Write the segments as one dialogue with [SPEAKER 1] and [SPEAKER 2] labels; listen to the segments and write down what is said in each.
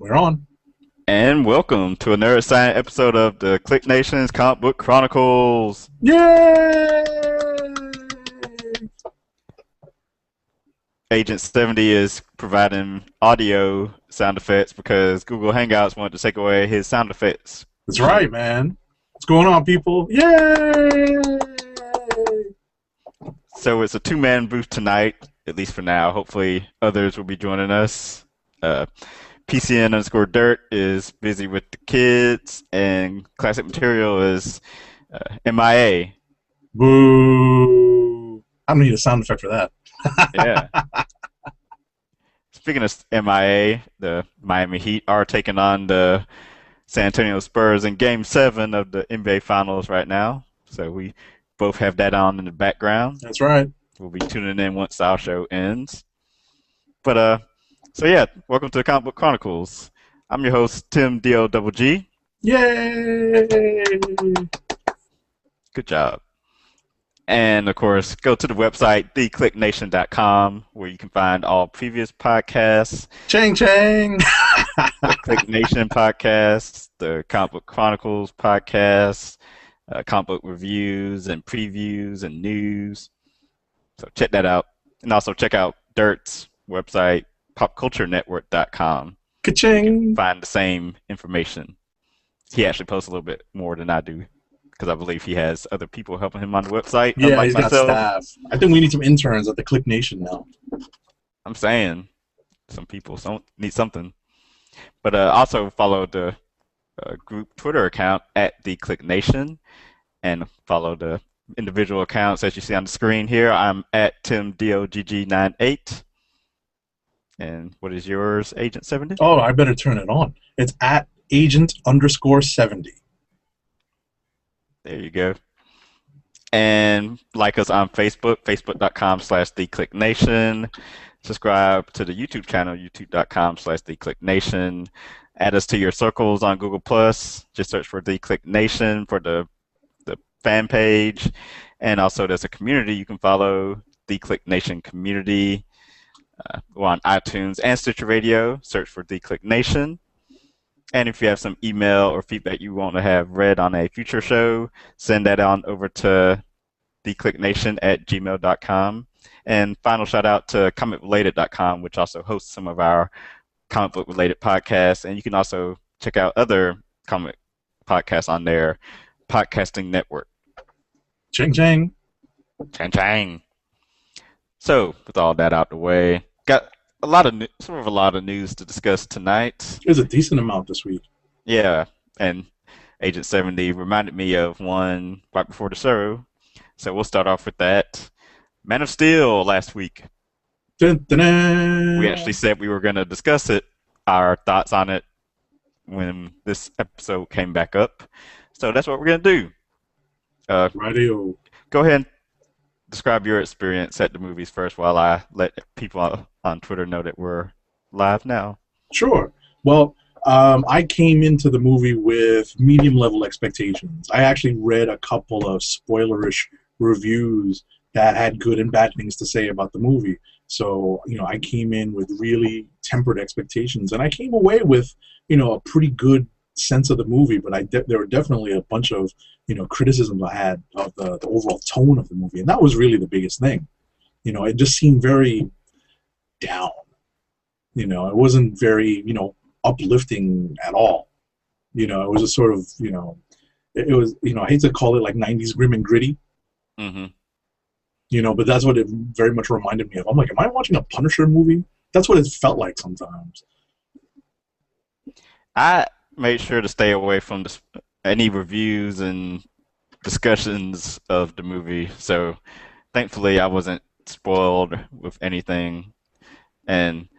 [SPEAKER 1] We're on.
[SPEAKER 2] And welcome to another exciting episode of the Click Nation's Comic Book Chronicles.
[SPEAKER 1] Yay!
[SPEAKER 2] Agent 70 is providing audio sound effects because Google Hangouts wanted to take away his sound effects
[SPEAKER 1] That's
[SPEAKER 2] machine.
[SPEAKER 1] right, man. What's going on, people? Yay!
[SPEAKER 2] So it's a two-man booth tonight, at least for now. Hopefully others will be joining us. PCN_Dirt is busy with the kids, and Classic Material is MIA.
[SPEAKER 1] Boo! I don't need a sound effect for that.
[SPEAKER 2] Yeah. Speaking of MIA, the Miami Heat are taking on the San Antonio Spurs in Game 7 of the NBA Finals right now. So we both have that on in the background.
[SPEAKER 1] That's right.
[SPEAKER 2] We'll be tuning in once our show ends. So welcome to the Comic Book Chronicles. I'm your host, Tim D-O-double-G.
[SPEAKER 1] Yay!
[SPEAKER 2] Good job. And, of course, go to the website, theclicknation.com, where you can find all previous podcasts.
[SPEAKER 1] Chang Chang!
[SPEAKER 2] The Click Nation podcast, the Comic Book Chronicles podcast, comic book reviews and previews and news. So check that out. And also check out Dirt's website, popculturenetwork.com.
[SPEAKER 1] Ka-ching!
[SPEAKER 2] Find the same information. He actually posts a little bit more than I do because I believe he has other people helping him on the website.
[SPEAKER 1] Yeah, he's got
[SPEAKER 2] myself.
[SPEAKER 1] staff. I think we need some interns at the Click Nation now.
[SPEAKER 2] I'm saying some people need something. But also follow the group Twitter account at the Click Nation and follow the individual accounts as you see on the screen here. I'm at TimDOGG98. And what is yours, Agent 70?
[SPEAKER 1] Oh, I better turn it on. It's at Agent_70.
[SPEAKER 2] There you go. And like us on Facebook, facebook.com/theclicknation. Subscribe to the YouTube channel, youtube.com/theclicknation. Add us to your circles on Google+. Just search for The Click Nation for the fan page. And also there's a community you can follow, The Click Nation Community. We're on iTunes and Stitcher Radio. Search for The Click Nation. And if you have some email or feedback you want to have read on a future show, send that on over to theclicknation@gmail.com. And final shout out to comicrelated.com, which also hosts some of our comic book related podcasts. And you can also check out other comic podcasts on their podcasting network.
[SPEAKER 1] Chang Chang.
[SPEAKER 2] Chang Chang. So, with all that out the way, got a lot of news to discuss tonight.
[SPEAKER 1] There's a decent amount this week.
[SPEAKER 2] Yeah, and Agent 70 reminded me of one right before the show, so we'll start off with that. Man of Steel last week.
[SPEAKER 1] Dun, dun, dun.
[SPEAKER 2] We actually said we were going to discuss it, our thoughts on it, when this episode came back up. So that's what we're going to do.
[SPEAKER 1] Radio.
[SPEAKER 2] Go ahead and describe your experience at the movies first while I let people on Twitter know that we're live now.
[SPEAKER 1] Sure. Well, I came into the movie with medium-level expectations. I actually read a couple of spoilerish reviews that had good and bad things to say about the movie. So, I came in with really tempered expectations, and I came away with, a pretty good sense of the movie. But there were definitely a bunch of, criticisms I had of the overall tone of the movie, and that was really the biggest thing. It just seemed very down. It wasn't very, uplifting at all. It was a sort of, it was, I hate to call it like 90s grim and gritty.
[SPEAKER 2] Mm-hmm.
[SPEAKER 1] But that's what it very much reminded me of. I'm like, am I watching a Punisher movie? That's what it felt like sometimes.
[SPEAKER 2] I made sure to stay away from any reviews and discussions of the movie, so thankfully I wasn't spoiled with anything. And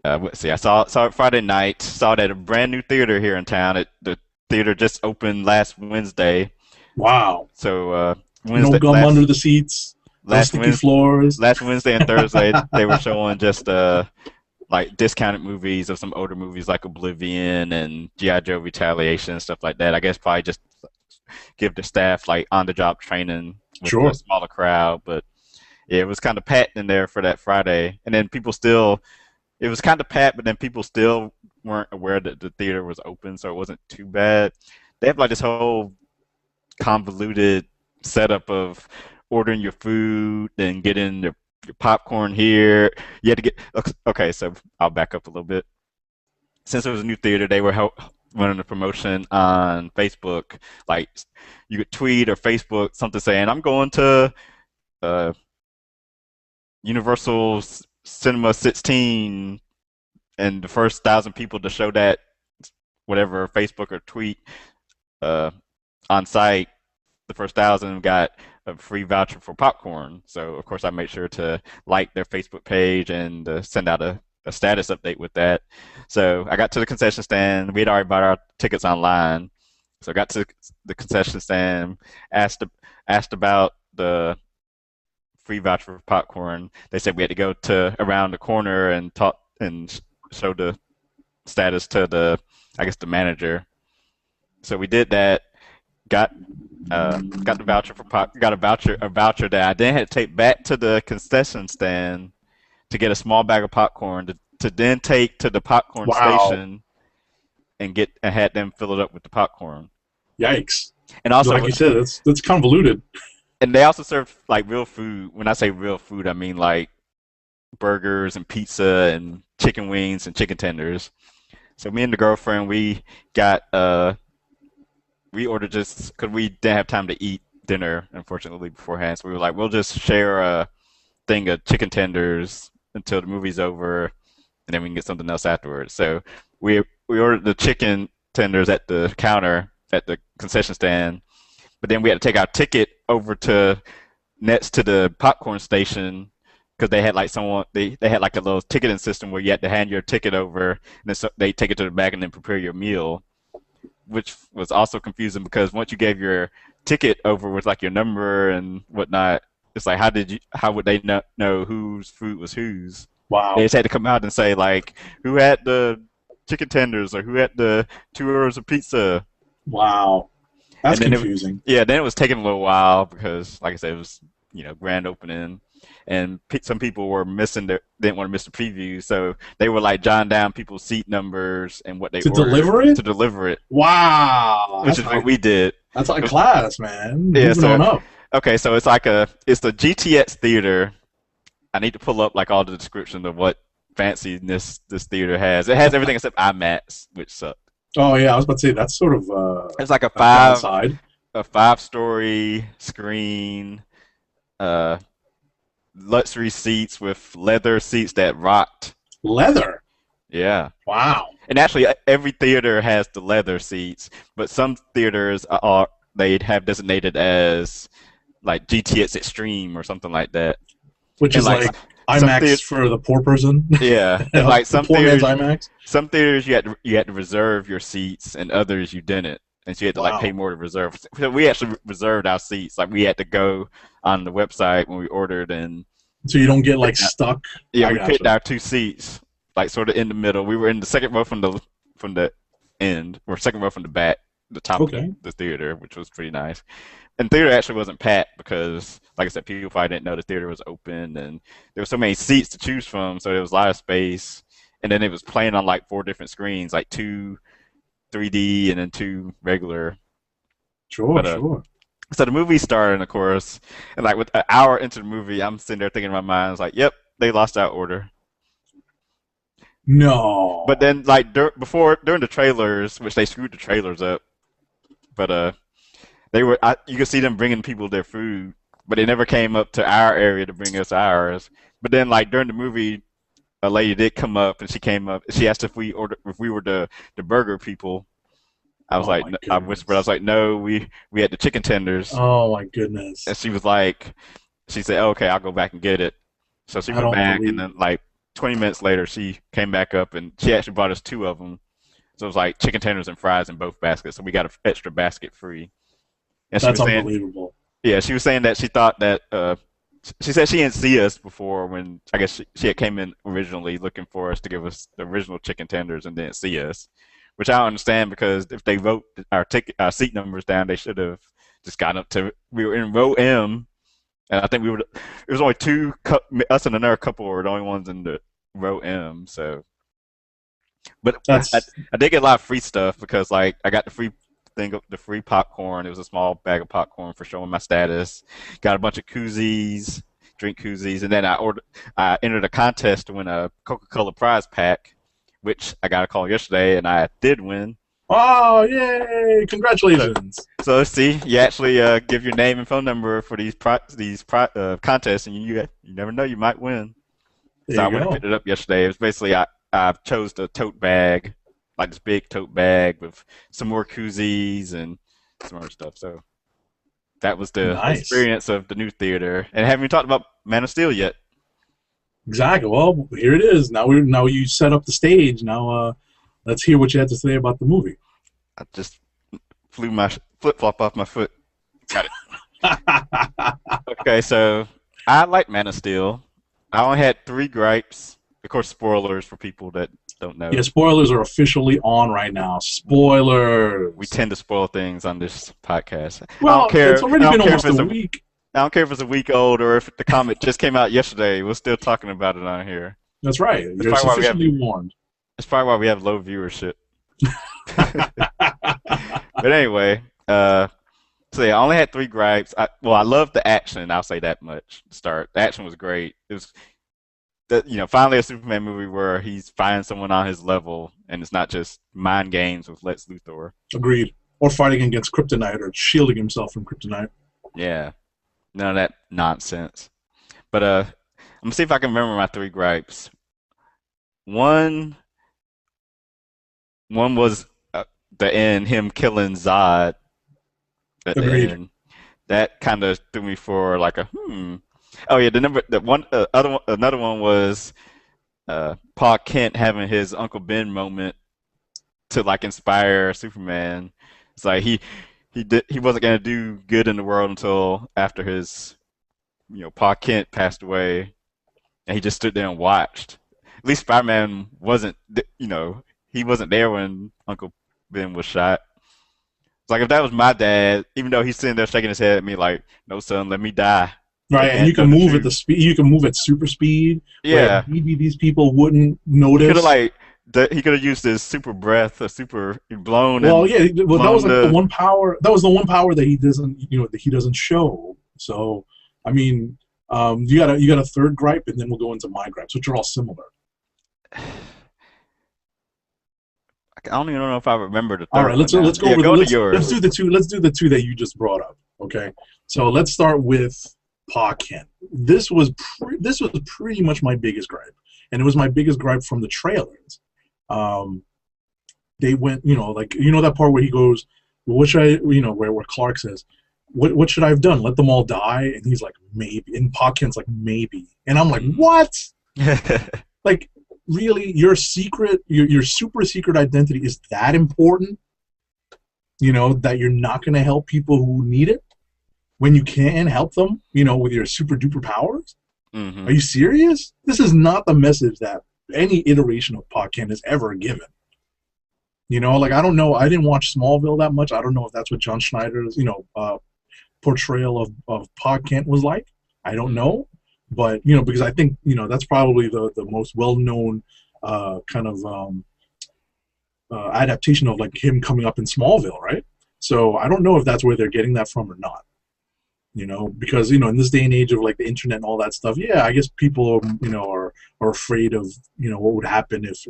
[SPEAKER 2] let's see, I saw it Friday night. Saw it at a brand new theater here in town. The theater just opened last Wednesday.
[SPEAKER 1] Wow.
[SPEAKER 2] So
[SPEAKER 1] no gum under the seats. No sticky floors.
[SPEAKER 2] Last Wednesday and Thursday they were showing just like discounted movies of some older movies like Oblivion and G.I. Joe Retaliation and stuff like that. I guess probably just give the staff like on-the-job training with a smaller crowd. But yeah, it was kind of packed in there for that Friday. And then it was kind of packed, but then people still weren't aware that the theater was open, so it wasn't too bad. They have like this whole convoluted setup of ordering your food and getting your popcorn here. You had to get okay, so I'll back up a little bit. Since it was a new theater, they were running a promotion on Facebook. Like you could tweet or Facebook something saying, "I'm going to uh, Universal Cinema 16," and the first 1,000 people to show that whatever Facebook or tweet uh, on site, the first 1,000 got a free voucher for popcorn. So of course I made sure to like their Facebook page and send out a status update with that. So I got to the concession stand. We had already bought our tickets online. So I got to the concession stand, asked asked about the free voucher for popcorn. They said we had to go to around the corner and talk and show the status to I guess the manager. So we did that. Got got the voucher for got a voucher that I then had to take back to the concession stand to get a small bag of popcorn to then take to the popcorn
[SPEAKER 1] Wow.
[SPEAKER 2] station and had them fill it up with the popcorn.
[SPEAKER 1] Yikes.
[SPEAKER 2] And also
[SPEAKER 1] Like you said, that's convoluted.
[SPEAKER 2] and they also serve like real food. When I say real food, I mean like burgers and pizza and chicken wings and chicken tenders. So me and the girlfriend got we ordered just because we didn't have time to eat dinner unfortunately beforehand. So we were like, we'll just share a thing of chicken tenders until the movie's over, and then we can get something else afterwards. So we ordered the chicken tenders at the counter at the concession stand, but then we had to take our ticket over to next to the popcorn station because they had like they had like a little ticketing system where you had to hand your ticket over, and then they take it to the back and then prepare your meal, which was also confusing because once you gave your ticket over with like your number and whatnot, it's like how would they know whose food was whose? They
[SPEAKER 1] Wow.
[SPEAKER 2] just had to come out and say like who had the chicken tenders or who had the 2 orders of pizza.
[SPEAKER 1] Wow.
[SPEAKER 2] And
[SPEAKER 1] That's
[SPEAKER 2] then
[SPEAKER 1] confusing.
[SPEAKER 2] then it was taking a little while because like I said it was grand opening, and some people were didn't want to miss the preview, so they were like jotting down people's seat numbers and what they
[SPEAKER 1] To
[SPEAKER 2] ordered
[SPEAKER 1] deliver it?
[SPEAKER 2] to deliver it,
[SPEAKER 1] Wow.
[SPEAKER 2] which is what we did.
[SPEAKER 1] That's high class, man.
[SPEAKER 2] Yeah,
[SPEAKER 1] Moving
[SPEAKER 2] so
[SPEAKER 1] on up.
[SPEAKER 2] okay, so it's the GTX theater. I need to pull up like all the description of what fanciness this theater has. It has everything except IMAX, which sucked.
[SPEAKER 1] Oh yeah, I was about to say that's sort of
[SPEAKER 2] It's like
[SPEAKER 1] a downside.
[SPEAKER 2] a 5-story screen, uh, luxury seats with leather seats that rocked.
[SPEAKER 1] Leather.
[SPEAKER 2] Yeah.
[SPEAKER 1] Wow.
[SPEAKER 2] And actually, every theater has the leather seats, but some theaters they have designated as like GTX Extreme or something like that.
[SPEAKER 1] Which
[SPEAKER 2] And
[SPEAKER 1] is
[SPEAKER 2] like
[SPEAKER 1] like
[SPEAKER 2] some
[SPEAKER 1] IMAX
[SPEAKER 2] theaters,
[SPEAKER 1] for the poor person.
[SPEAKER 2] yeah, and like
[SPEAKER 1] The poor man's IMAX.
[SPEAKER 2] some theaters you had to reserve your seats, and others you didn't, and so you had to like pay
[SPEAKER 1] Wow.
[SPEAKER 2] more to reserve. So we actually reserved our seats. Like we had to go on the website when we ordered and
[SPEAKER 1] So you don't get like
[SPEAKER 2] picked out,
[SPEAKER 1] stuck.
[SPEAKER 2] yeah,
[SPEAKER 1] I
[SPEAKER 2] we picked
[SPEAKER 1] gotcha.
[SPEAKER 2] our 2 seats, like sort of in the middle. We were in the second row from the end, or second row from the back, the top of
[SPEAKER 1] Okay.
[SPEAKER 2] the theater, which was pretty nice. And the theater actually wasn't packed because, like I said, people probably didn't know the theater was open, and there were so many seats to choose from, so there was a lot of space. And then it was playing on like 4 different screens, like two 3D and then two regular.
[SPEAKER 1] Sure,
[SPEAKER 2] But
[SPEAKER 1] sure.
[SPEAKER 2] so the movie started, of course, and like with an hour into the movie, I'm sitting there thinking in my mind, I was like, "Yep, they lost our order." But
[SPEAKER 1] No.
[SPEAKER 2] then, like during the trailers, which they screwed the trailers up, but you could see them bringing people their food, but they never came up to our area to bring us ours. But then, like during the movie, a lady did come up, and she came up. She asked if we were the burger people. I was
[SPEAKER 1] Oh
[SPEAKER 2] like,
[SPEAKER 1] my
[SPEAKER 2] I whispered, I was
[SPEAKER 1] goodness.
[SPEAKER 2] like, no, we had the chicken tenders,
[SPEAKER 1] Oh my
[SPEAKER 2] and
[SPEAKER 1] goodness.
[SPEAKER 2] she said, okay, I'll go back and get it. So she
[SPEAKER 1] I
[SPEAKER 2] went
[SPEAKER 1] don't
[SPEAKER 2] back, and
[SPEAKER 1] believe.
[SPEAKER 2] then like 20 minutes later, she came back up, and she actually brought us 2 of them. So it was like chicken tenders and fries in both baskets. So we got an extra basket free. And she
[SPEAKER 1] That's
[SPEAKER 2] was saying,
[SPEAKER 1] unbelievable.
[SPEAKER 2] yeah, she was saying that she thought that she said she didn't see us before when I guess she had came in originally looking for us to give us the original chicken tenders and didn't see us, which I don't understand because if they wrote our seat numbers down, they should have just gotten up to. We were in row M, and I think we were. It was only us and another couple were the only ones in the row M. So But
[SPEAKER 1] That's
[SPEAKER 2] I did get a lot of free stuff because like I got the free thing, the free popcorn. It was a small bag of popcorn for showing my status. Got a bunch of koozies, drink koozies, and then I entered a contest to win a Coca-Cola prize pack, which I got a call yesterday, and I did win.
[SPEAKER 1] oh yay!
[SPEAKER 2] So,
[SPEAKER 1] Congratulations.
[SPEAKER 2] so see, you actually give your name and phone number for contests, and you never know, you might win. So
[SPEAKER 1] There
[SPEAKER 2] I
[SPEAKER 1] you
[SPEAKER 2] went and
[SPEAKER 1] go.
[SPEAKER 2] picked it up yesterday. It was basically I chose the tote bag, like this big tote bag with some more koozies and some other stuff. So that was the
[SPEAKER 1] Nice.
[SPEAKER 2] experience of the new theater. And haven't even talked about Man of Steel yet.
[SPEAKER 1] Exactly. Well, here it is. Now you set up the stage. Now let's hear what you had to say about the movie.
[SPEAKER 2] I just flew my flip flop off my foot. Got it. Okay, so I like Man of Steel. I only had three gripes. Of course, spoilers for people that don't
[SPEAKER 1] Yeah,
[SPEAKER 2] know.
[SPEAKER 1] spoilers are officially on right now.
[SPEAKER 2] We
[SPEAKER 1] Spoilers.
[SPEAKER 2] tend to spoil things on this podcast. I don't
[SPEAKER 1] Well, it's
[SPEAKER 2] care. I
[SPEAKER 1] already been
[SPEAKER 2] don't care if
[SPEAKER 1] almost a
[SPEAKER 2] it's a
[SPEAKER 1] week.
[SPEAKER 2] I don't care if it's a week old or if the comic just came out yesterday. We're still talking about it on here.
[SPEAKER 1] That's right.
[SPEAKER 2] That's
[SPEAKER 1] You're
[SPEAKER 2] probably why we have.
[SPEAKER 1] sufficiently warned.
[SPEAKER 2] That's probably why we have low viewership. But anyway, so yeah, I only had three gripes. I loved the action. I'll say that much. To start, the action was great. It was finally a Superman movie where he's finding someone on his level, and it's not just mind games with Lex Luthor.
[SPEAKER 1] Agreed. Or fighting against kryptonite or shielding himself from kryptonite.
[SPEAKER 2] Yeah, none of that nonsense. But I'm gonna see if I can remember my three gripes. One, one was the end, him killing Zod at the
[SPEAKER 1] Agreed.
[SPEAKER 2] end. That kind of threw me for like a Oh yeah, the one other one, another one was Pa Kent having his Uncle Ben moment to like inspire Superman. It's like he wasn't gonna do good in the world until after his Pa Kent passed away, and he just stood there and watched. At least Spider-Man wasn't he wasn't there when Uncle Ben was shot. It's like if that was my dad, even though he's sitting there shaking his head at me like, "No, son, let me die.
[SPEAKER 1] Right,
[SPEAKER 2] Let
[SPEAKER 1] and
[SPEAKER 2] dad
[SPEAKER 1] you
[SPEAKER 2] know
[SPEAKER 1] can
[SPEAKER 2] the
[SPEAKER 1] move at the
[SPEAKER 2] truth."
[SPEAKER 1] speed. You can move at super speed, where
[SPEAKER 2] Yeah,
[SPEAKER 1] maybe these people wouldn't
[SPEAKER 2] he could have
[SPEAKER 1] notice.
[SPEAKER 2] he could have used his super breath, a super blown
[SPEAKER 1] Well,
[SPEAKER 2] and
[SPEAKER 1] yeah, well, that was
[SPEAKER 2] blown
[SPEAKER 1] like the
[SPEAKER 2] the.
[SPEAKER 1] one power. That was the one power that he doesn't, that he doesn't show. So, I mean, you got a third gripe, and then we'll go into my gripes, which are all similar.
[SPEAKER 2] I don't even know if I remember the
[SPEAKER 1] All
[SPEAKER 2] third
[SPEAKER 1] right,
[SPEAKER 2] one
[SPEAKER 1] let's
[SPEAKER 2] now.
[SPEAKER 1] go
[SPEAKER 2] Yeah,
[SPEAKER 1] over the
[SPEAKER 2] go to
[SPEAKER 1] let's
[SPEAKER 2] yours.
[SPEAKER 1] do the two. Let's do the two that you just brought up. Okay, so let's start with Pa Kent. This was pretty much my biggest gripe, and it was my biggest gripe from the trailers. Um, they went, like that part where he goes, well, "What should I?" Where Clark says, "What should I have done? Let them all die?" And he's like, "Maybe." And Pa Kent's like, "Maybe." And I'm like,
[SPEAKER 2] Mm.
[SPEAKER 1] "What?" Like, really, your secret, your super secret identity is that important? That you're not going to help people who need it when you can help them, with your super duper powers? Are
[SPEAKER 2] hmm
[SPEAKER 1] you serious? This is not the message that any iteration of Pa Kent has ever given. Like, I don't know. I didn't watch Smallville that much. I don't know if that's what John Schneider's, portrayal of Pa Kent was like. I don't
[SPEAKER 2] hmm
[SPEAKER 1] know. But, because I think, that's probably the most well-known kind of adaptation of, like, him coming up in Smallville, right? So I don't know if that's where they're getting that from or not. Because in this day and age of like the internet and all that stuff, yeah, I guess people are afraid of what would happen if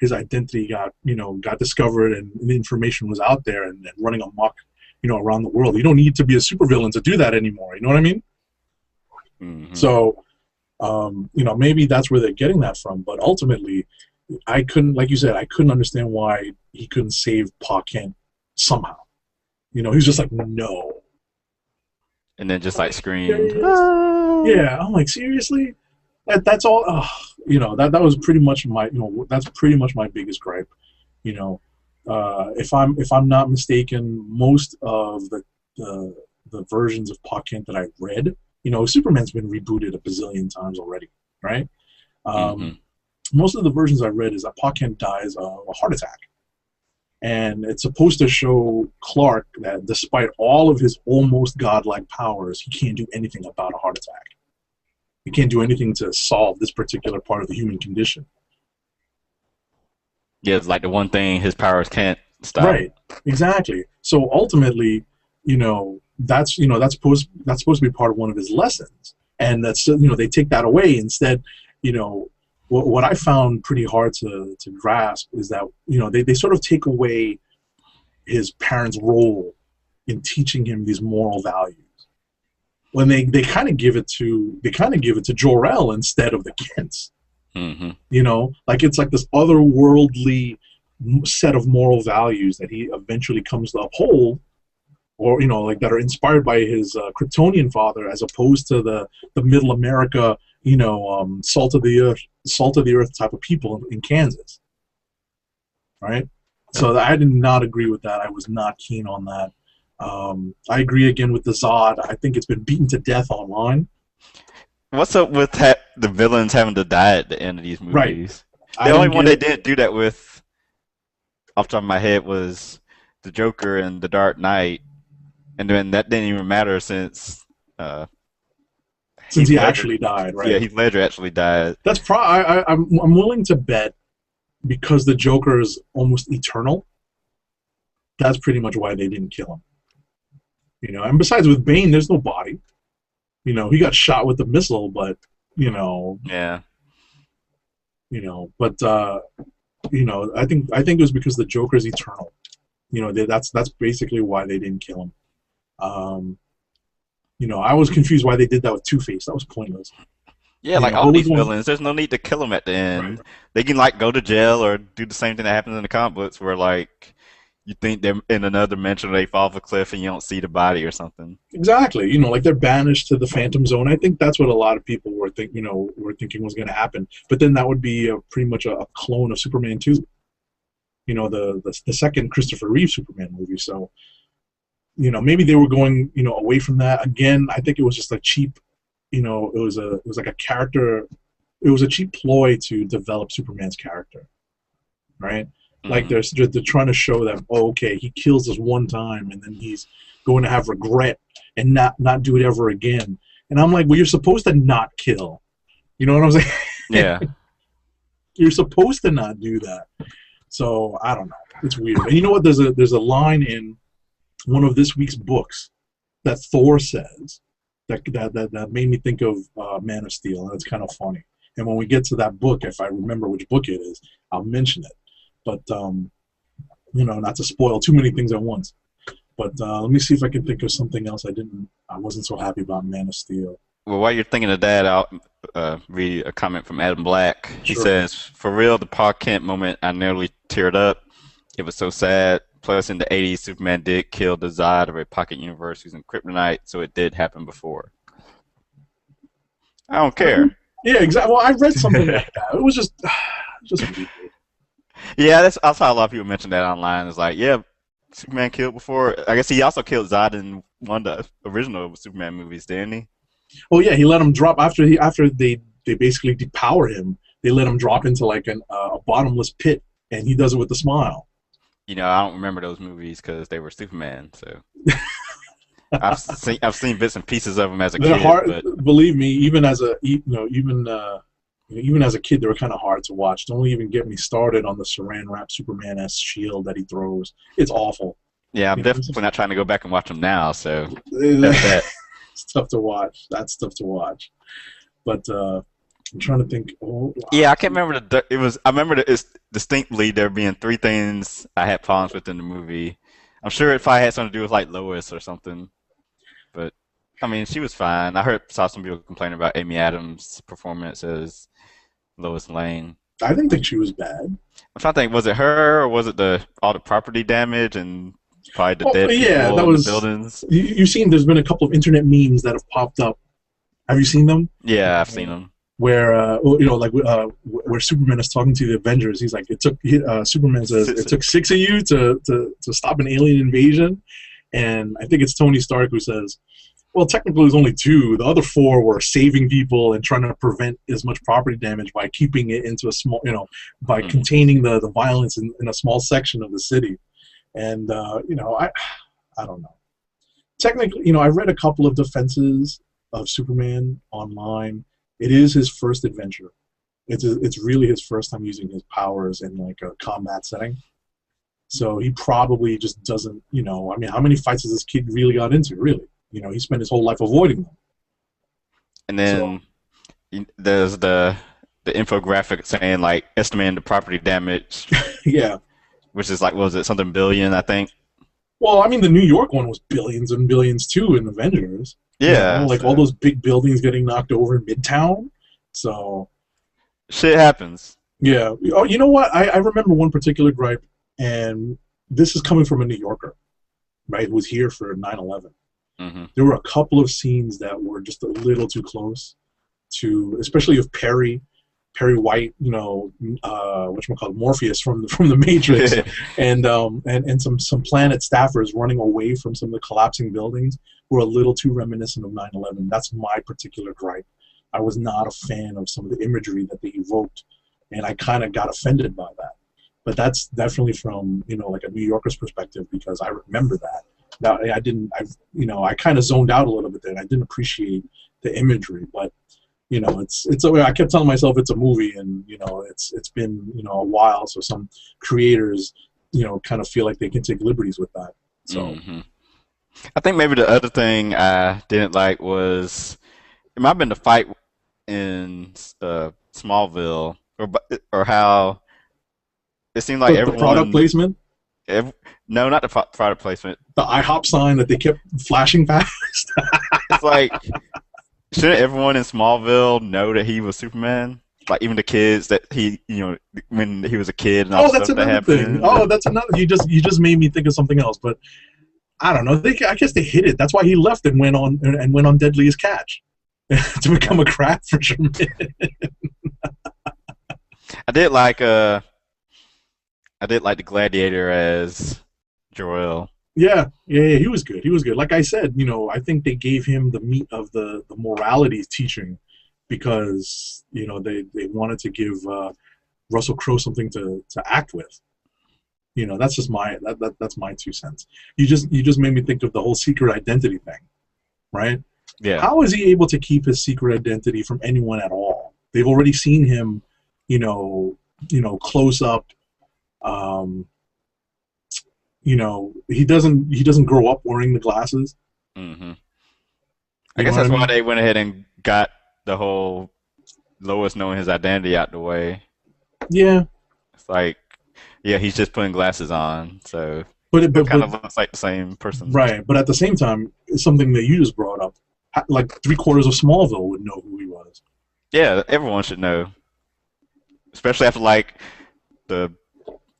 [SPEAKER 1] his identity got discovered and the information was out there and running amok around the world. You don't need to be a supervillain to do that anymore. You know what I mean?
[SPEAKER 2] hmm
[SPEAKER 1] So maybe that's where they're getting that from. But ultimately, I couldn't, like you said, I couldn't understand why he couldn't save Pa Kent somehow. He was just like, no.
[SPEAKER 2] And then just
[SPEAKER 1] I'm
[SPEAKER 2] like
[SPEAKER 1] like,
[SPEAKER 2] screamed.
[SPEAKER 1] serious?
[SPEAKER 2] "Ah!"
[SPEAKER 1] Yeah, I'm like, seriously? That's all. That was pretty much that's pretty much my biggest gripe. You know, if I'm not mistaken, most of the versions of Pa Kent that I've read, Superman's been rebooted a bazillion times already, right?
[SPEAKER 2] hmm
[SPEAKER 1] Um, most of the versions I've read is that Pa Kent dies of a heart attack. And it's supposed to show Clark that despite all of his almost godlike powers, he can't do anything about a heart attack. He can't do anything to solve this particular part of the human condition.
[SPEAKER 2] Yeah, it's like the one thing his powers can't stop.
[SPEAKER 1] Right. Exactly. So ultimately, that's supposed to be part of one of his lessons, and that's they take that away instead. You know, what I found pretty hard to grasp is that they sort of take away his parents' role in teaching him these moral values when they kind of give it to Jor-El instead of the Kents.
[SPEAKER 2] Hmm.
[SPEAKER 1] Like it's like this otherworldly set of moral values that he eventually comes to uphold, or like that are inspired by his Kryptonian father, as opposed to the Middle America, salt of the earth type of people in Kansas, right? So I did not agree with that. I was not keen on that. I agree again with the Zod. I think it's been beaten to death online.
[SPEAKER 2] What's up with the villains having to die at the end of these
[SPEAKER 1] Right.
[SPEAKER 2] movies? The
[SPEAKER 1] I
[SPEAKER 2] only
[SPEAKER 1] don't
[SPEAKER 2] one
[SPEAKER 1] get
[SPEAKER 2] they
[SPEAKER 1] it.
[SPEAKER 2] didn't do that with, off the top of my head, was the Joker and the Dark Knight, and then that didn't even matter since uh,
[SPEAKER 1] Since
[SPEAKER 2] Heath
[SPEAKER 1] he
[SPEAKER 2] Ledger.
[SPEAKER 1] actually died,
[SPEAKER 2] Yeah,
[SPEAKER 1] right?
[SPEAKER 2] Heath Ledger actually died.
[SPEAKER 1] I'm willing to bet, because the Joker is almost eternal. That's pretty much why they didn't kill him. And besides, with Bane, there's no body. He got shot with the missile, but you know,
[SPEAKER 2] Yeah.
[SPEAKER 1] but I think it was because the Joker's eternal. That's basically why they didn't kill him. Um, I was confused why they did that with Two Face. That was pointless.
[SPEAKER 2] Yeah, like all
[SPEAKER 1] What was
[SPEAKER 2] these
[SPEAKER 1] one?
[SPEAKER 2] villains, there's no need to kill them at the
[SPEAKER 1] Right.
[SPEAKER 2] end. They can like go to jail or do the same thing that happens in the comic books, where like you think they're in another dimension, or they fall off a cliff and you don't see the body or something.
[SPEAKER 1] Exactly. Like they're banished to the Phantom Zone. I think that's what a lot of people were thinking was going to happen. But then that would be pretty much a clone of Superman 2. The second Christopher Reeve Superman movie. So maybe they were going away from that. Again, I think it was just a cheap. It was like a character. It was a cheap ploy to develop Superman's character, right? Like
[SPEAKER 2] Hmm.
[SPEAKER 1] they're trying to show that, oh, okay, he kills us one time and then he's going to have regret and not do it ever again. And I'm like, well, you're supposed to not kill. You know what I'm saying?
[SPEAKER 2] Yeah.
[SPEAKER 1] You're supposed to not do that. So I don't know. It's weird. And you know what? There's a line in one of this week's books that Thor says that made me think of Man of Steel, and it's kind of funny. And when we get to that book, if I remember which book it is, I'll mention it. But not to spoil too many things at once. But let me see if I can think of something else I wasn't so happy about Man of Steel.
[SPEAKER 2] Well, while you're thinking of that, I'll read a comment from Adam Black. He
[SPEAKER 1] Sure.
[SPEAKER 2] says, "For real, the Pa Kent moment, I nearly teared up. It was so sad. Plus, in the '80s, Superman did kill the Zod of a pocket universe using kryptonite, so it did happen before. I don't care."
[SPEAKER 1] Yeah, exactly. Well, I read something like that. It was just weird.
[SPEAKER 2] Yeah, that's how a lot of people mention that online. It's like, yeah, Superman killed before. I guess he also killed Zod in one of the original Superman movies, didn't he?
[SPEAKER 1] Oh yeah, he let him drop after they basically depower him. They let him drop into like a bottomless pit, and he does it with a smile.
[SPEAKER 2] I don't remember those movies because they were Superman. So I've seen bits and pieces of them as a
[SPEAKER 1] They're
[SPEAKER 2] kid,
[SPEAKER 1] hard.
[SPEAKER 2] but
[SPEAKER 1] Believe me, even as a even as a kid, they were kind of hard to watch. Don't even get me started on the Saran wrap Superman S shield that he throws. It's awful.
[SPEAKER 2] yeah, I'm
[SPEAKER 1] You know,
[SPEAKER 2] definitely not trying to go back and watch them now. So that's that.
[SPEAKER 1] it's tough to watch. That's tough to watch. But I'm trying to think. Oh,
[SPEAKER 2] Yeah, I can't remember it was. I remember that it's distinctly there being three things I had problems with in the movie. I'm sure if I had something to do with like Lois or something, but I mean, she was fine. Saw some people complaining about Amy Adams' performance as Lois Lane.
[SPEAKER 1] I didn't think she was bad.
[SPEAKER 2] I'm trying to think, was it her or was it the all the property damage and probably the
[SPEAKER 1] Oh
[SPEAKER 2] dead
[SPEAKER 1] yeah,
[SPEAKER 2] people
[SPEAKER 1] that
[SPEAKER 2] in the
[SPEAKER 1] was.
[SPEAKER 2] buildings?
[SPEAKER 1] You've seen. There's been a couple of internet memes that have popped up. Have you seen them?
[SPEAKER 2] Yeah, I've seen them.
[SPEAKER 1] Where like where Superman is talking to the Avengers. He's like, Superman says it took six of you to stop an alien invasion, and I think it's Tony Stark who says, well, technically there's only two. The other four were saving people and trying to prevent as much property damage by keeping it into a small, by
[SPEAKER 2] Mm.
[SPEAKER 1] containing the violence in a small section of the city. And I don't know. Technically, I've read a couple of defenses of Superman online. It is his first adventure. it's really his first time using his powers in like a combat setting. So he probably just doesn't, I mean, how many fights has this kid really got into? Really, he spent his whole life avoiding them.
[SPEAKER 2] And
[SPEAKER 1] So
[SPEAKER 2] then there's the infographic saying like estimating the property damage,
[SPEAKER 1] yeah.
[SPEAKER 2] which is like, what was it, something billion, I think.
[SPEAKER 1] Well, I mean, the New York one was billions and billions too in Avengers.
[SPEAKER 2] Yeah,
[SPEAKER 1] Like all those big buildings getting knocked over in Midtown. So
[SPEAKER 2] shit happens.
[SPEAKER 1] yeah. Oh, you know what? I remember one particular gripe, and this is coming from a New Yorker, right, who was here for 9/11.
[SPEAKER 2] Mm-hmm.
[SPEAKER 1] There were a couple of scenes that were just a little too close to, especially of Perry White, whatchamacallit, Morpheus from the Matrix, and some Planet staffers running away from some of the collapsing buildings were a little too reminiscent of 9/11. That's my particular gripe. I was not a fan of some of the imagery that they evoked, and I kind of got offended by that. But that's definitely from like a New Yorker's perspective, because I remember that. Now I kind of zoned out a little bit there, and I didn't appreciate the imagery, but. It's I kept telling myself it's a movie, and it's been a while, so some creators kind of feel like they can take liberties with that. So
[SPEAKER 2] I think maybe the other thing I didn't like was it might have been the fight in Smallville, or how it seemed like
[SPEAKER 1] the product placement.
[SPEAKER 2] No, not the product placement.
[SPEAKER 1] The IHOP sign that they kept flashing past.
[SPEAKER 2] It's like. Shouldn't everyone in Smallville know that he was Superman? Like even the kids that he, when he was a kid and all
[SPEAKER 1] that's
[SPEAKER 2] stuff that
[SPEAKER 1] another
[SPEAKER 2] happened.
[SPEAKER 1] thing. Oh, that's another. You just made me think of something else, but I don't know. I guess they hid it. That's why he left and went on Deadliest Catch to become a craft fisherman.
[SPEAKER 2] I did like the Gladiator as Jor-El.
[SPEAKER 1] Yeah, he was good. He was good. Like I said, I think they gave him the meat of the morality teaching because, they wanted to give Russell Crowe something to act with. That's just that's my 2 cents. You just made me think of the whole secret identity thing, right?
[SPEAKER 2] Yeah.
[SPEAKER 1] How is he able to keep his secret identity from anyone at all? They've already seen him, close up. He doesn't grow up wearing the glasses.
[SPEAKER 2] Mm-hmm. I guess that's why they went ahead and got the whole Lois knowing his identity out the way.
[SPEAKER 1] Yeah.
[SPEAKER 2] It's like, yeah, he's just putting glasses on, so
[SPEAKER 1] but
[SPEAKER 2] it kind of looks like the same person.
[SPEAKER 1] Right, but at the same time, it's something that you just brought up. Like 3/4 of Smallville would know who he was.
[SPEAKER 2] Yeah, everyone should know. Especially after like the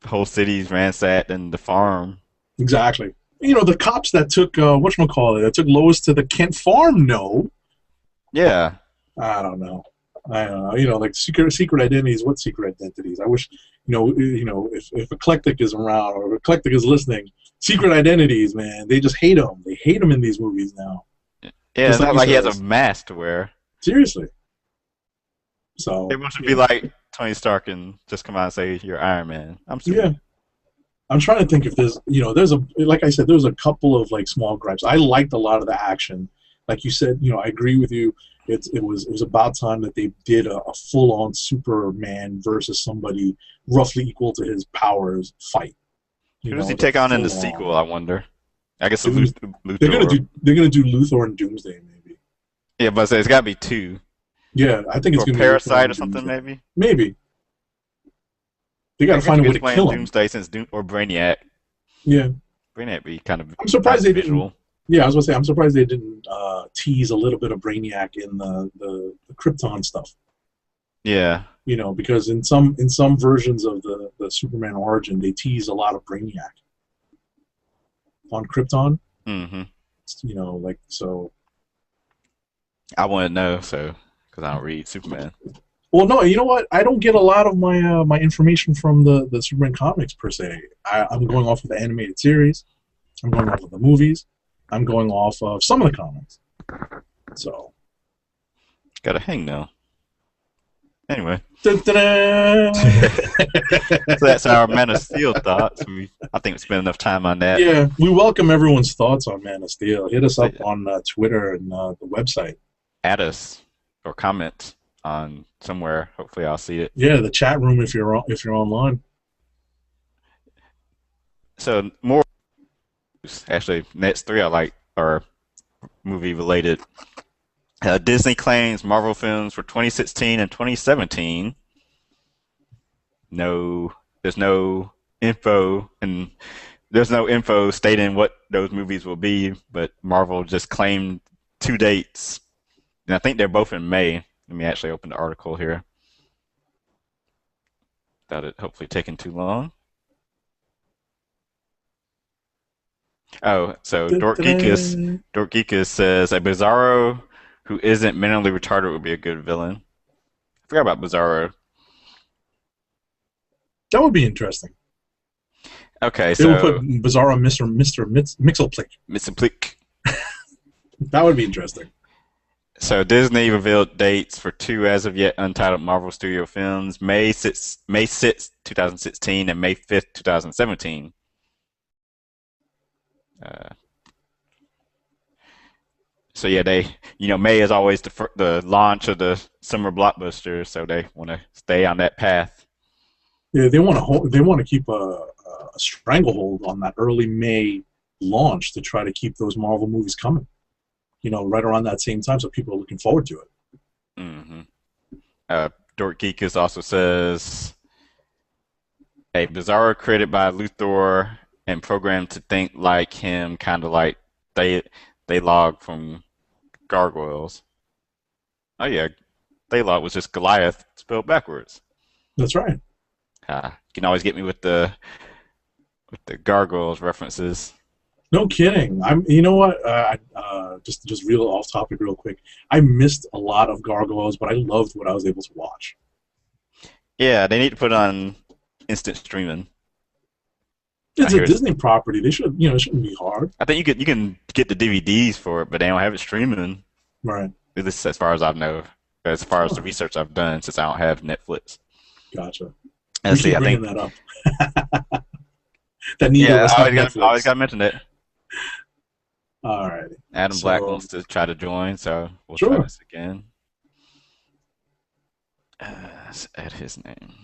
[SPEAKER 2] whole city's ransacked and the farm.
[SPEAKER 1] Exactly. The cops that took that took Lois to the Kent farm. No.
[SPEAKER 2] Yeah.
[SPEAKER 1] I don't know. Like secret identities. What secret identities? I wish if Eclectic is around or if Eclectic is listening, secret identities, man. They just hate them. They hate them in these movies now.
[SPEAKER 2] Yeah, it's not like he has a mask to wear.
[SPEAKER 1] Seriously. So
[SPEAKER 2] everyone should be like Tony Stark and just come out and say you're Iron Man. I'm sorry.
[SPEAKER 1] Yeah. I'm trying to think if there's like I said, there's a couple of like small gripes. I liked a lot of the action. Like you said, I agree with you. It was about time that they did a full-on Superman versus somebody roughly equal to his powers fight.
[SPEAKER 2] Who does he take on in the sequel, I wonder? I guess Luthor.
[SPEAKER 1] They're gonna do Luthor and Doomsday, maybe.
[SPEAKER 2] Yeah, but it's gotta be 2.
[SPEAKER 1] Yeah, I think it's going to be
[SPEAKER 2] Parasite or something, maybe.
[SPEAKER 1] Maybe they got to find a way to kill him.
[SPEAKER 2] Doomsday or Brainiac.
[SPEAKER 1] Yeah,
[SPEAKER 2] Brainiac be kind of.
[SPEAKER 1] I'm surprised they
[SPEAKER 2] visual.
[SPEAKER 1] didn't. Yeah, I was gonna say I'm surprised they didn't tease a little bit of Brainiac in the Krypton stuff.
[SPEAKER 2] Yeah.
[SPEAKER 1] Because in some versions of the Superman origin, they tease a lot of Brainiac on Krypton.
[SPEAKER 2] Mm-hmm.
[SPEAKER 1] Like so.
[SPEAKER 2] I want to know because I don't read Superman.
[SPEAKER 1] Well, no, you know what? I don't get a lot of my my information from the Superman comics per se. I'm going off of the animated series. I'm going off of the movies. I'm going off of some of the comics. So.
[SPEAKER 2] Gotta hang now. Anyway.
[SPEAKER 1] Dun, dun, dun.
[SPEAKER 2] So that's our Man of Steel thoughts. I think we spent enough time on that.
[SPEAKER 1] Yeah, we welcome everyone's thoughts on Man of Steel. Hit us up on Twitter and the website.
[SPEAKER 2] Add us or comment. on somewhere. Hopefully, I'll see it.
[SPEAKER 1] Yeah, the chat room if you're online.
[SPEAKER 2] So more news. Actually, next three I like are movie related. Disney claims Marvel films for 2016 and 2017. No, there's no info, and there's no info stating what those movies will be. But Marvel just claimed two dates, and I think they're both in May. Let me actually open the article here. Without it hopefully taking too long. Oh, so
[SPEAKER 1] Da-da-da.
[SPEAKER 2] Dork Geekus says a Bizarro who isn't mentally retarded would be a good villain. I forgot about Bizarro.
[SPEAKER 1] That would be interesting.
[SPEAKER 2] Okay,
[SPEAKER 1] They would put
[SPEAKER 2] so
[SPEAKER 1] Bizarro Mr. Mixelplick.
[SPEAKER 2] Mr. Plick.
[SPEAKER 1] That would be interesting.
[SPEAKER 2] So Disney revealed dates for two as of yet untitled Marvel Studio films: May 6th, 2016, and May 5th, 2017. Uh, so yeah, May is always the launch of the summer blockbuster, so they want to stay on that path.
[SPEAKER 1] Yeah, they want to keep a stranglehold on that early May launch to try to keep those Marvel movies coming. Right around that same time, so people are looking forward to it.
[SPEAKER 2] hmm Dork Geekus also says a Bizarro created by Luthor and programmed to think like him, kind of like they log from Gargoyles. Oh yeah, Thaylog was just Goliath spelled backwards.
[SPEAKER 1] That's right.
[SPEAKER 2] You can always get me with the Gargoyles references.
[SPEAKER 1] No kidding. You know what? Just real off topic, real quick. I missed a lot of Gargoyles, but I loved what I was able to watch.
[SPEAKER 2] Yeah, they need to put on instant streaming. I
[SPEAKER 1] It's a
[SPEAKER 2] hear
[SPEAKER 1] Disney property. They should, it shouldn't be hard.
[SPEAKER 2] I think you can get the DVDs for it, but they don't have it streaming.
[SPEAKER 1] Right.
[SPEAKER 2] At least as far as I know, as far as the
[SPEAKER 1] Oh,
[SPEAKER 2] research I've done, since I don't have Netflix.
[SPEAKER 1] gotcha. We
[SPEAKER 2] Let's see,
[SPEAKER 1] keep
[SPEAKER 2] I
[SPEAKER 1] bringing
[SPEAKER 2] think
[SPEAKER 1] that up. That neither of
[SPEAKER 2] yeah,
[SPEAKER 1] us have
[SPEAKER 2] I always
[SPEAKER 1] Netflix.
[SPEAKER 2] got to mention it.
[SPEAKER 1] All right.
[SPEAKER 2] Adam Black
[SPEAKER 1] So,
[SPEAKER 2] wants to try to join, so we'll try
[SPEAKER 1] sure.
[SPEAKER 2] this again. Let's add his name.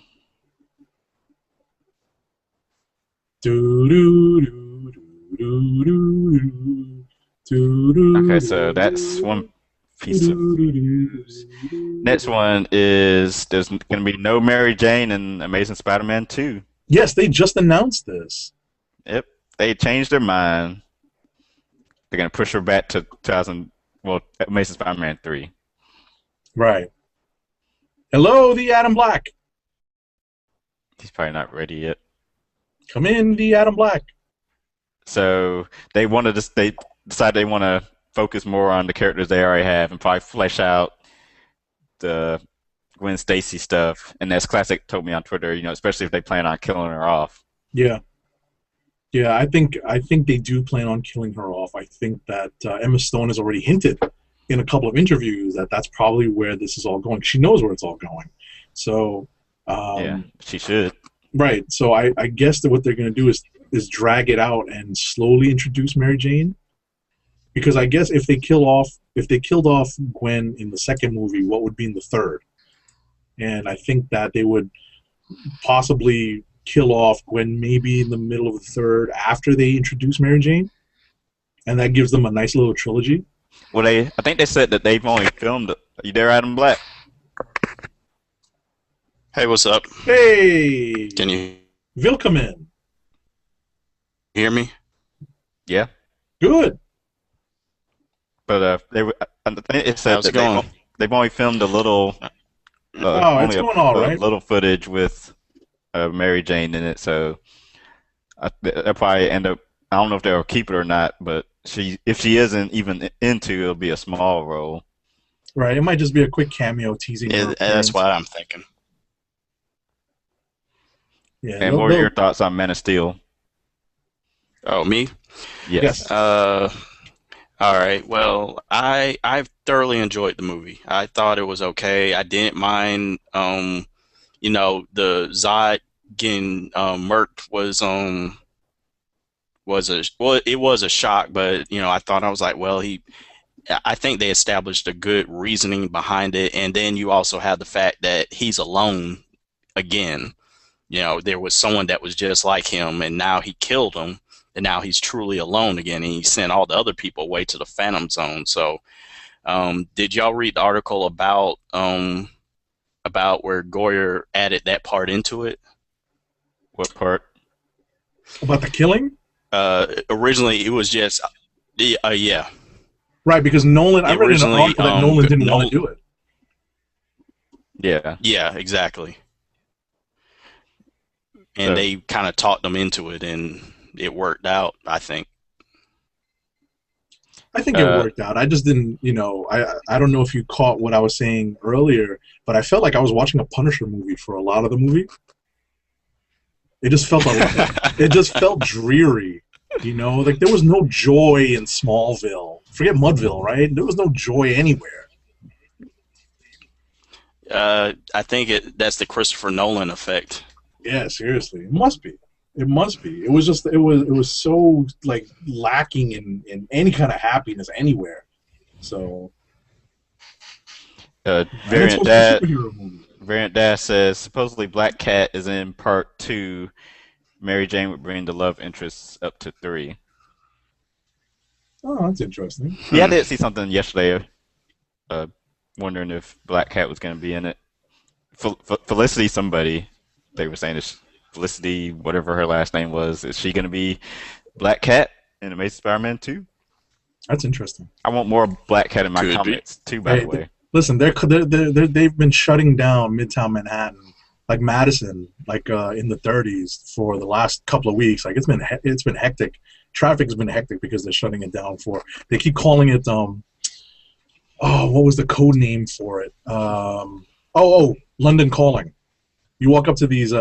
[SPEAKER 1] Do do do do do do
[SPEAKER 2] Okay,
[SPEAKER 1] do
[SPEAKER 2] so that's one piece of news.
[SPEAKER 1] do.
[SPEAKER 2] Next one is there's going to be no Mary Jane in Amazing Spider-Man 2.
[SPEAKER 1] Yes, they just announced this.
[SPEAKER 2] Yep, they changed their mind. They're going to push her back to 2000, well, Amazing Spider-Man 3.
[SPEAKER 1] Right. Hello, the Adam Black.
[SPEAKER 2] He's probably not ready yet.
[SPEAKER 1] Come in, the Adam Black.
[SPEAKER 2] So they decide they want to focus more on the characters they already have and probably flesh out the Gwen Stacy stuff. And as Classic told me on Twitter, especially if they plan on killing her off.
[SPEAKER 1] Yeah. Yeah, I think they do plan on killing her off. I think that Emma Stone has already hinted in a couple of interviews that that's probably where this is all going. She knows where it's all going. So,
[SPEAKER 2] Yeah, she should.
[SPEAKER 1] right. So I guess that what they're going to do is drag it out and slowly introduce Mary Jane. Because I guess if they killed off Gwen in the second movie, what would be in the third? And I think that they would possibly kill off Gwen maybe in the middle of the third after they introduce Mary Jane, and that gives them a nice little trilogy.
[SPEAKER 2] Well, I think they said that they've only filmed. Are you there, Adam Black?
[SPEAKER 3] Hey, what's up?
[SPEAKER 1] Hey,
[SPEAKER 3] Can you
[SPEAKER 1] Willkommen.
[SPEAKER 3] hear me?
[SPEAKER 2] Yeah,
[SPEAKER 1] Good.
[SPEAKER 2] but I think it said
[SPEAKER 3] How's
[SPEAKER 2] that
[SPEAKER 3] it going?
[SPEAKER 2] they've only filmed a little,
[SPEAKER 1] Oh, it's
[SPEAKER 2] only
[SPEAKER 1] going all
[SPEAKER 2] a
[SPEAKER 1] right.
[SPEAKER 2] little footage with Mary Jane in it. So they'll probably end up. I don't know if they'll keep it or not, but if she isn't even into, it'll be a small role.
[SPEAKER 1] Right. It might just be a quick cameo teasing her
[SPEAKER 3] Yeah, that's
[SPEAKER 1] appearance.
[SPEAKER 3] what I'm thinking.
[SPEAKER 1] Yeah.
[SPEAKER 2] And what are your thoughts on Man of Steel?
[SPEAKER 3] Oh, me?
[SPEAKER 2] Yes.
[SPEAKER 1] Yes.
[SPEAKER 3] All right. Well, I've thoroughly enjoyed the movie. I thought it was okay. I didn't mind, the Zod getting murked it was a shock, but I thought I was like, well, I think they established a good reasoning behind it, and then you also have the fact that he's alone again. You know, there was someone that was just like him, and now he killed him, and now he's truly alone again, and he sent all the other people away to the Phantom Zone. So, did y'all read the article about where Goyer added that part into it?
[SPEAKER 2] What part?
[SPEAKER 1] About the killing?
[SPEAKER 3] Originally, it was just, yeah.
[SPEAKER 1] Right, because Nolan, I read in an article that Nolan didn't want to do it.
[SPEAKER 2] Yeah.
[SPEAKER 3] Yeah, exactly. And they kind of talked them into it, and it worked out, I think.
[SPEAKER 1] I think it worked out. I just didn't, I don't know if you caught what I was saying earlier, but I felt like I was watching a Punisher movie for a lot of the movie. It just felt it just felt dreary, like there was no joy in Smallville. Forget Mudville, right? There was no joy anywhere.
[SPEAKER 3] I think that's the Christopher Nolan effect.
[SPEAKER 1] Yeah, seriously, it must be. It must be. It was just it was so like lacking in any kind of happiness anywhere. So
[SPEAKER 2] Variant Dad says supposedly Black Cat is in part 2. Mary Jane would bring the love interests up to 3.
[SPEAKER 1] Oh, that's interesting.
[SPEAKER 2] Yeah, I did see something yesterday. Wondering if Black Cat was going to be in it. Felicity, somebody they were saying is Felicity, whatever her last name was. Is she going to be Black Cat in Amazing Spider-Man 2?
[SPEAKER 1] That's interesting.
[SPEAKER 2] I want more Black Cat in my comics too. By the way,
[SPEAKER 1] listen, they've been shutting down Midtown Manhattan, like Madison, like in the 30s for the last couple of weeks. Like it's been hectic. Traffic's been hectic because they're shutting it down for. They keep calling it what was the code name for it? London Calling. You walk up to these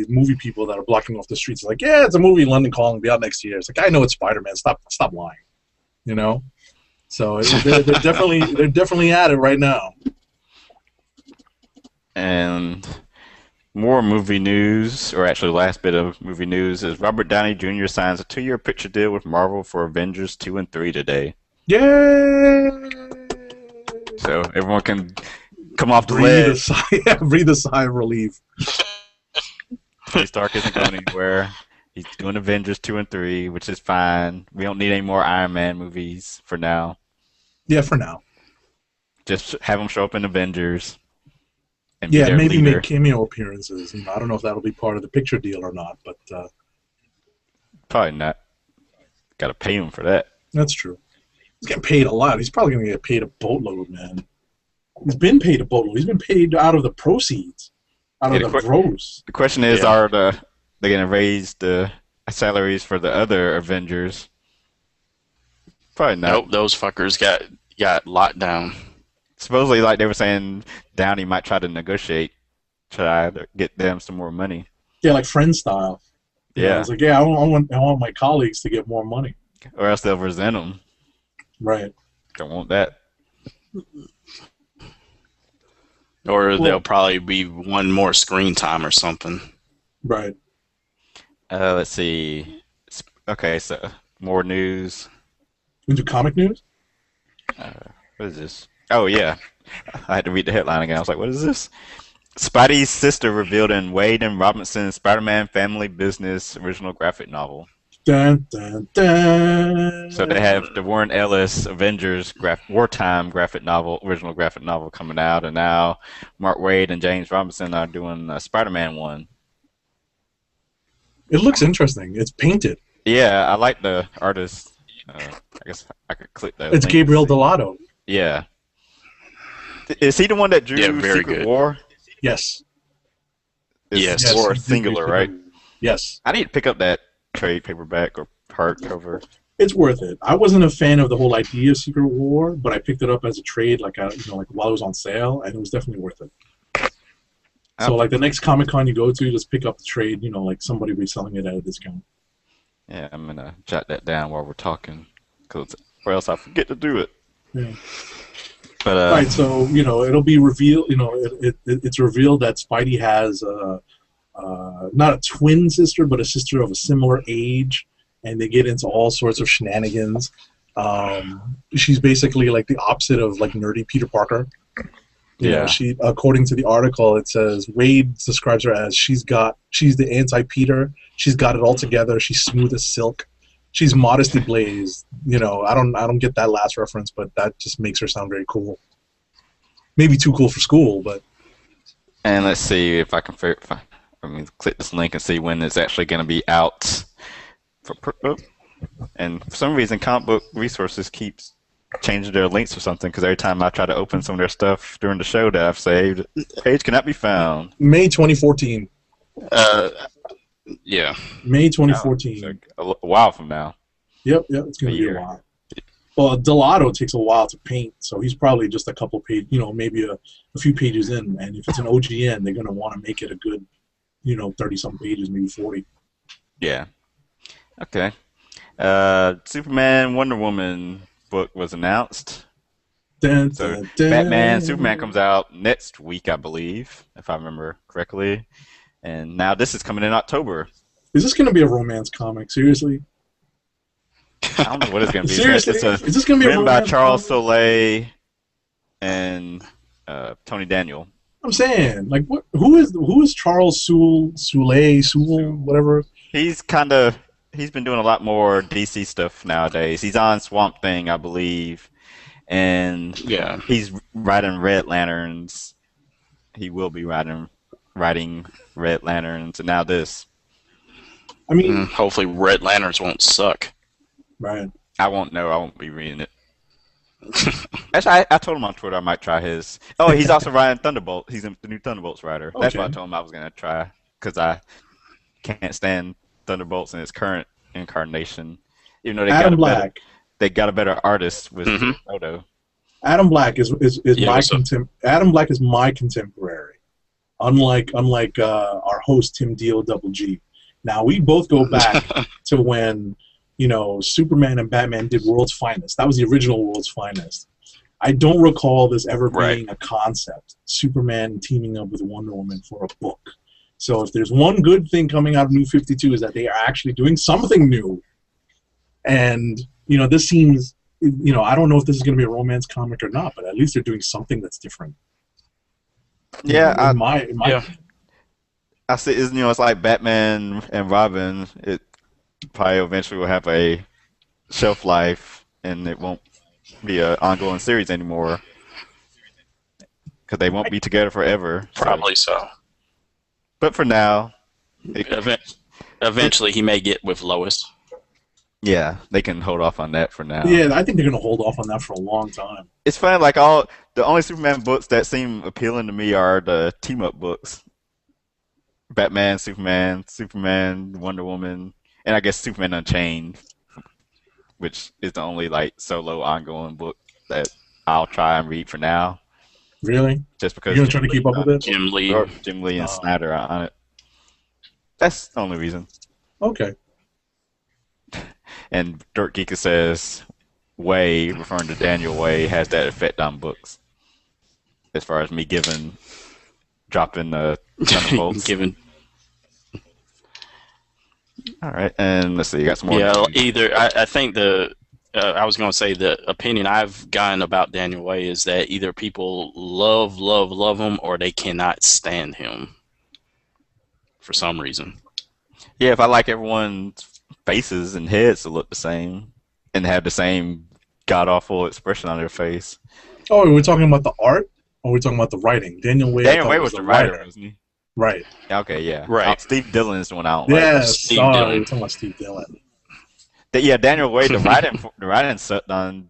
[SPEAKER 1] movie people that are blocking off the streets. It's like, yeah, it's a movie, London Calling, be out next year. It's like, I know it's Spider-Man. Stop lying. So they're definitely at it right now.
[SPEAKER 2] And more movie news, or actually the last bit of movie news, is Robert Downey Jr. signs a 2-year picture deal with Marvel for Avengers 2 and 3 today.
[SPEAKER 1] Yay!
[SPEAKER 2] So everyone can come off the ledge.
[SPEAKER 1] Breathe a sigh of relief.
[SPEAKER 2] Tony Stark isn't going anywhere. He's doing Avengers 2 and 3, which is fine. We don't need any more Iron Man movies for now.
[SPEAKER 1] Yeah, for now.
[SPEAKER 2] Just have him show up in Avengers. And
[SPEAKER 1] maybe make cameo appearances. I don't know if that'll be part of the picture deal or not, but
[SPEAKER 2] probably not. Got to pay him for that.
[SPEAKER 1] That's true. He's getting paid a lot. He's probably going to get paid a boatload, man. He's been paid a boatload. He's been paid out of the proceeds, out of the gross.
[SPEAKER 2] The question is, are they going to raise the salaries for the other Avengers? Probably not.
[SPEAKER 3] Nope, those fuckers got locked down.
[SPEAKER 2] Supposedly, like they were saying, Downey might try to negotiate, try to get them some more money.
[SPEAKER 1] Yeah, like Friend style.
[SPEAKER 2] Yeah.
[SPEAKER 1] It's like, I want my colleagues to get more money.
[SPEAKER 2] Or else they'll resent them.
[SPEAKER 1] Right.
[SPEAKER 2] Don't want that.
[SPEAKER 3] Or there'll probably be one more screen time or something.
[SPEAKER 1] Right.
[SPEAKER 2] Let's see. Okay, so more news.
[SPEAKER 1] Into comic news?
[SPEAKER 2] What is this? Oh, yeah. I had to read the headline again. I was like, what is this? Spidey's sister revealed in Wade and Robinson's Spider-Man Family Business original graphic novel.
[SPEAKER 1] Dun, dun, dun.
[SPEAKER 2] So they have the Warren Ellis Avengers wartime original graphic novel coming out, and now Mark Waid and James Robinson are doing a Spider-Man one.
[SPEAKER 1] It looks interesting. It's painted.
[SPEAKER 2] Yeah, I like the artist. I guess I could click that.
[SPEAKER 1] It's Gabriel Delato.
[SPEAKER 2] Yeah. Is he the one that drew Secret War?
[SPEAKER 1] Yes.
[SPEAKER 2] Yes. War singular, right?
[SPEAKER 1] Yes.
[SPEAKER 2] I need to pick up that trade paperback or hardcover.
[SPEAKER 1] It's worth it. I wasn't a fan of the whole idea of Secret War, but I picked it up as a trade, like while it was on sale, and it was definitely worth it. So, like the next Comic Con you go to, just pick up the trade. Like somebody will be selling it at a discount.
[SPEAKER 2] Yeah, I'm gonna jot that down while we're talking, or else I forget to do it.
[SPEAKER 1] Yeah.
[SPEAKER 2] But
[SPEAKER 1] right, so it'll be revealed. It's revealed that Spidey has not a twin sister, but a sister of a similar age, and they get into all sorts of shenanigans. She's basically like the opposite of like nerdy Peter Parker. You know, she, according to the article, it says Wade describes her as she's the anti-Peter. She's got it all together. She's smooth as silk. She's modesty blazed. You know, I don't get that last reference, but that just makes her sound very cool. Maybe too cool for school, but.
[SPEAKER 2] And let's see if I can click this link and see when it's actually going to be out. And for some reason, Comic Book Resources keeps changing their links or something, because every time I try to open some of their stuff during the show that I've saved, the page cannot be found.
[SPEAKER 1] May 2014.
[SPEAKER 3] Yeah.
[SPEAKER 1] May 2014.
[SPEAKER 2] Like a while from now.
[SPEAKER 1] Yep, it's going to be a while. Well, Delato takes a while to paint, so he's probably just a couple pages, maybe a few pages in. And if it's an OGN, they're going to want to make it a good, 30-something pages, maybe 40.
[SPEAKER 2] Yeah. Okay. Superman, Wonder Woman book was announced.
[SPEAKER 1] Dun,
[SPEAKER 2] So
[SPEAKER 1] dun, dun.
[SPEAKER 2] Batman, Superman comes out next week, I believe, if I remember correctly. And now this is coming in October.
[SPEAKER 1] Is this going to be a romance comic? Seriously?
[SPEAKER 2] I don't know what it's going to be.
[SPEAKER 1] Seriously?
[SPEAKER 2] It's
[SPEAKER 1] Is this going to be a
[SPEAKER 2] written by
[SPEAKER 1] romance
[SPEAKER 2] Charles
[SPEAKER 1] comic?
[SPEAKER 2] Soule and Tony Daniel.
[SPEAKER 1] I'm saying, like, who is Charles Soule, whatever?
[SPEAKER 2] He's been doing a lot more DC stuff nowadays. He's on Swamp Thing, I believe, and he's writing Red Lanterns. He will be writing Red Lanterns, and now this.
[SPEAKER 1] I mean,
[SPEAKER 3] hopefully Red Lanterns won't suck.
[SPEAKER 1] Right.
[SPEAKER 2] I won't know. I won't be reading it. Actually, I told him on Twitter I might try his. Oh, he's also writing Thunderbolt. He's the new Thunderbolts writer. That's what I told him I was going to try, because I can't stand Thunderbolts in its current incarnation. Even though they got a better artist with Odo.
[SPEAKER 1] Adam Black is Adam Black is my contemporary. Unlike our host Tim Deal Double G. Now we both go back to when Superman and Batman did World's Finest. That was the original World's Finest. I don't recall this ever being a concept. Superman teaming up with Wonder Woman for a book. So if there's one good thing coming out of New 52 is that they are actually doing something new. And this seems I don't know if this is going to be a romance comic or not, but at least they're doing something that's different.
[SPEAKER 2] Yeah,
[SPEAKER 1] in my
[SPEAKER 2] I see. It's like Batman and Robin. It probably eventually will have a shelf life, and it won't be an ongoing series anymore, because they won't be together forever.
[SPEAKER 3] Probably so.
[SPEAKER 2] But for now,
[SPEAKER 3] eventually he may get with Lois.
[SPEAKER 2] Yeah, they can hold off on that for now.
[SPEAKER 1] Yeah, I think they're going to hold off on that for a long time.
[SPEAKER 2] It's funny, like the only Superman books that seem appealing to me are the team-up books. Batman, Superman, Wonder Woman, and I guess Superman Unchained, which is the only solo ongoing book that I'll try and read for now.
[SPEAKER 1] Really?
[SPEAKER 2] Just because
[SPEAKER 1] you're gonna try to keep up with it?
[SPEAKER 3] Jim Lee
[SPEAKER 2] and Snyder are on it. That's the only reason.
[SPEAKER 1] Okay.
[SPEAKER 2] And Dirt Geeker says Way, referring to Daniel Way, has that effect on books. As far as me dropping Thunderbolts. All right, and let's see, you got some more.
[SPEAKER 3] Yeah, I think I was going to say the opinion I've gotten about Daniel Way is that either people love him, or they cannot stand him for some reason.
[SPEAKER 2] Yeah, if I like everyone's faces and heads to look the same and have the same god-awful expression on their face.
[SPEAKER 1] Oh, are we talking about the art, or are we talking about the writing? Daniel Way
[SPEAKER 2] was the writer, wasn't he?
[SPEAKER 1] Right.
[SPEAKER 2] Okay, yeah.
[SPEAKER 3] Right.
[SPEAKER 2] Steve Dillon is the one I don't
[SPEAKER 1] yes.
[SPEAKER 2] like.
[SPEAKER 1] We're talking about Steve Dillon.
[SPEAKER 2] Yeah, Daniel Way, the writing sucked on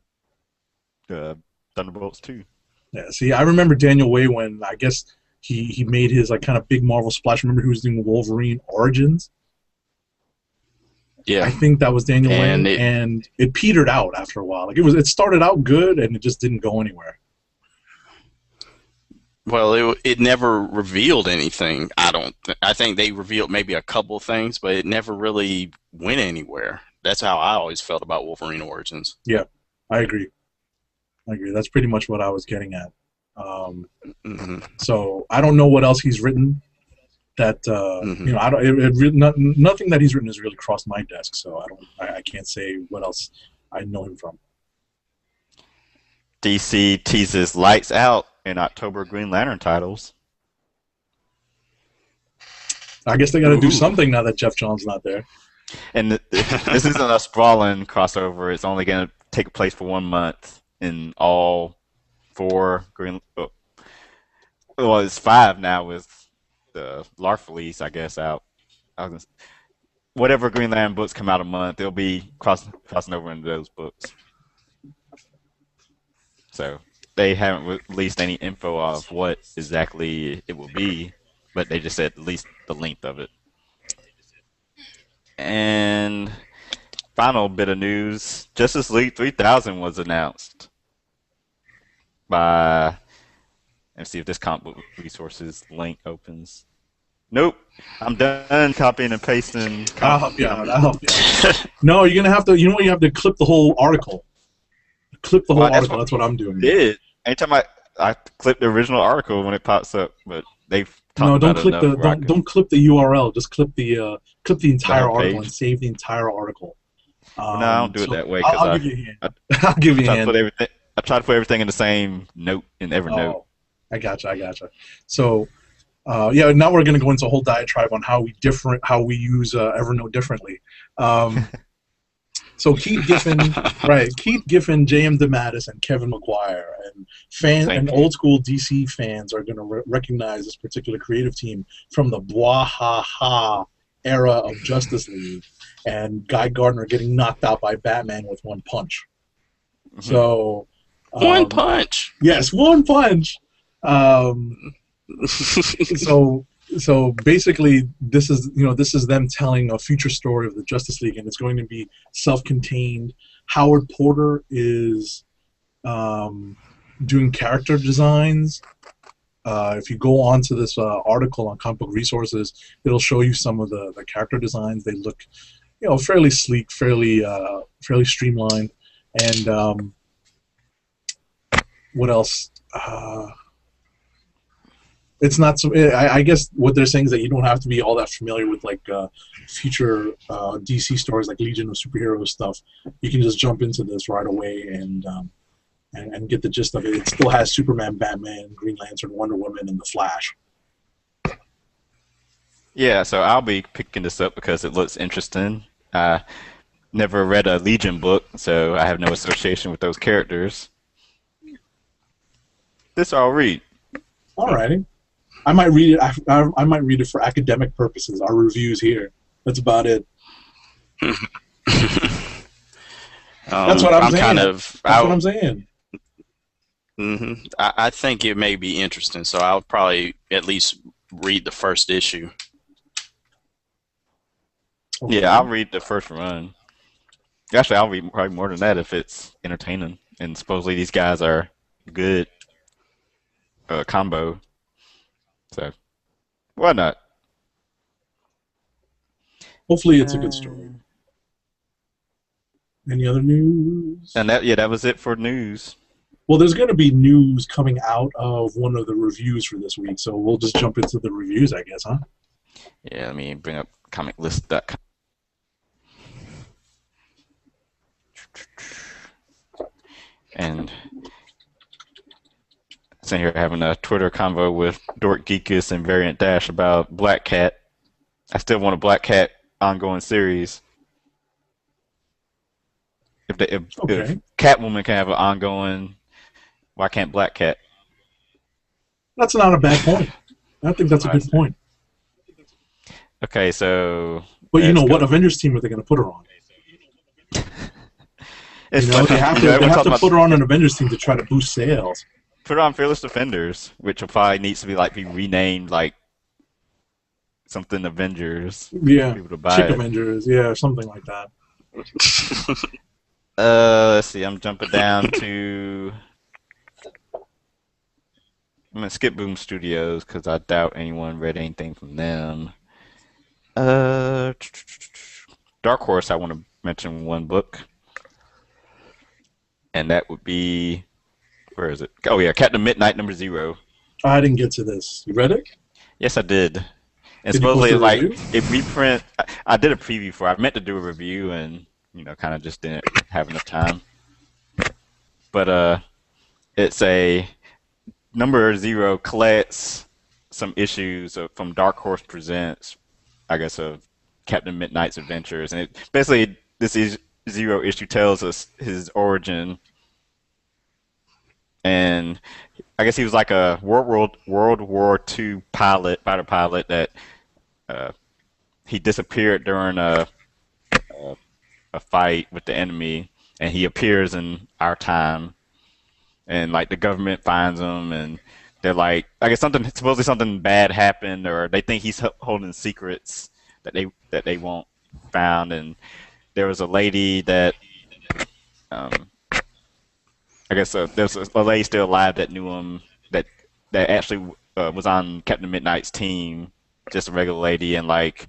[SPEAKER 2] Thunderbolts too.
[SPEAKER 1] Yeah, see, I remember Daniel Way when I guess he made his kind of big Marvel splash. Remember he was doing Wolverine Origins?
[SPEAKER 3] Yeah.
[SPEAKER 1] I think that was Daniel Way, and it petered out after a while. It started out good, and it just didn't go anywhere.
[SPEAKER 3] Well, it never revealed anything. I think they revealed maybe a couple things, but it never really went anywhere. That's how I always felt about Wolverine Origins.
[SPEAKER 1] Yeah, I agree. That's pretty much what I was getting at. So I don't know what else he's written. That nothing that he's written has really crossed my desk. So I can't say what else I know him from.
[SPEAKER 2] DC teases Lights Out in October Green Lantern titles.
[SPEAKER 1] I guess they got to do
[SPEAKER 3] Ooh.
[SPEAKER 1] something now that Jeff Johns not there.
[SPEAKER 2] And this isn't a sprawling crossover. It's only going to take place for 1 month in all 4 Green. Well, it's 5 now with the LARF release, I guess, out. Whatever Green Lantern books come out a month, they'll be crossing over into those books. So they haven't released any info of what exactly it will be, but they just said at least the length of it. And final bit of news, Justice League 3000 was announced by, let's see if this comic book resources link opens. Nope, I'm done copying and pasting.
[SPEAKER 1] I'll help you out. No, you're gonna have to. You know what? You have to clip the whole article. Clip the whole article. That's what I'm doing.
[SPEAKER 2] Did anytime I clip the original article when it pops up, but they've talked
[SPEAKER 1] don't
[SPEAKER 2] about
[SPEAKER 1] click
[SPEAKER 2] it
[SPEAKER 1] the
[SPEAKER 2] enough
[SPEAKER 1] don't clip the URL. Just clip the entire
[SPEAKER 2] whole
[SPEAKER 1] article
[SPEAKER 2] page.
[SPEAKER 1] and save the entire article.
[SPEAKER 2] No, I don't do it that way
[SPEAKER 1] I'll
[SPEAKER 2] because
[SPEAKER 1] give you a hand. I'll give you a hand.
[SPEAKER 2] I try to put everything in the same note in every note.
[SPEAKER 1] Oh, I gotcha. So, yeah, now we're going to go into a whole diatribe on how we use Evernote differently. So Keith Giffen, J.M. DeMatteis, and Kevin McGuire, and old school DC fans are going to recognize this particular creative team from the blah-ha-ha era of Justice League, and Guy Gardner getting knocked out by Batman with one punch. Mm-hmm. So
[SPEAKER 3] one punch.
[SPEAKER 1] Yes, one punch. So basically, this is them telling a future story of the Justice League, and it's going to be self-contained. Howard Porter is doing character designs. If you go onto this article on Comic Book Resources, it'll show you some of the character designs. They look, fairly sleek, fairly streamlined, and what else? It's not so. I guess what they're saying is that you don't have to be all that familiar with future DC stories like Legion of Superheroes stuff. You can just jump into this right away and get the gist of it. It still has Superman, Batman, Green Lantern, Wonder Woman, and the Flash.
[SPEAKER 2] Yeah, so I'll be picking this up because it looks interesting. I never read a Legion book, so I have no association with those characters. This I'll read.
[SPEAKER 1] Alrighty. I might read it. I might read it for academic purposes. Our reviews here. That's about it. That's what I'm saying. That's what I'm saying.
[SPEAKER 3] Mm-hmm. I think it may be interesting, so I'll probably at least read the first issue.
[SPEAKER 2] Okay. Yeah, I'll read the first run. Actually, I'll read probably more than that if it's entertaining. And supposedly these guys are good combo. So, why not?
[SPEAKER 1] Hopefully it's a good story. Any other news?
[SPEAKER 2] And that was it for news.
[SPEAKER 1] Well, there's going to be news coming out of one of the reviews for this week, so we'll just jump into the reviews, I guess, huh?
[SPEAKER 2] Yeah, let me bring up comiclist.com. And sitting here having a Twitter convo with Dork Geekus and Variant Dash about Black Cat. I still want a Black Cat ongoing series. If Catwoman can have an ongoing, why can't Black Cat?
[SPEAKER 1] That's not a bad point. I think that's a good point.
[SPEAKER 2] Okay, so.
[SPEAKER 1] But what Avengers team are they going to put her on? They have to put her on an Avengers team to try to boost sales.
[SPEAKER 2] Put her on Fearless Defenders, which probably needs to be renamed something Avengers.
[SPEAKER 1] Yeah,
[SPEAKER 2] people to buy
[SPEAKER 1] Chick
[SPEAKER 2] it.
[SPEAKER 1] Avengers, yeah, something like that.
[SPEAKER 2] Let's see, I'm jumping down to. I'm gonna skip Boom Studios because I doubt anyone read anything from them. Dark Horse, I want to mention one book. And that would be, where is it? Oh yeah, Captain Midnight #0.
[SPEAKER 1] I didn't get to this. You read it?
[SPEAKER 2] Yes, I did. And
[SPEAKER 1] Did
[SPEAKER 2] supposedly,
[SPEAKER 1] you post a review?
[SPEAKER 2] it reprint. I did a preview for it. I meant to do a review, and kind of just didn't have enough time. But it's a number zero collects some issues from Dark Horse Presents, I guess, of Captain Midnight's adventures, and basically this is zero issue tells us his origin, and I guess he was like a World War II fighter pilot that uh, he disappeared during a fight with the enemy, and he appears in our time, and like the government finds him, and they're like, I guess supposedly something bad happened, or they think he's holding secrets that they won't found, and there was a lady that um, I guess there's a lady still alive that knew him that actually was on Captain Midnight's team, just a regular lady, and like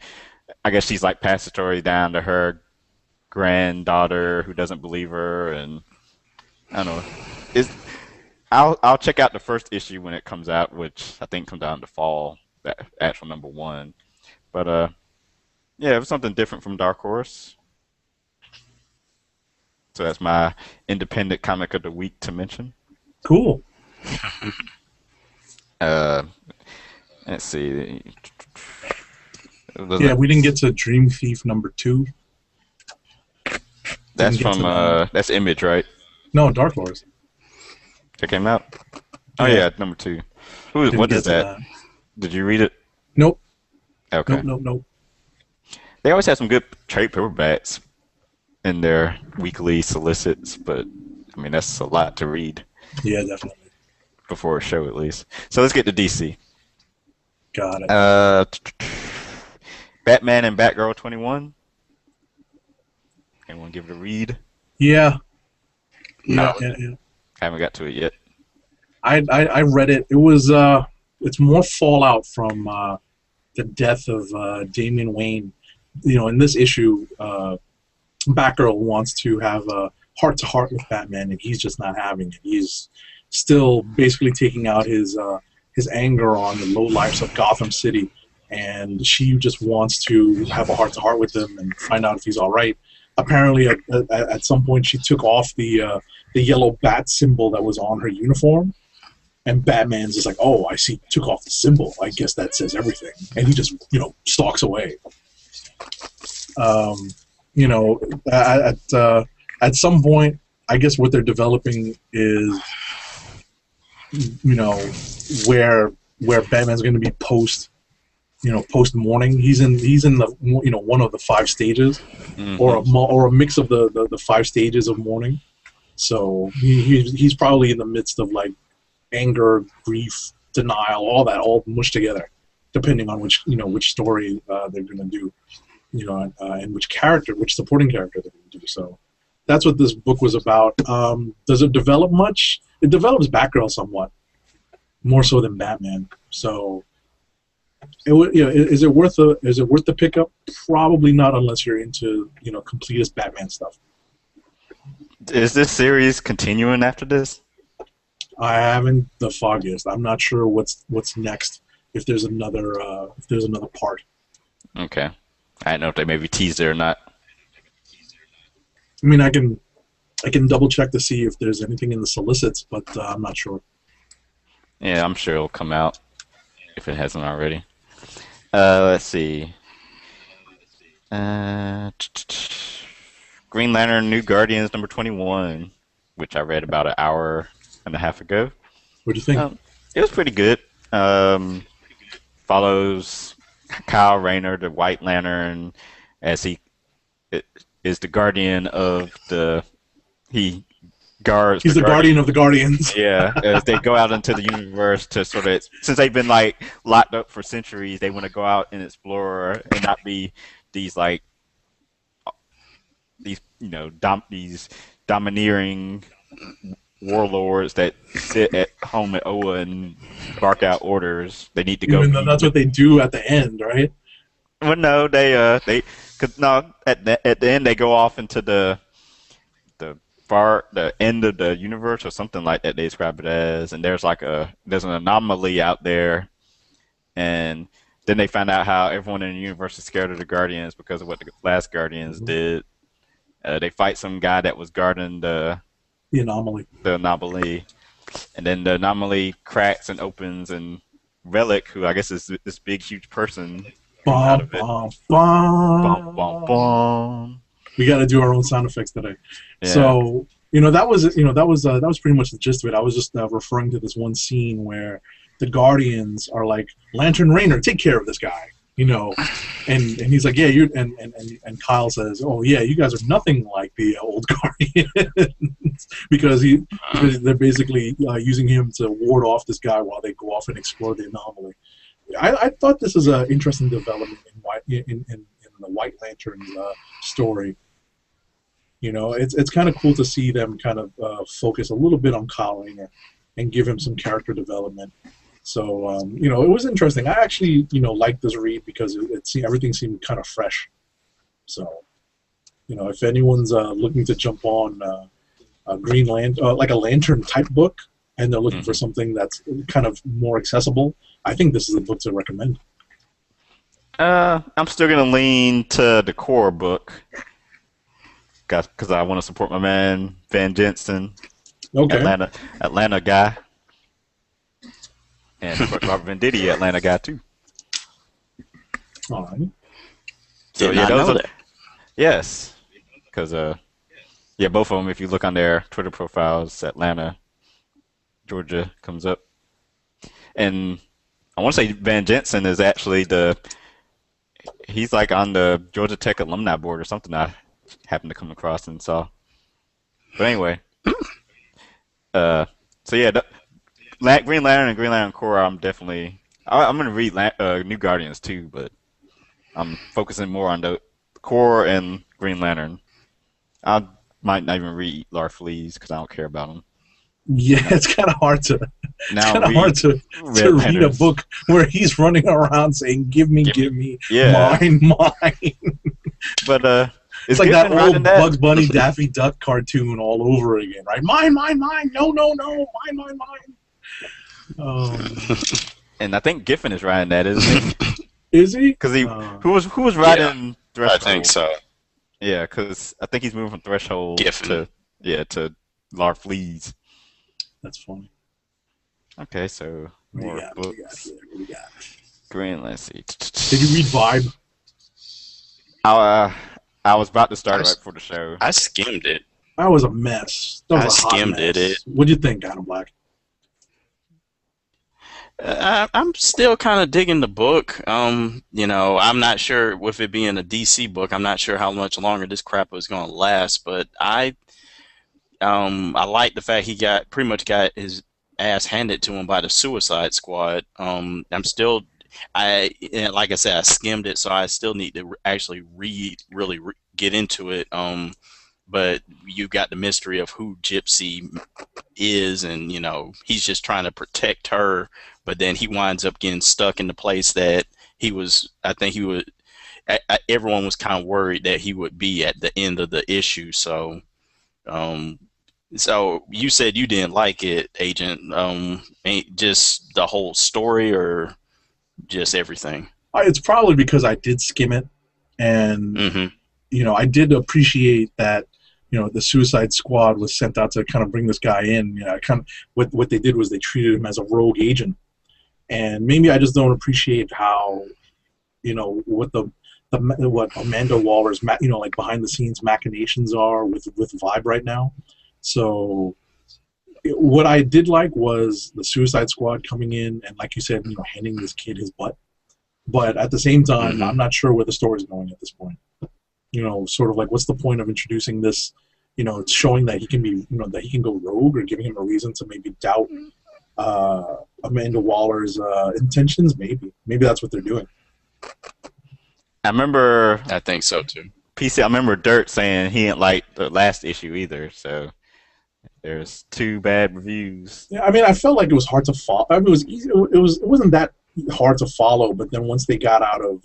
[SPEAKER 2] I guess she's like passed the story down to her granddaughter who doesn't believe her, and I don't know. It's I'll check out the first issue when it comes out, which I think comes out in the fall, that actual number one. But yeah, it was something different from Dark Horse. So that's my independent comic of the week to mention.
[SPEAKER 1] Cool.
[SPEAKER 2] Uh, let's see.
[SPEAKER 1] Yeah, we didn't get to Dream Thief number 2.
[SPEAKER 2] That's from that's Image, right?
[SPEAKER 1] No, Dark Horse.
[SPEAKER 2] It came out. Oh yeah, number 2. What is that? Did you read it?
[SPEAKER 1] Nope.
[SPEAKER 2] Okay.
[SPEAKER 1] Nope.
[SPEAKER 2] They always have some good trade paperbacks in their weekly solicits, but I mean that's a lot to read.
[SPEAKER 1] Yeah, definitely.
[SPEAKER 2] Before a show, at least. So let's get to DC.
[SPEAKER 1] Got it.
[SPEAKER 2] Batman and Batgirl 21. Anyone give it a read?
[SPEAKER 1] Yeah.
[SPEAKER 3] No.
[SPEAKER 1] Yeah.
[SPEAKER 2] I haven't got to it yet.
[SPEAKER 1] I read it. It was it's more fallout from the death of Damian Wayne. You know, in this issue, Batgirl wants to have a heart-to-heart with Batman, and he's just not having it. He's still basically taking out his anger on the lowlifes of Gotham City, and she just wants to have a heart-to-heart with him and find out if he's all right. Apparently, at some point, she took off the yellow bat symbol that was on her uniform, and Batman's just like, "Oh, I see, took off the symbol. I guess that says everything," and he just stalks away. At some point, I guess what they're developing is, where Batman's going to be post morning. He's in the one of the 5 stages,
[SPEAKER 2] Mm-hmm.
[SPEAKER 1] or a mix of the 5 stages of mourning. So he's probably in the midst of like anger, grief, denial, all that, all mushed together, depending on which story they're going to do, and which supporting character they're going to do. So that's what this book was about. Does it develop much? It develops Batgirl somewhat, more so than Batman. So, is it worth the pickup? Probably not, unless you're into completist Batman stuff.
[SPEAKER 2] Is this series continuing after this?
[SPEAKER 1] I haven't the foggiest. I'm not sure what's next. If there's another part.
[SPEAKER 2] Okay, I don't know if they maybe teased it or not.
[SPEAKER 1] I mean, I can double check to see if there's anything in the solicits, but I'm not sure.
[SPEAKER 2] Yeah, I'm sure it'll come out if it hasn't already. Let's see. Green Lantern New Guardians number 21, which I read about an hour and a half ago.
[SPEAKER 1] What do you think?
[SPEAKER 2] It was pretty good. Follows Kyle Rayner, the White Lantern, as he is the guardian of he guards.
[SPEAKER 1] He's the guardian of the Guardians.
[SPEAKER 2] Yeah, as they go out into the universe to sort of, since they've been like locked up for centuries, they want to go out and explore and not be these these domineering warlords that sit at home at Oa and bark out orders. They need to go.
[SPEAKER 1] Even though that's what they do at the end, right?
[SPEAKER 2] Well, no, at the end they go off into the end of the universe or something like that. They describe it as, and there's an anomaly out there, and then they find out how everyone in the universe is scared of the Guardians because of what the last Guardians did. They fight some guy that was guarding the
[SPEAKER 1] anomaly.
[SPEAKER 2] The anomaly, And then the anomaly cracks and opens, and Relic, who I guess is this big, huge person, comes out
[SPEAKER 1] Bum,
[SPEAKER 2] of it.
[SPEAKER 1] bum,
[SPEAKER 2] Bum, bum,
[SPEAKER 1] bum.
[SPEAKER 2] bum.
[SPEAKER 1] We got to do our own sound effects today.
[SPEAKER 2] Yeah.
[SPEAKER 1] So that was pretty much the gist of it. I was just referring to this one scene where the Guardians are like, Lantern Rainer, take care of this guy. And he's like, yeah, you and Kyle says, oh yeah, you guys are nothing like the old Guardians because they're basically using him to ward off this guy while they go off and explore the anomaly. I thought this is an interesting development in the White Lantern's story. It's kind of cool to see them kind of focus a little bit on Kyle Rayner and give him some character development. So it was interesting. I actually liked this read because everything seemed kind of fresh. So if anyone's looking to jump on a Green Lantern, like a Lantern type book, and they're looking for something that's kind of more accessible, I think this is a book to recommend.
[SPEAKER 2] I'm still gonna lean to the core book, because I want to support my man Van Jensen,
[SPEAKER 1] Okay.
[SPEAKER 2] Atlanta guy, and Robert Venditti, Atlanta guy too.
[SPEAKER 1] All right.
[SPEAKER 2] So
[SPEAKER 3] Did not know that.
[SPEAKER 2] Yes, because both of them. If you look on their Twitter profiles, Atlanta, Georgia comes up, and I want to say Van Jensen is actually he's like on the Georgia Tech alumni board or something. I happened to come across and saw. But anyway, so yeah, Green Lantern and Green Lantern Corps. I'm gonna read New Guardians too, but I'm focusing more on the Corps and Green Lantern. I might not even read Larfleeze because I don't care about him.
[SPEAKER 1] Yeah, it's kind of hard to read a book where he's running around saying, "Give me,
[SPEAKER 2] yeah.
[SPEAKER 1] mine."
[SPEAKER 2] But
[SPEAKER 1] it's like that old Bugs Bunny Daffy Duck cartoon all over again, right? Mine, no, mine.
[SPEAKER 2] And I think Giffen is writing that, isn't he?
[SPEAKER 1] Is he?
[SPEAKER 2] Because who was writing Threshold?
[SPEAKER 3] I think so.
[SPEAKER 2] Yeah, because I think he's moving from Threshold
[SPEAKER 3] Giffen.
[SPEAKER 2] to Larfleeze.
[SPEAKER 1] That's funny.
[SPEAKER 2] Okay, so more books.
[SPEAKER 1] What we got?
[SPEAKER 2] Green, let's see.
[SPEAKER 1] Did you read Vibe?
[SPEAKER 2] I was about to start right before the show.
[SPEAKER 3] I skimmed it.
[SPEAKER 1] That was a mess. That was a hot
[SPEAKER 3] skimmed
[SPEAKER 1] mess. What'd you think, Adam Black?
[SPEAKER 3] I'm still kind of digging the book. I'm not sure with it being a DC book. I'm not sure how much longer this crap is going to last. But I like the fact he pretty much got his ass handed to him by the Suicide Squad. Like I said, I skimmed it, so I still need to actually get into it. But you got the mystery of who Gypsy is, and he's just trying to protect her. But then he winds up getting stuck in the place that everyone was kind of worried that he would be at the end of the issue. So, so you said you didn't like it, Agent. Ain't just the whole story or just everything?
[SPEAKER 1] It's probably because I did skim it, and I did appreciate that. The Suicide Squad was sent out to kind of bring this guy in. What they did was they treated him as a rogue agent, and maybe I just don't appreciate how, what Amanda Waller's like behind the scenes machinations are with Vibe right now. So what I did like was the Suicide Squad coming in and, like you said, handing this kid his butt. But at the same time, I'm not sure where the story's going at this point. Sort of like, what's the point of introducing this? It's showing that he can be, that he can go rogue, or giving him a reason to maybe doubt Amanda Waller's intentions. Maybe that's what they're doing.
[SPEAKER 2] I
[SPEAKER 3] think so too.
[SPEAKER 2] PC. I remember Dirt saying he didn't like the last issue either. So there's 2 bad reviews.
[SPEAKER 1] Yeah, I mean, I felt like it was hard to follow. I mean, it was easy. It wasn't that hard to follow. But then once they got out of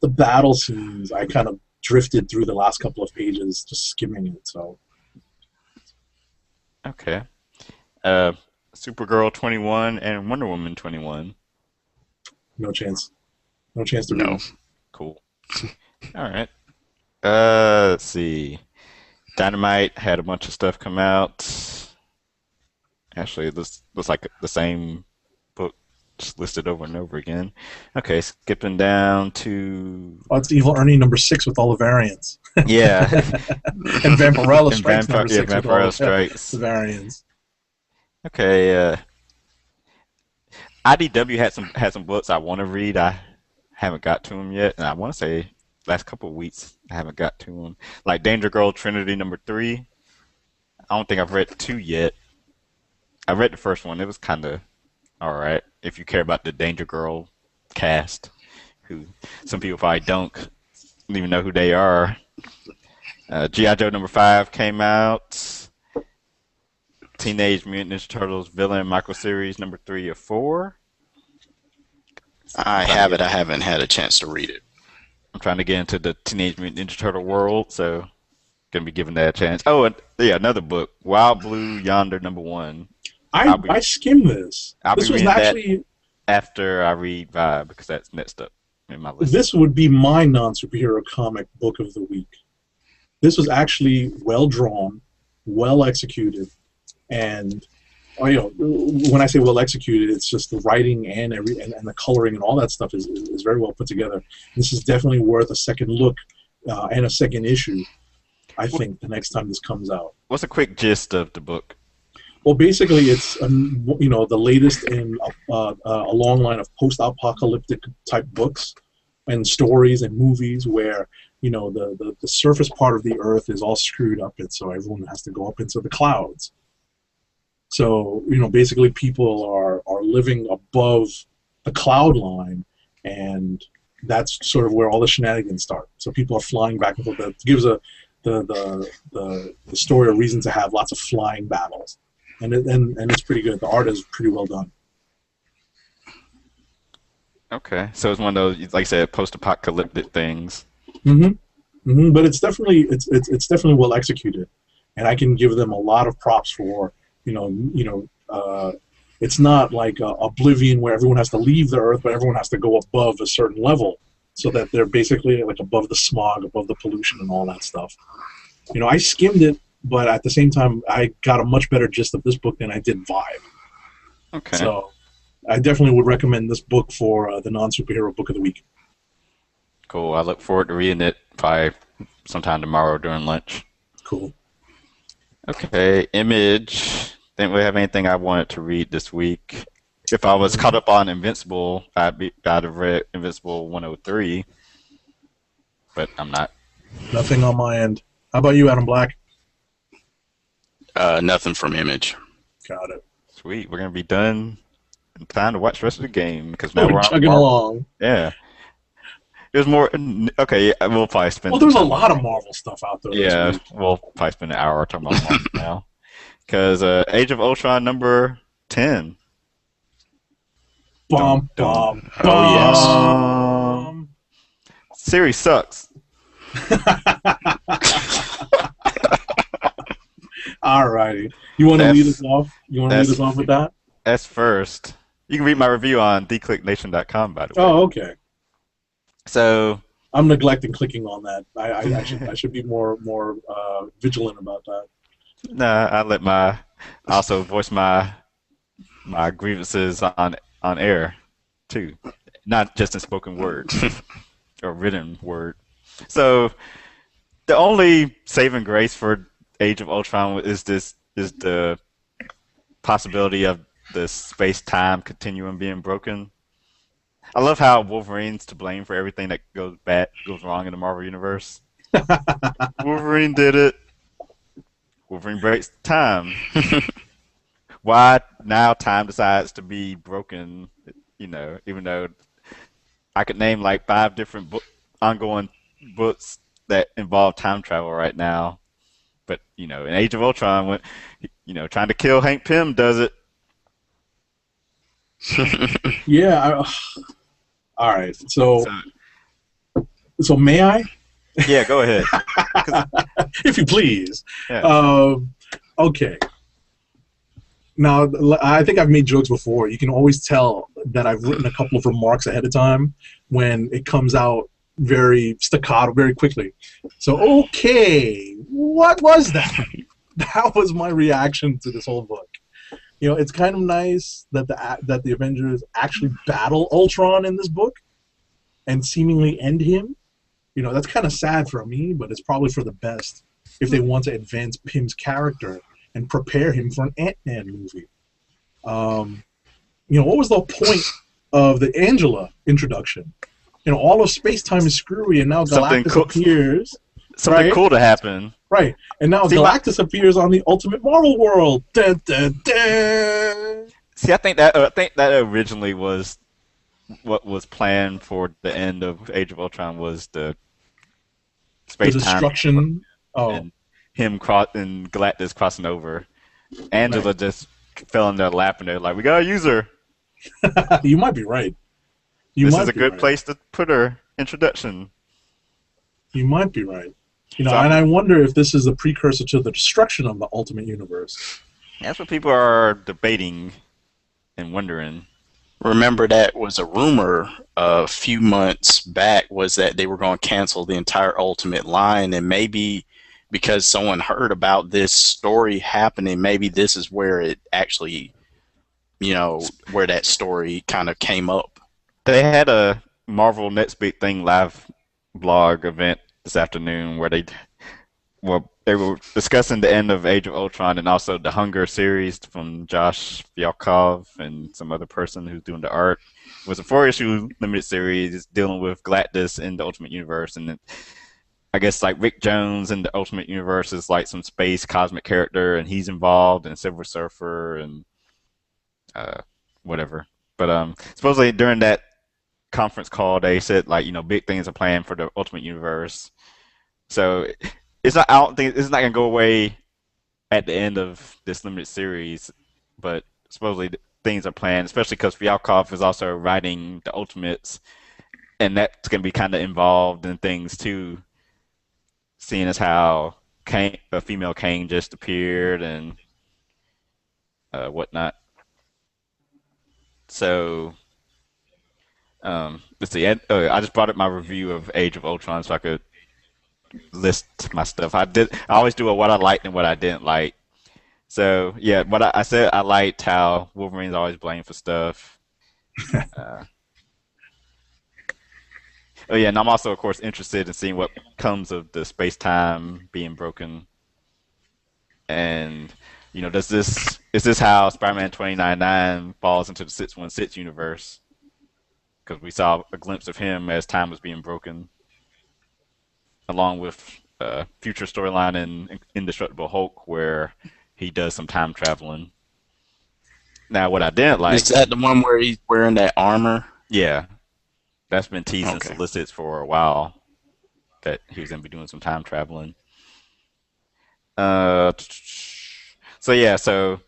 [SPEAKER 1] the battle scenes, I kind of drifted through the last couple of pages, just skimming it. So.
[SPEAKER 2] Okay. Supergirl 21 and Wonder Woman 21.
[SPEAKER 1] No chance. No chance to read.
[SPEAKER 2] Cool. All right. Let's see. Dynamite had a bunch of stuff come out. Actually, this looks like the same book just listed over and over again. Okay, skipping down to
[SPEAKER 1] Oh, it's Evil Ernie #6 with all the variants.
[SPEAKER 2] yeah,
[SPEAKER 1] And Vampirella
[SPEAKER 2] and
[SPEAKER 1] Strikes #6 with all
[SPEAKER 2] Vampire Strikes.
[SPEAKER 1] the variants.
[SPEAKER 2] Okay, IDW had some books I want to read. I haven't got to them yet, and I want to say last couple of weeks I haven't got to them. Like Danger Girl Trinity #3. I don't think I've read 2 yet. I read the first one. It was kind of all right if you care about the Danger Girl cast, who some people probably don't even know who they are. G.I. Joe #5 came out. Teenage Mutant Ninja Turtles Villain Micro Series #3 of 4.
[SPEAKER 3] I have it. I haven't had a chance to read it.
[SPEAKER 2] I'm trying to get into the Teenage Mutant Ninja Turtle world, so gonna be giving that a chance. Oh, and yeah, another book, Wild Blue Yonder #1.
[SPEAKER 1] I skimmed this. This was actually
[SPEAKER 2] after I read Vibe because that's next up in my list.
[SPEAKER 1] This would be my non-superhero comic book of the week. This was actually well drawn, well executed, and when I say well executed, it's just the writing and the coloring and all that stuff is very well put together. This is definitely worth a second look and a second issue. I think the next time this comes out.
[SPEAKER 2] What's a quick gist of the book?
[SPEAKER 1] Well, basically, it's the latest in a long line of post-apocalyptic type books and stories and movies where the surface part of the Earth is all screwed up, and so everyone has to go up into the clouds. So basically, people are living above the cloud line, and that's sort of where all the shenanigans start. So people are flying back and forth. That gives the story a reason to have lots of flying battles. And it's pretty good. The art is pretty well done.
[SPEAKER 2] Okay, so it's one of those, like I said, post-apocalyptic things.
[SPEAKER 1] But it's definitely well executed, and I can give them a lot of props for it's not like Oblivion where everyone has to leave the Earth, but everyone has to go above a certain level, so that they're basically like above the smog, above the pollution, and all that stuff. I skimmed it. But at the same time, I got a much better gist of this book than I did Vibe.
[SPEAKER 2] Okay.
[SPEAKER 1] So I definitely would recommend this book for the non-superhero book of the week.
[SPEAKER 2] Cool. I look forward to reading it probably sometime tomorrow during lunch.
[SPEAKER 1] Cool.
[SPEAKER 2] Okay. Image. Didn't really have anything I wanted to read this week. If I was caught up on Invincible, I'd have read Invincible 103. But I'm not.
[SPEAKER 1] Nothing on my end. How about you, Adam Black?
[SPEAKER 3] Nothing from Image.
[SPEAKER 1] Got it.
[SPEAKER 2] Sweet. We're going to be done in time to watch the rest of the game. Because now we're
[SPEAKER 1] chugging along.
[SPEAKER 2] Yeah. There's more. Okay, we'll probably spend.
[SPEAKER 1] Well, there's a lot of Marvel stuff out there.
[SPEAKER 2] Yeah, we'll probably spend an hour talking about Marvel now. Because Age of Ultron #10.
[SPEAKER 1] Bum, bum, bum.
[SPEAKER 2] Yes. Series sucks.
[SPEAKER 1] Alrighty. You want to lead us off? You want to lead us off with that?
[SPEAKER 2] That's first. You can read my review on declicknation.com, by the way.
[SPEAKER 1] Oh, okay.
[SPEAKER 2] So
[SPEAKER 1] I'm neglecting clicking on that. I should be more vigilant about that.
[SPEAKER 2] Nah, I also voice my grievances on air too, not just in spoken word or written word. So the only saving grace for Age of Ultron is the possibility of the space-time continuum being broken. I love how Wolverine's to blame for everything that goes wrong in the Marvel Universe. Wolverine did it. Wolverine breaks time. Why now time decides to be broken, even though I could name like 5 different ongoing books that involve time travel right now. But, in Age of Ultron, when, trying to kill Hank Pym does it.
[SPEAKER 1] Yeah. All right. So may I?
[SPEAKER 2] Yeah, go ahead.
[SPEAKER 1] If you please.
[SPEAKER 2] Yeah.
[SPEAKER 1] Okay. Now, I think I've made jokes before. You can always tell that I've written a couple of remarks ahead of time when it comes out very staccato, very quickly. So, okay, what was that? That was my reaction to this whole book. You know, it's kind of nice that the Avengers actually battle Ultron in this book and seemingly end him. You know, that's kind of sad for me, but it's probably for the best if they want to advance Pym's character and prepare him for an Ant-Man movie. You know, what was the point of the Angela introduction? You know, all of space-time is screwy, and now Galactus appears.
[SPEAKER 2] Something cool to happen.
[SPEAKER 1] Right. And now Galactus appears on the Ultimate Marvel world. Dun, dun, dun.
[SPEAKER 2] See, I think that originally was what was planned for the end of Age of Ultron was the space time
[SPEAKER 1] destruction.
[SPEAKER 2] And him and Galactus crossing over. Angela just fell in their lap and they're like, "We gotta use her."
[SPEAKER 1] You might be right.
[SPEAKER 2] This is a good place to put her introduction.
[SPEAKER 1] You might be right. You know, and I wonder if this is a precursor to the destruction of the Ultimate Universe.
[SPEAKER 2] That's what people are debating and wondering.
[SPEAKER 3] Remember, that was a rumor a few months back, was that they were going to cancel the entire Ultimate line, and maybe because someone heard about this story happening, maybe this is where it actually, you know, where that story kind of came up.
[SPEAKER 2] They had a Marvel Next Big Thing live blog event this afternoon where they were discussing the end of Age of Ultron and also the Hunger series from Josh Fialkov and some other person who's doing the art. It was a 4-issue limited series dealing with Galactus in the Ultimate Universe, and I guess like Rick Jones in the Ultimate Universe is like some space cosmic character, and he's involved in Silver Surfer and whatever. But supposedly during that conference call, they said like, you know, big things are planned for the Ultimate Universe. So it's not. I don't think it's not gonna go away at the end of this limited series, but supposedly things are planned, especially because Fialkov is also writing the Ultimates, and that's gonna be kind of involved in things too. Seeing as how a female Kang just appeared and whatnot. So let's see. I just brought up my review of Age of Ultron so I could list my stuff. I always do what I liked and what I didn't like. So yeah, I said I liked how Wolverine's always blamed for stuff. Oh yeah, and I'm also of course interested in seeing what comes of the space-time being broken. And you know, is this how Spider-Man 2099 falls into the 616 universe? Because we saw a glimpse of him as time was being broken, along with future storyline in Indestructible Hulk, where he does some time traveling. Now, what I didn't like...
[SPEAKER 3] Is that the one where he's wearing that armor?
[SPEAKER 2] Yeah. That's been teased and solicited for a while, that he was going to be doing some time traveling. So yeah, so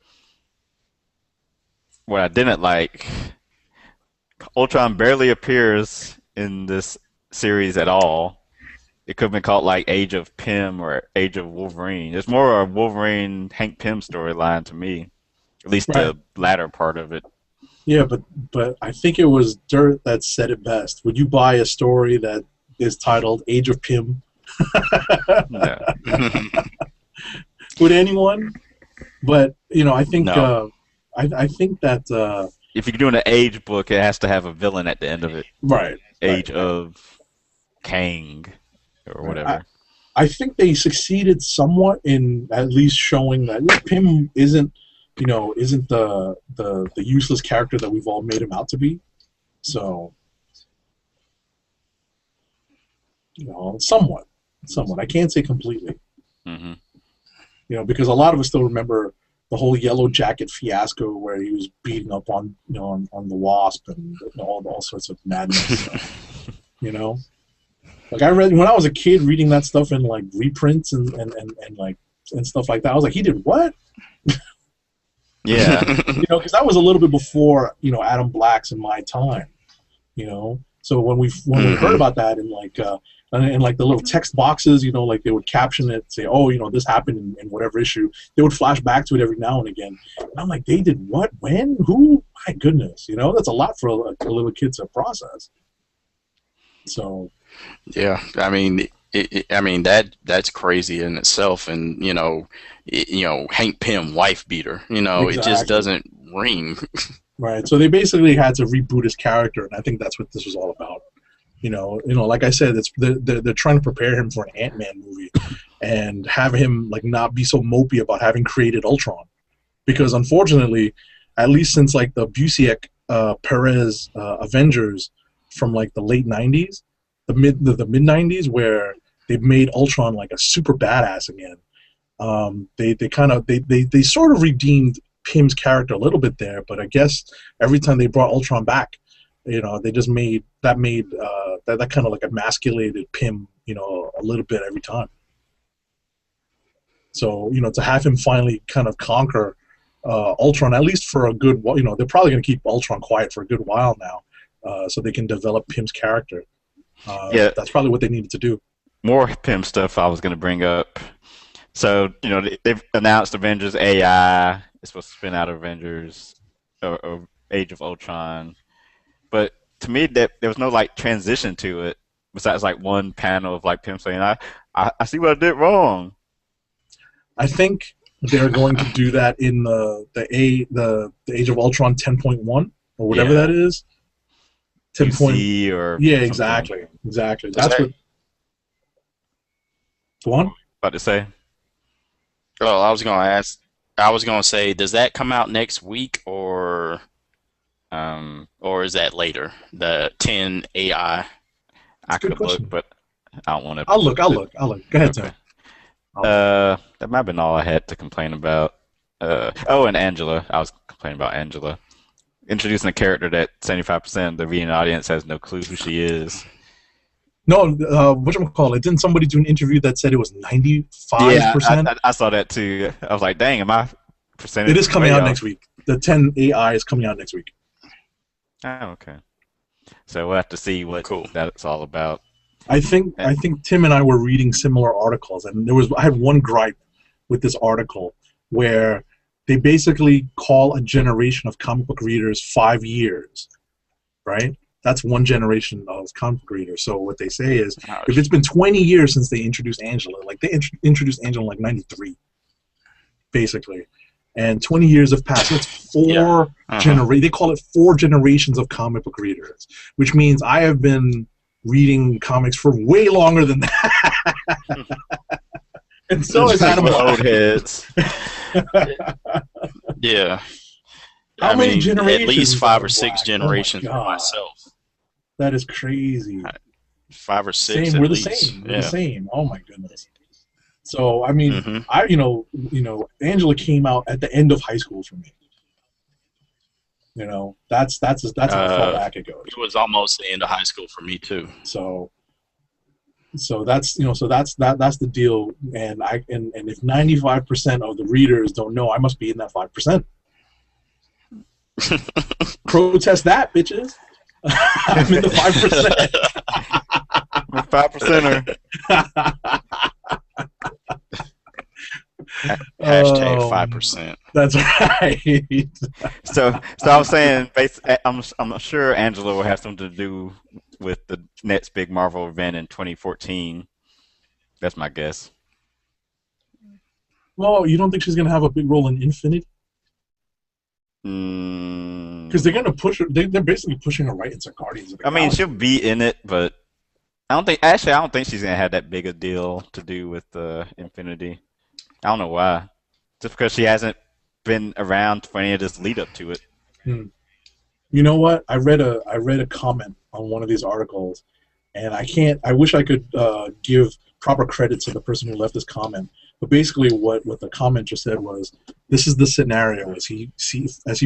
[SPEAKER 2] what I didn't like... Ultron barely appears in this series at all. It could have been called like Age of Pym or Age of Wolverine. It's more a Wolverine Hank Pym storyline to me, at least the latter part of it.
[SPEAKER 1] Yeah, but I think it was Dirt that said it best. Would you buy a story that is titled Age of Pym?
[SPEAKER 2] No.
[SPEAKER 1] Would anyone? But you know, I think
[SPEAKER 3] no.
[SPEAKER 1] I think that
[SPEAKER 2] if you're doing an Age book, it has to have a villain at the end of it.
[SPEAKER 1] Right.
[SPEAKER 2] Age of Kang or whatever.
[SPEAKER 1] I think they succeeded somewhat in at least showing that Pym isn't the useless character that we've all made him out to be. So, you know, somewhat. I can't say completely.
[SPEAKER 2] Mm-hmm.
[SPEAKER 1] You know, because a lot of us still remember the whole Yellow Jacket fiasco where he was beating up on the Wasp and all sorts of madness. You know, like I read when I was a kid reading that stuff in like reprints and stuff like that. I was like, he did what?
[SPEAKER 2] Yeah.
[SPEAKER 1] You know, because that was a little bit before Adam Black's and my time. You know, so when we heard about that in like the little text boxes, like they would caption it, say, oh, this happened in whatever issue. They would flash back to it every now and again. And I'm like, they did what? When? Who? My goodness. That's a lot for a little kid to process. So.
[SPEAKER 3] Yeah, I mean, I mean that's crazy in itself, and Hank Pym wife beater. It just
[SPEAKER 1] Exactly.
[SPEAKER 3] doesn't ring.
[SPEAKER 1] Right. So they basically had to reboot his character, and I think that's what this was all about. Like I said, they're trying to prepare him for an Ant-Man movie, and have him like not be so mopey about having created Ultron, because unfortunately, at least since like the Busiek Perez Avengers from like the late '90s, the mid '90s, where they've made Ultron like a super badass again. They sort of redeemed Pym's character a little bit there, but I guess every time they brought Ultron back, they just made that kind of like emasculated Pym, a little bit every time. So to have him finally kind of conquer Ultron, at least for a good while, they're probably going to keep Ultron quiet for a good while now, so they can develop Pym's character.
[SPEAKER 2] Yeah,
[SPEAKER 1] that's probably what they needed to do.
[SPEAKER 2] more Pym stuff I was going to bring up. So, they've announced Avengers AI. It's supposed to spin out Avengers or Age of Ultron. But to me, there was no like transition to it besides like one panel of like Pym saying, I see what I did wrong.
[SPEAKER 1] I think they're going to do that in the Age of Ultron 10.1 or whatever that is. 10 point.
[SPEAKER 2] Or
[SPEAKER 1] yeah,
[SPEAKER 2] something.
[SPEAKER 1] exactly. That's what. Go on.
[SPEAKER 2] About to say.
[SPEAKER 3] Oh, I was gonna say, does that come out next week or is that later? The 10 AI.
[SPEAKER 2] I could look, but I don't want to.
[SPEAKER 1] I'll look. Go ahead, Tim.
[SPEAKER 2] That might have been all I had to complain about. And Angela. I was complaining about Angela. Introducing a character that 75% of the reading audience has no clue who she is.
[SPEAKER 1] No, whatchamacallit? Didn't somebody do an interview that said it was 95%?
[SPEAKER 2] Yeah, I saw that too. I was like, dang, am I percentage?
[SPEAKER 1] It is coming out next week. The 10 AI is coming out next week.
[SPEAKER 2] Oh, okay. So we'll have to see what that's all about.
[SPEAKER 1] I think Tim and I were reading similar articles, and I had one gripe with this article where they basically call a generation of comic book readers 5 years, right? That's one generation of comic book readers. So what they say is, if it's been 20 years since they introduced Angela, like they introduced Angela in like 93, basically, and 20 years have passed. So it's four They call it 4 generations of comic book readers, which means I have been reading comics for way longer than that. And so is Animal
[SPEAKER 2] old heads.
[SPEAKER 3] Yeah.
[SPEAKER 1] How many generations?
[SPEAKER 3] At least 5 or 6 generations for myself.
[SPEAKER 1] That is crazy.
[SPEAKER 3] 5 or 6.
[SPEAKER 1] We're the same. We're the same. Oh my goodness. So I mean, Angela came out at the end of high school for me. That's how far back it goes.
[SPEAKER 3] It was almost the end of high school for me too.
[SPEAKER 1] So that's that's the deal. And if 95% of the readers don't know, I must be in that 5%. Protest that, bitches. I'm in the 5%.
[SPEAKER 2] I'm a 5%er.
[SPEAKER 3] Hashtag 5%.
[SPEAKER 1] That's right.
[SPEAKER 2] So I was saying, I'm sure Angela will have something to do with the next big Marvel event in 2014. That's my guess.
[SPEAKER 1] Well, you don't think she's gonna have a big role in Infinity? Because they're gonna push her. They're basically pushing her right into Guardians of the Galaxy.
[SPEAKER 2] She'll be in it, but I don't think she's gonna have that big a deal to do with Infinity. I don't know why. Just because she hasn't been around for any of this lead up to it.
[SPEAKER 1] You know what? I read a comment on one of these articles, and I wish I could give proper credit to the person who left this comment. But basically, what the commenter said was, this is the scenario as he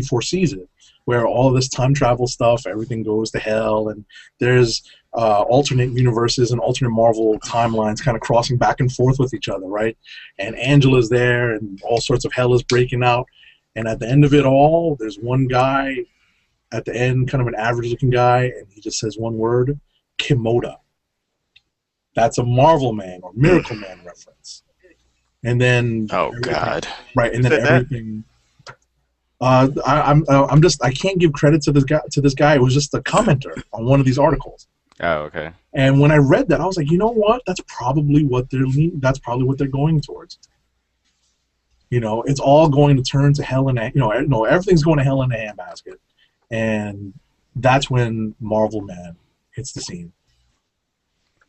[SPEAKER 1] foresees it, where all of this time travel stuff, everything goes to hell, and there's alternate universes and alternate Marvel timelines kind of crossing back and forth with each other, right? And Angela's there, and all sorts of hell is breaking out. And at the end of it all, there's one guy at the end, kind of an average-looking guy, and he just says one word, Kimota. That's a Marvel Man or Miracle Man reference. And then
[SPEAKER 3] God,
[SPEAKER 1] right, and then everything. I can't give credit to this guy. It was just a commenter on one of these articles.
[SPEAKER 2] Oh, okay.
[SPEAKER 1] And when I read that, I was like, you know what? That's probably what they're going towards. It's all going to turn to hell in a, no, everything's going to hell in a handbasket, and that's when Marvel Man hits the scene.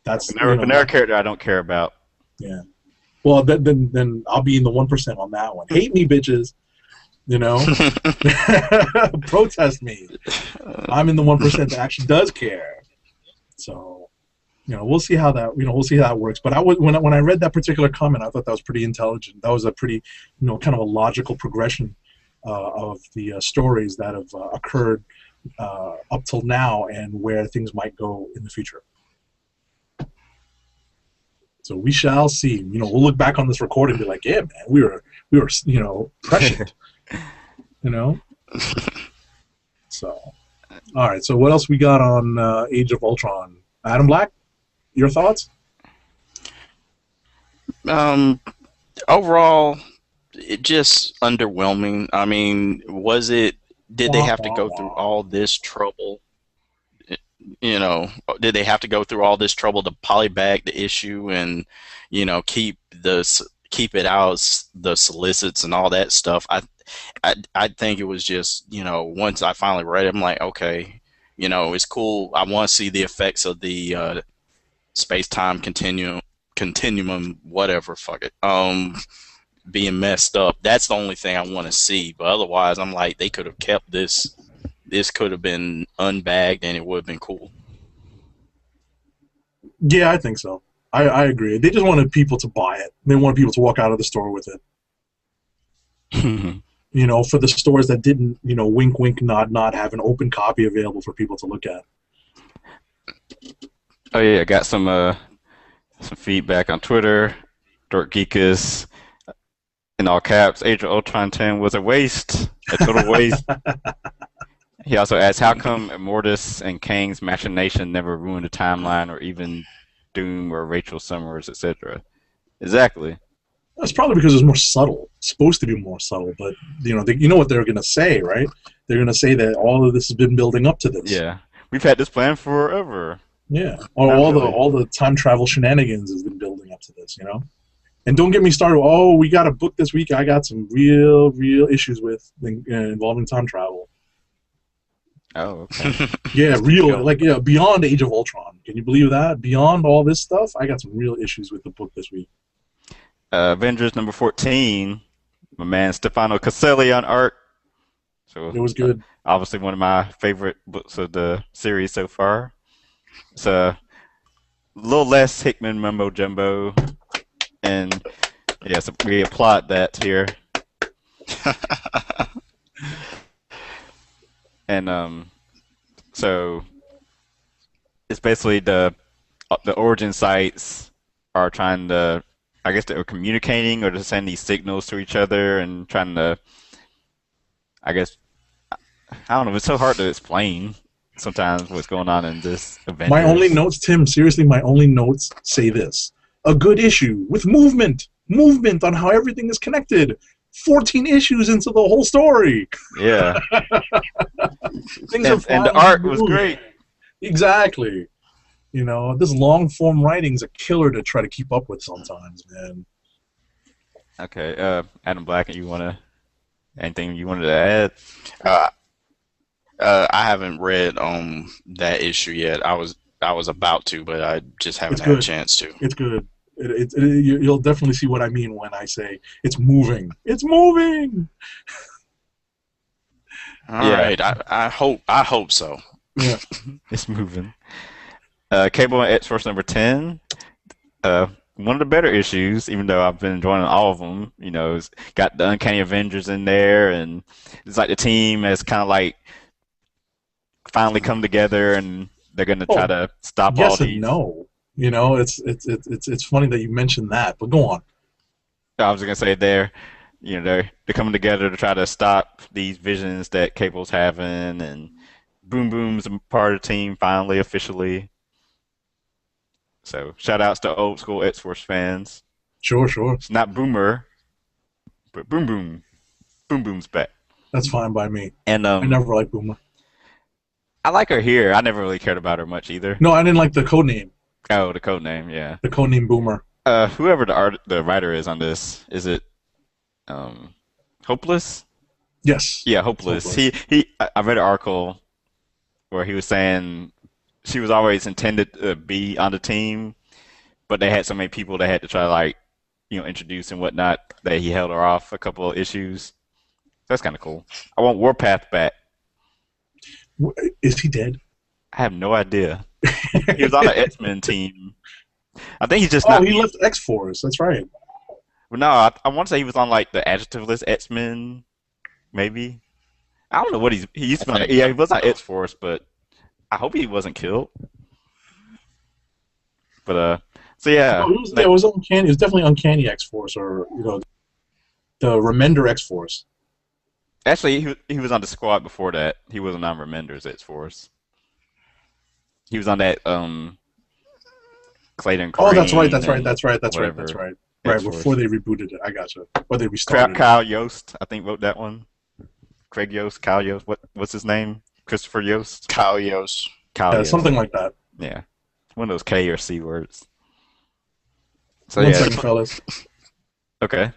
[SPEAKER 1] That's
[SPEAKER 2] Another character I don't care about.
[SPEAKER 1] Yeah. Well, then I'll be in the 1% on that one. Hate me, bitches. Protest me. I'm in the 1% that actually does care. So, we'll see how that works. But when I read that particular comment, I thought that was pretty intelligent. That was a pretty, kind of a logical progression of the stories that have occurred up till now and where things might go in the future. So we shall see. We'll look back on this recording and be like, yeah, man, we were prescient. So, all right. So what else we got on Age of Ultron? Adam Black, your thoughts?
[SPEAKER 3] Overall, it just underwhelming. I mean, did they have to go through all this trouble? Did they have to go through all this trouble to polybag the issue and, keep it out, the solicits and all that stuff? I think it was just, once I finally read it, I'm like, okay, it's cool. I want to see the effects of the space-time continuum, whatever, fuck it, being messed up. That's the only thing I want to see. But otherwise, I'm like, they could have kept this. This could have been unbagged and it would have been cool.
[SPEAKER 1] Yeah, I think so. I agree. They just wanted people to buy it. They wanted people to walk out of the store with it. For the stores that didn't, wink, wink, nod, nod, have an open copy available for people to look at.
[SPEAKER 2] Oh yeah, I got some feedback on Twitter. Dork Geekus, in all caps, Age of Ultron 10 was a waste, a total waste. He also asks, how come Immortus and Kang's machination never ruined the timeline or even Doom or Rachel Summers, etc.? Exactly.
[SPEAKER 1] That's probably because it's more subtle. It's supposed to be more subtle, but you know what they're going to say, right? They're going to say that all of this has been building up to this.
[SPEAKER 2] Yeah, we've had this plan forever.
[SPEAKER 1] Yeah, all the time travel shenanigans has been building up to this, And don't get me started. Oh, we got a book this week. I got some real issues with involving time travel.
[SPEAKER 2] Oh, okay.
[SPEAKER 1] Yeah, beyond Age of Ultron. Can you believe that? Beyond all this stuff, I got some real issues with the book this week.
[SPEAKER 2] Avengers number 14, my man Stefano Caselli on art. So
[SPEAKER 1] it was good.
[SPEAKER 2] Obviously one of my favorite books of the series so far. It's a little less Hickman mumbo jumbo, and yes, we applaud that here. And so it's basically the origin sites are trying to, I guess they were communicating or just sending these signals to each other and trying to, I guess, I don't know, it's so hard to explain sometimes what's going on in this Avengers.
[SPEAKER 1] My only notes, Tim, seriously, my only notes say this. A good issue with movement on how everything is connected. 14 issues into the whole story.
[SPEAKER 2] Yeah.
[SPEAKER 1] and
[SPEAKER 2] the art was great.
[SPEAKER 1] Exactly. This long form writing's a killer to try to keep up with sometimes, man.
[SPEAKER 2] Okay, Adam Black, anything you wanted to add?
[SPEAKER 3] I haven't read that issue yet. I was about to, but I just haven't had a chance to.
[SPEAKER 1] It's good. You'll definitely see what I mean when I say it's moving. It's moving.
[SPEAKER 3] All right. I hope so.
[SPEAKER 1] Yeah.
[SPEAKER 2] It's moving. Cable and X-Force number 10. One of the better issues, even though I've been enjoying all of them. It's got the Uncanny Avengers in there, and it's like the team has kind of like finally come together, and they're going to try to stop all these.
[SPEAKER 1] Yes and no. It's funny that you mentioned that, but go on.
[SPEAKER 2] I was going to say they're coming together to try to stop these visions that Cable's having, and Boom Boom's a part of the team finally, officially. So shout outs to old school X-Force fans.
[SPEAKER 1] Sure.
[SPEAKER 2] It's not Boomer, but Boom Boom. Boom Boom's back.
[SPEAKER 1] That's fine by me.
[SPEAKER 2] And
[SPEAKER 1] I never liked Boomer.
[SPEAKER 2] I like her here. I never really cared about her much either.
[SPEAKER 1] No, I didn't like the code name.
[SPEAKER 2] Oh, the code name, yeah.
[SPEAKER 1] The code name Boomer.
[SPEAKER 2] Whoever the writer is on this, is it um Hopeless?
[SPEAKER 1] Yes.
[SPEAKER 2] Yeah,
[SPEAKER 1] It's
[SPEAKER 2] Hopeless.
[SPEAKER 1] hopeless.
[SPEAKER 2] I read an article where he was saying she was always intended to be on the team, but they had so many people they had to try like, introduce and whatnot that he held her off a couple of issues. That's kind of cool. I want Warpath back.
[SPEAKER 1] Is he dead?
[SPEAKER 2] I have no idea. He was on the X-Men team. I think he's just
[SPEAKER 1] Oh,
[SPEAKER 2] not.
[SPEAKER 1] he left X-Force. That's right.
[SPEAKER 2] Well, no, I want to say he was on like the adjectiveless X-Men, maybe. I don't know what he used to be on. Yeah, he was on X-Force, but I hope he wasn't killed. But so yeah,
[SPEAKER 1] It was uncanny. It was definitely uncanny X-Force, or the Remender X-Force.
[SPEAKER 2] actually he was on the squad before that. He wasn't on Remender's X-Force. He was on that Clayton
[SPEAKER 1] Oh,
[SPEAKER 2] Crane
[SPEAKER 1] that's right. That's right.
[SPEAKER 2] and
[SPEAKER 1] That's right. That's right.
[SPEAKER 2] whatever
[SPEAKER 1] That's right. Right
[SPEAKER 2] X-Force.
[SPEAKER 1] before they rebooted it. I gotcha. Or they restarted it.
[SPEAKER 2] Kyle Yost, I think, wrote that one. Craig Yost, Kyle Yost. What's his name? Christopher Yost.
[SPEAKER 3] Kyle Yost.
[SPEAKER 2] Kyle
[SPEAKER 1] Yeah,
[SPEAKER 2] Yost.
[SPEAKER 1] something like that.
[SPEAKER 2] Yeah, one of those K or C words. So
[SPEAKER 1] One
[SPEAKER 2] yeah,
[SPEAKER 1] second, fellas.
[SPEAKER 2] okay.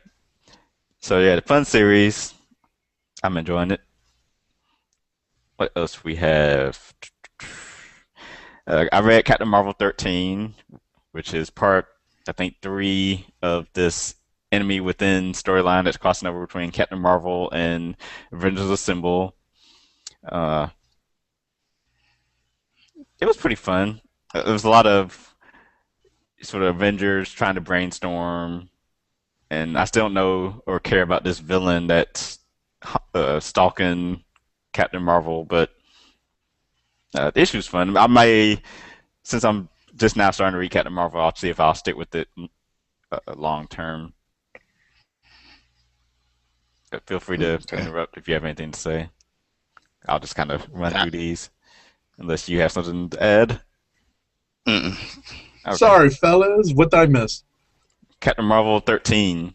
[SPEAKER 2] So yeah, the fun series. I'm enjoying it. What else we have? I read Captain Marvel 13, which is part, I think, 3 of this Enemy Within storyline that's crossing over between Captain Marvel and Avengers Assemble. It was pretty fun. There was a lot of sort of Avengers trying to brainstorm, and I still don't know or care about this villain that's stalking Captain Marvel, but the issue's fun. Since I'm just now starting to read Captain Marvel, I'll see if I'll stick with it long term. But feel free to interrupt if you have anything to say. I'll just kind of run through these, unless you have something to add.
[SPEAKER 3] Mm-mm.
[SPEAKER 2] Okay.
[SPEAKER 1] Sorry, fellas. What did I miss?
[SPEAKER 2] Captain Marvel 13.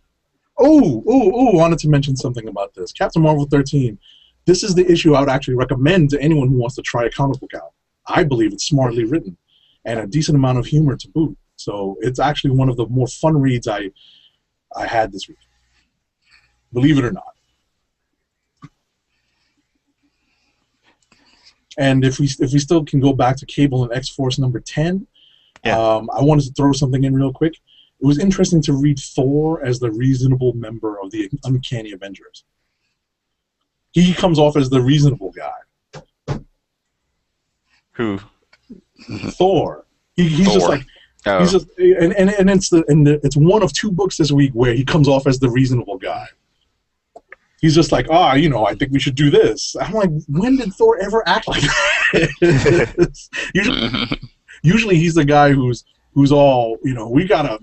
[SPEAKER 1] Wanted to mention something about this. Captain Marvel 13. This is the issue I would actually recommend to anyone who wants to try a comic book out. I believe it's smartly written and a decent amount of humor to boot. So it's actually one of the more fun reads I had this week. Believe it or not. And if we still can go back to Cable and X-Force number 10,
[SPEAKER 2] Yeah.
[SPEAKER 1] I wanted to throw something in real quick. It was interesting to read Thor as the reasonable member of the Uncanny Avengers. He comes off as the reasonable guy.
[SPEAKER 2] Who?
[SPEAKER 1] Thor. He's
[SPEAKER 3] Thor.
[SPEAKER 1] just like
[SPEAKER 2] Oh,
[SPEAKER 1] he's just and it's one of 2 books this week where he comes off as the reasonable guy. He's just like, I think we should do this. I'm like, when did Thor ever act like that? Usually he's the guy who's all, we gotta,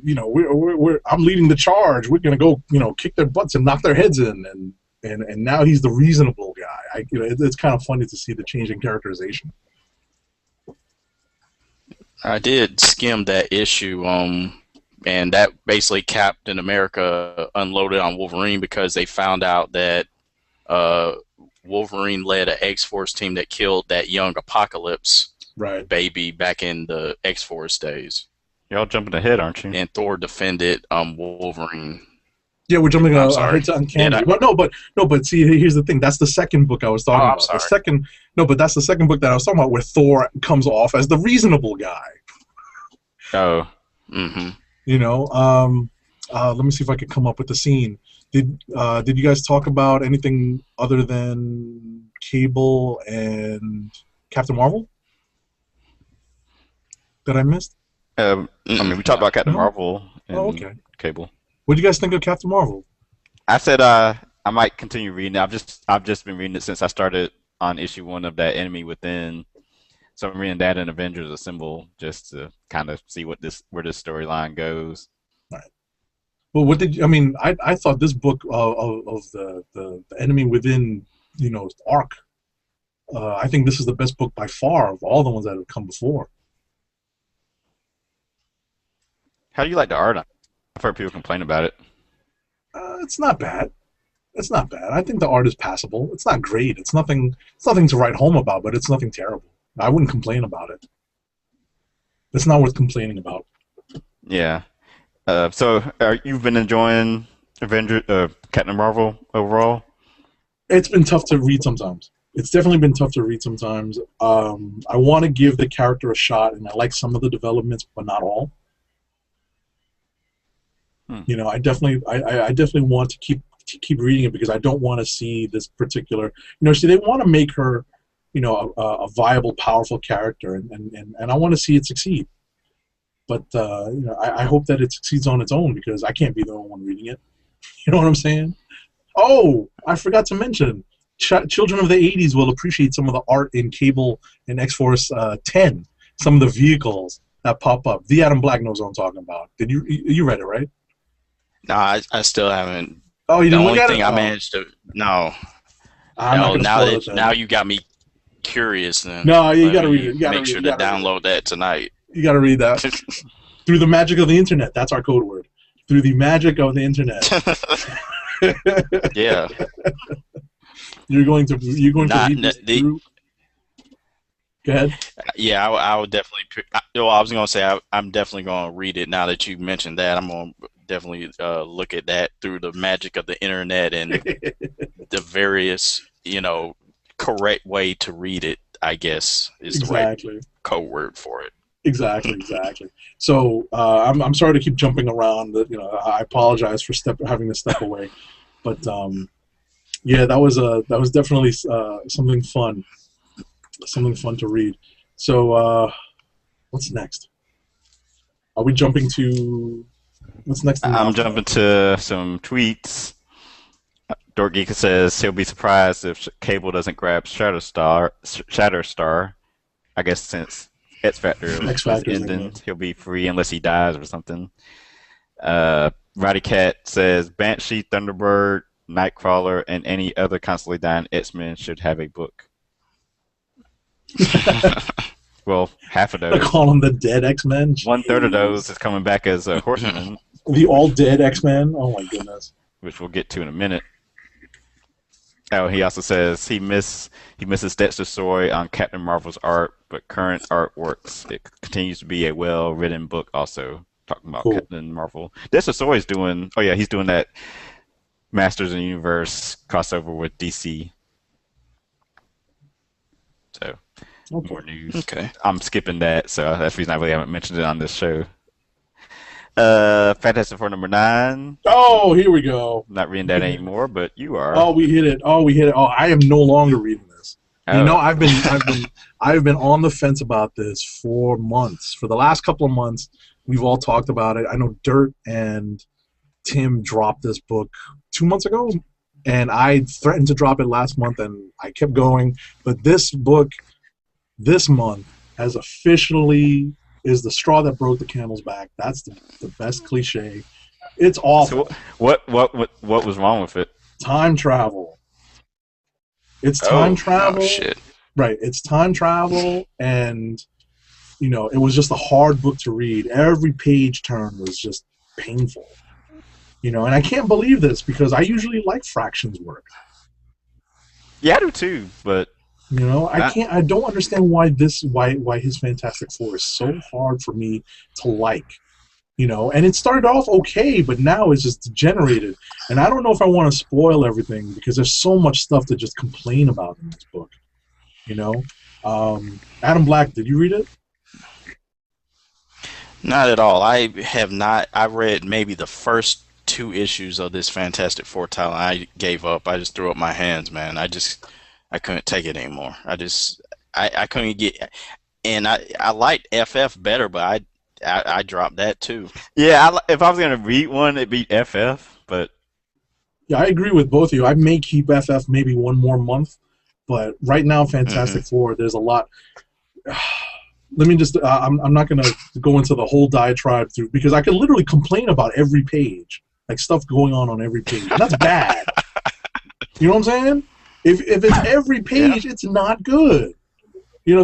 [SPEAKER 1] I'm leading the charge. We're gonna go, kick their butts and knock their heads in, and now he's the reasonable guy. It's kind of funny to see the change in characterization.
[SPEAKER 3] I did skim that issue, and that basically Captain America unloaded on Wolverine because they found out that Wolverine led an X-Force team that killed that young Apocalypse baby back in the X-Force days.
[SPEAKER 2] y'all jumping ahead, aren't you?
[SPEAKER 3] And Thor defended Wolverine.
[SPEAKER 1] Yeah, we're jumping
[SPEAKER 3] I'm
[SPEAKER 1] ahead
[SPEAKER 3] sorry.
[SPEAKER 1] to Uncanny.
[SPEAKER 3] Yeah,
[SPEAKER 1] But see, here's the thing. That's the second book I was talking
[SPEAKER 3] I'm
[SPEAKER 1] about.
[SPEAKER 3] sorry.
[SPEAKER 1] That's the second book that I was talking about where Thor comes off as the reasonable guy.
[SPEAKER 2] Oh,
[SPEAKER 3] Mm-hmm.
[SPEAKER 1] Let me see if I can come up with the scene. Did you guys talk about anything other than Cable and Captain Marvel that I missed?
[SPEAKER 2] I mean, we talked about Captain
[SPEAKER 1] No.
[SPEAKER 2] Marvel and
[SPEAKER 1] Okay.
[SPEAKER 2] Cable.
[SPEAKER 1] What do you guys think of Captain Marvel?
[SPEAKER 2] I said I might continue reading it. I've just been reading it since I started on issue 1 of that Enemy Within. So I'm reading that and Avengers Assemble just to kind of see where this storyline goes.
[SPEAKER 1] Well, I thought this book of the Enemy Within, arc. I think this is the best book by far of all the ones that have come before.
[SPEAKER 2] How do you like the art? I've heard people complain about it.
[SPEAKER 1] It's not bad. It's not bad. I think the art is passable. It's not great. It's nothing to write home about, but it's nothing terrible. I wouldn't complain about it. It's not worth complaining about.
[SPEAKER 2] Yeah. So you've been enjoying Captain Marvel overall?
[SPEAKER 1] It's been tough to read sometimes. It's definitely been tough to read sometimes. I want to give the character a shot, and I like some of the developments, but not all. You know, I definitely want to keep reading it because I don't want to see this particular. You know, see, they want to make her, you know, a viable, powerful character, and I want to see it succeed. But you know, I hope that it succeeds on its own because I can't be the only one reading it. You know what I'm saying? Oh, I forgot to mention, children of the '80s will appreciate some of the art in Cable and X-Force 10. Some of the vehicles that pop up. The Adam Black knows what I'm talking about. Did you read it, right?
[SPEAKER 3] No, I still haven't.
[SPEAKER 1] Oh, you
[SPEAKER 3] The
[SPEAKER 1] didn't look
[SPEAKER 3] only
[SPEAKER 1] at
[SPEAKER 3] thing
[SPEAKER 1] it?
[SPEAKER 3] I
[SPEAKER 1] Oh,
[SPEAKER 3] managed to no.
[SPEAKER 1] I'm not
[SPEAKER 3] No,
[SPEAKER 1] gonna
[SPEAKER 3] now
[SPEAKER 1] spoil
[SPEAKER 3] that
[SPEAKER 1] it then.
[SPEAKER 3] now you got me curious. Then
[SPEAKER 1] No, you
[SPEAKER 3] let
[SPEAKER 1] gotta read
[SPEAKER 3] me
[SPEAKER 1] it. You gotta
[SPEAKER 3] make
[SPEAKER 1] read
[SPEAKER 3] sure
[SPEAKER 1] it.
[SPEAKER 3] to
[SPEAKER 1] You gotta read it.
[SPEAKER 3] download that tonight.
[SPEAKER 1] You gotta read that. Through the magic of the internet. That's our code word. Through the magic of the internet.
[SPEAKER 3] Yeah.
[SPEAKER 1] You're going to read this through. Go ahead.
[SPEAKER 3] Yeah, I would definitely. Well, I was gonna say I'm definitely gonna read it now that you mentioned that. I'm gonna definitely look at that through the magic of the internet and the various, you know, correct way to read it. I guess is
[SPEAKER 1] Exactly.
[SPEAKER 3] the right code word for it.
[SPEAKER 1] Exactly. So I'm sorry to keep jumping around. You know, I apologize for having to step away, but yeah, that was definitely something fun to read. So what's next? Are we jumping to what's next?
[SPEAKER 2] I'm jumping to some tweets. Dork Geek says he'll be surprised if Cable doesn't grab Shatterstar. I guess since X Factor is ending, he'll be free unless he dies or something. Roddy Cat says Banshee, Thunderbird, Nightcrawler, and any other constantly dying X-Men should have a book. Well, half of those.
[SPEAKER 1] I call them the dead X-Men.
[SPEAKER 2] 1/3 of those is coming back as a Horseman.
[SPEAKER 1] The all dead X-Men. Oh my goodness.
[SPEAKER 2] Which we'll get to in a minute. Oh, he also says he misses Dexter Soy on Captain Marvel's art, but current artworks, it continues to be a well-written book. Also talking about Captain Marvel. Dexter Soy is doing. Oh yeah, he's doing that Masters of the Universe crossover with DC. So more news.
[SPEAKER 3] Okay.
[SPEAKER 2] I'm skipping that, so that's the reason I really haven't mentioned it on this show. Fantastic Four #9.
[SPEAKER 1] Oh, here we go.
[SPEAKER 2] I'm not reading that anymore, but you are.
[SPEAKER 1] Oh, we hit it. Oh, I am no longer reading this. Oh. You know, I've been on the fence about this for months. For the last couple of months, we've all talked about it. I know Dirt and Tim dropped this book 2 months ago, and I threatened to drop it last month, and I kept going. But this book, this month, has officially is the straw that broke the camel's back. That's the best cliche. It's awful.
[SPEAKER 2] So what was wrong with it?
[SPEAKER 1] Time travel. It's time travel.
[SPEAKER 3] Oh, shit.
[SPEAKER 1] Right. It's time travel, and you know, it was just a hard book to read. Every page turn was just painful. You know, and I can't believe this because I usually like Fraction's work.
[SPEAKER 2] Yeah, I do too, but
[SPEAKER 1] you know, I don't understand why his Fantastic Four is so hard for me to like. You know, and it started off okay, but now it's just degenerated. And I don't know if I want to spoil everything because there's so much stuff to just complain about in this book. You know, Adam Black, did you read it?
[SPEAKER 3] Not at all. I have not. I read maybe the first 2 issues of this Fantastic Four title. I gave up. I just threw up my hands, man. I couldn't take it anymore. I couldn't get. And I liked FF better, but I dropped that too.
[SPEAKER 2] Yeah, if I was gonna read one, it'd be FF. But
[SPEAKER 1] yeah, I agree with both of you. I may keep FF maybe one more month, but right now, Fantastic Four, there's a lot. Let me just. I'm not gonna go into the whole diatribe through because I could literally complain about every page, like stuff going on every page, and that's bad. You know what I'm saying? If it's every page, it's not good. You know,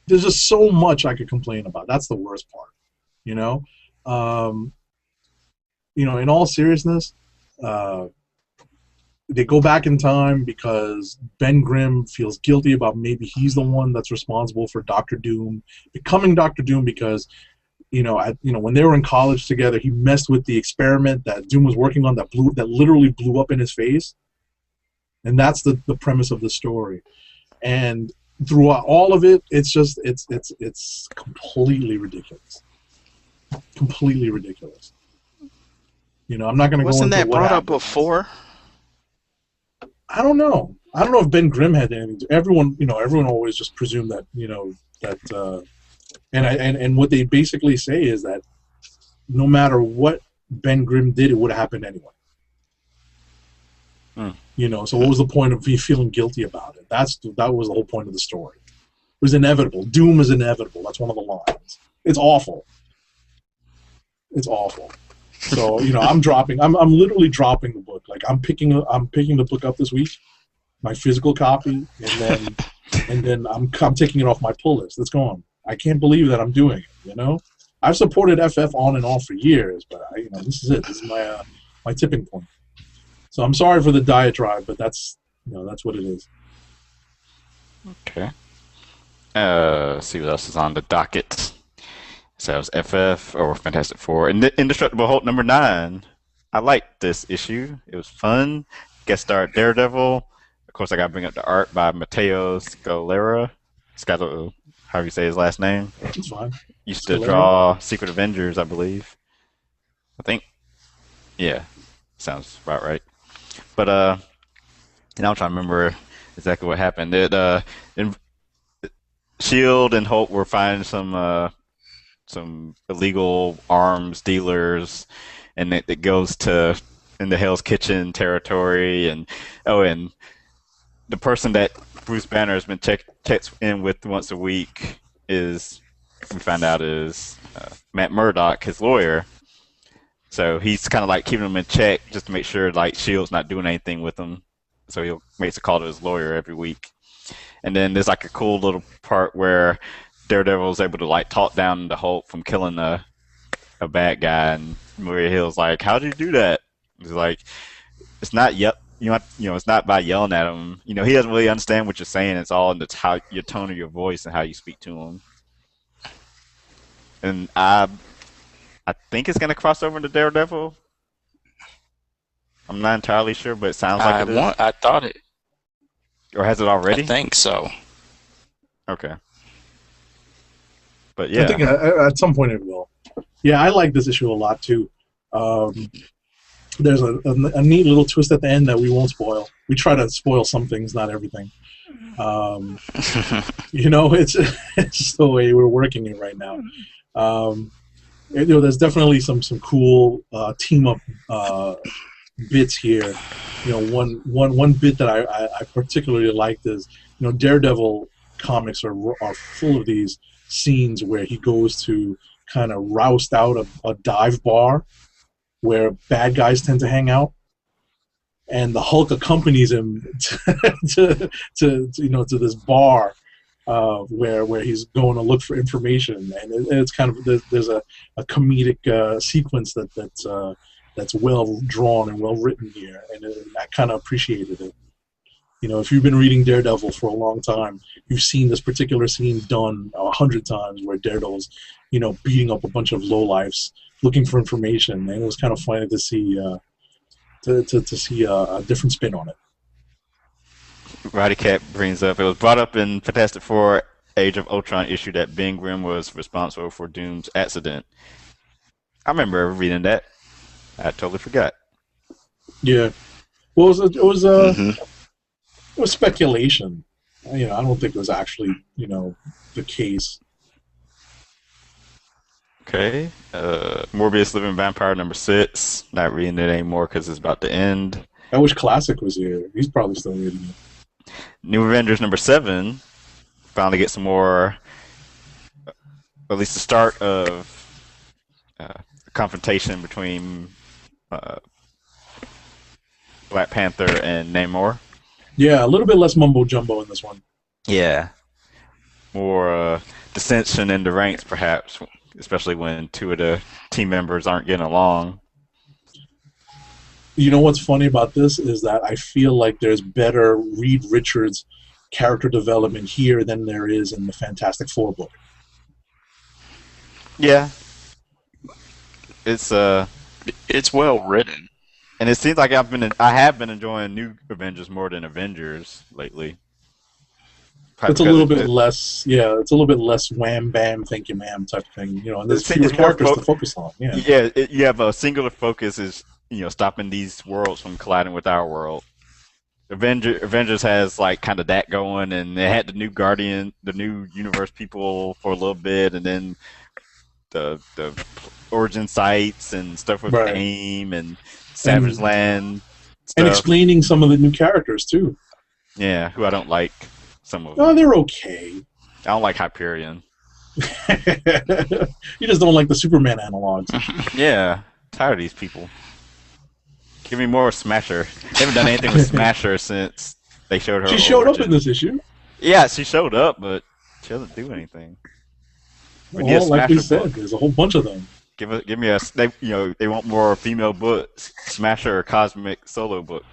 [SPEAKER 1] there's just so much I could complain about. That's the worst part. You know, in all seriousness, they go back in time because Ben Grimm feels guilty about maybe he's the one that's responsible for Doctor Doom becoming Doctor Doom because when they were in college together, he messed with the experiment that Doom was working on that literally blew up in his face, and that's the premise of the story. And throughout all of it, it's completely ridiculous, completely ridiculous. I'm not going to go into
[SPEAKER 3] Wasn't that
[SPEAKER 1] what
[SPEAKER 3] brought up
[SPEAKER 1] happened.
[SPEAKER 3] before?
[SPEAKER 1] I don't know. I don't know if Ben Grimm had anything to. Everyone always just presumed that that. And what they basically say is that no matter what Ben Grimm did, it would have happened anyway. So what was the point of me feeling guilty about it? That was the whole point of the story. It was inevitable. Doom is inevitable. That's one of the lines. It's awful. It's awful. So I'm literally dropping the book. Like I'm picking the book up this week, my physical copy, and then I'm taking it off my pull list. It's gone. I can't believe that I'm doing it. I've supported FF on and off for years, but this is it. This is my tipping point. So I'm sorry for the diatribe, but that's what it is.
[SPEAKER 2] Okay. Let's see what else is on the docket. So it was FF or Fantastic Four. And Indestructible Hulk number 9. I liked this issue. It was fun. Guest star Daredevil. Of course, I got to bring up the art by Matteo Scalera. However you say his last name.
[SPEAKER 1] That's fine.
[SPEAKER 2] Used to draw Secret Avengers, I believe. I think. Yeah. Sounds about right. But I'm trying to remember exactly what happened. Shield and Hulk were finding some illegal arms dealers, and it goes into Hell's Kitchen territory, and the person that Bruce Banner has been checked in with once a week we find out is Matt Murdock, his lawyer. So he's kind of like keeping him in check just to make sure like Shield's not doing anything with him. So he makes a call to his lawyer every week. And then there's like a cool little part where Daredevil is able to like talk down the Hulk from killing a bad guy, and Maria Hill's like, "How did you do that?" He's like, "It's not it's not by yelling at him. He doesn't really understand what you're saying. It's all in how your tone of your voice and how you speak to him." And I think it's gonna cross over into Daredevil. I'm not entirely sure, but it sounds like it is.
[SPEAKER 3] I thought it.
[SPEAKER 2] Or has it already?
[SPEAKER 3] I think so.
[SPEAKER 2] Okay. But yeah.
[SPEAKER 1] I think at some point it will. Yeah, I like this issue a lot too. There's a neat little twist at the end that we won't spoil. We try to spoil some things, not everything. It's just the way we're working it right now. There's definitely some cool team up bits here. One bit that I particularly liked is Daredevil comics are full of these scenes where he goes to kind of roust out a dive bar where bad guys tend to hang out, and the Hulk accompanies him to this bar where he's going to look for information, and it's kind of there's a comedic sequence that's well drawn and well written here, and I kind of appreciated it. If you've been reading Daredevil for a long time, you've seen this particular scene done 100 times where Daredevil's, beating up a bunch of lowlifes looking for information, and it was kind of funny to see to see a different spin on it.
[SPEAKER 2] Roddy Cat brings up, it was brought up in Fantastic Four Age of Ultron issue that Ben Grimm was responsible for Doom's accident. I remember reading that. I totally forgot.
[SPEAKER 1] Yeah. Well, it was speculation. I don't think it was actually, the case.
[SPEAKER 2] Okay. Morbius Living Vampire number 6. Not reading it anymore because it's about to end.
[SPEAKER 1] I wish Classic was here. He's probably still reading it.
[SPEAKER 2] New Avengers number 7. Finally get some more, at least the start of a confrontation between Black Panther and Namor.
[SPEAKER 1] Yeah, a little bit less mumbo jumbo in this one.
[SPEAKER 2] Yeah. More dissension in the ranks, perhaps, especially when two of the team members aren't getting along.
[SPEAKER 1] You know what's funny about this is that I feel like there's better Reed Richards character development here than there is in the Fantastic Four book.
[SPEAKER 2] Yeah, it's
[SPEAKER 3] It's well written.
[SPEAKER 2] and it seems like I have been enjoying New Avengers more than Avengers lately. Probably
[SPEAKER 1] It's a
[SPEAKER 2] because
[SPEAKER 1] little bit less, yeah. It's a little bit less wham bam, thank you ma'am type of thing, and there's
[SPEAKER 2] it's
[SPEAKER 1] fewer
[SPEAKER 2] more
[SPEAKER 1] characters to focus on. Yeah,
[SPEAKER 2] yeah, you have a singular focus is stopping these worlds from colliding with our world. Avengers has like kind of that going, and they had the new the new universe people for a little bit, and then the origin sites and stuff with
[SPEAKER 1] right.
[SPEAKER 2] AIM and Savage Land stuff.
[SPEAKER 1] And explaining some of the new characters too.
[SPEAKER 2] Yeah, who I don't like. Some of
[SPEAKER 1] Oh,
[SPEAKER 2] them.
[SPEAKER 1] they're okay.
[SPEAKER 2] I don't like Hyperion.
[SPEAKER 1] You just don't like the Superman analogs.
[SPEAKER 2] Yeah, tired of these people. Give me more Smasher. They haven't done anything with Smasher since they showed her.
[SPEAKER 1] She showed up in this issue.
[SPEAKER 2] Yeah, she showed up, but she doesn't do anything.
[SPEAKER 1] Well, like we said, there's a whole bunch of them.
[SPEAKER 2] Give me a they want more female books, Smasher or Cosmic solo books.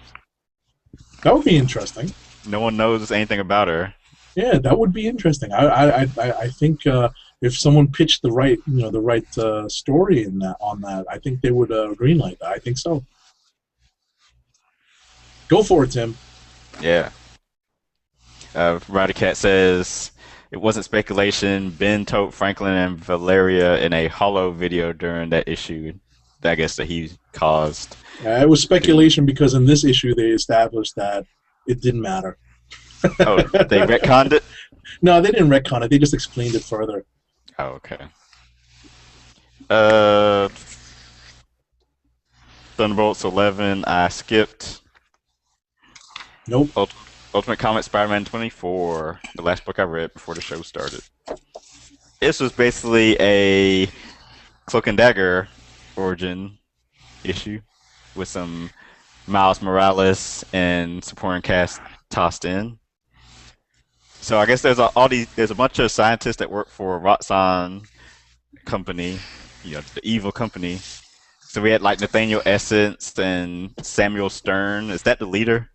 [SPEAKER 1] That would be interesting.
[SPEAKER 2] No one knows anything about her.
[SPEAKER 1] Yeah, that would be interesting. I think if someone pitched the right story on that, I think they would greenlight that. I think so. Go for it, Tim.
[SPEAKER 2] Yeah. Ridercat says it wasn't speculation. Ben told Franklin and Valeria in a Hollow video during that issue. I guess that he caused.
[SPEAKER 1] It was speculation because in this issue they established that it didn't matter.
[SPEAKER 2] Oh, they retconned it?
[SPEAKER 1] No, they didn't retcon it. They just explained it further.
[SPEAKER 2] Oh, okay. Thunderbolts 11, I skipped.
[SPEAKER 1] Nope.
[SPEAKER 2] Ultimate Comics Spider-Man 24, the last book I read before the show started. This was basically a Cloak and Dagger origin issue with some Miles Morales and supporting cast tossed in. So I guess there's a bunch of scientists that work for Roxxon company, the evil company. So we had like Nathaniel Essence and Samuel Stern. Is that the leader?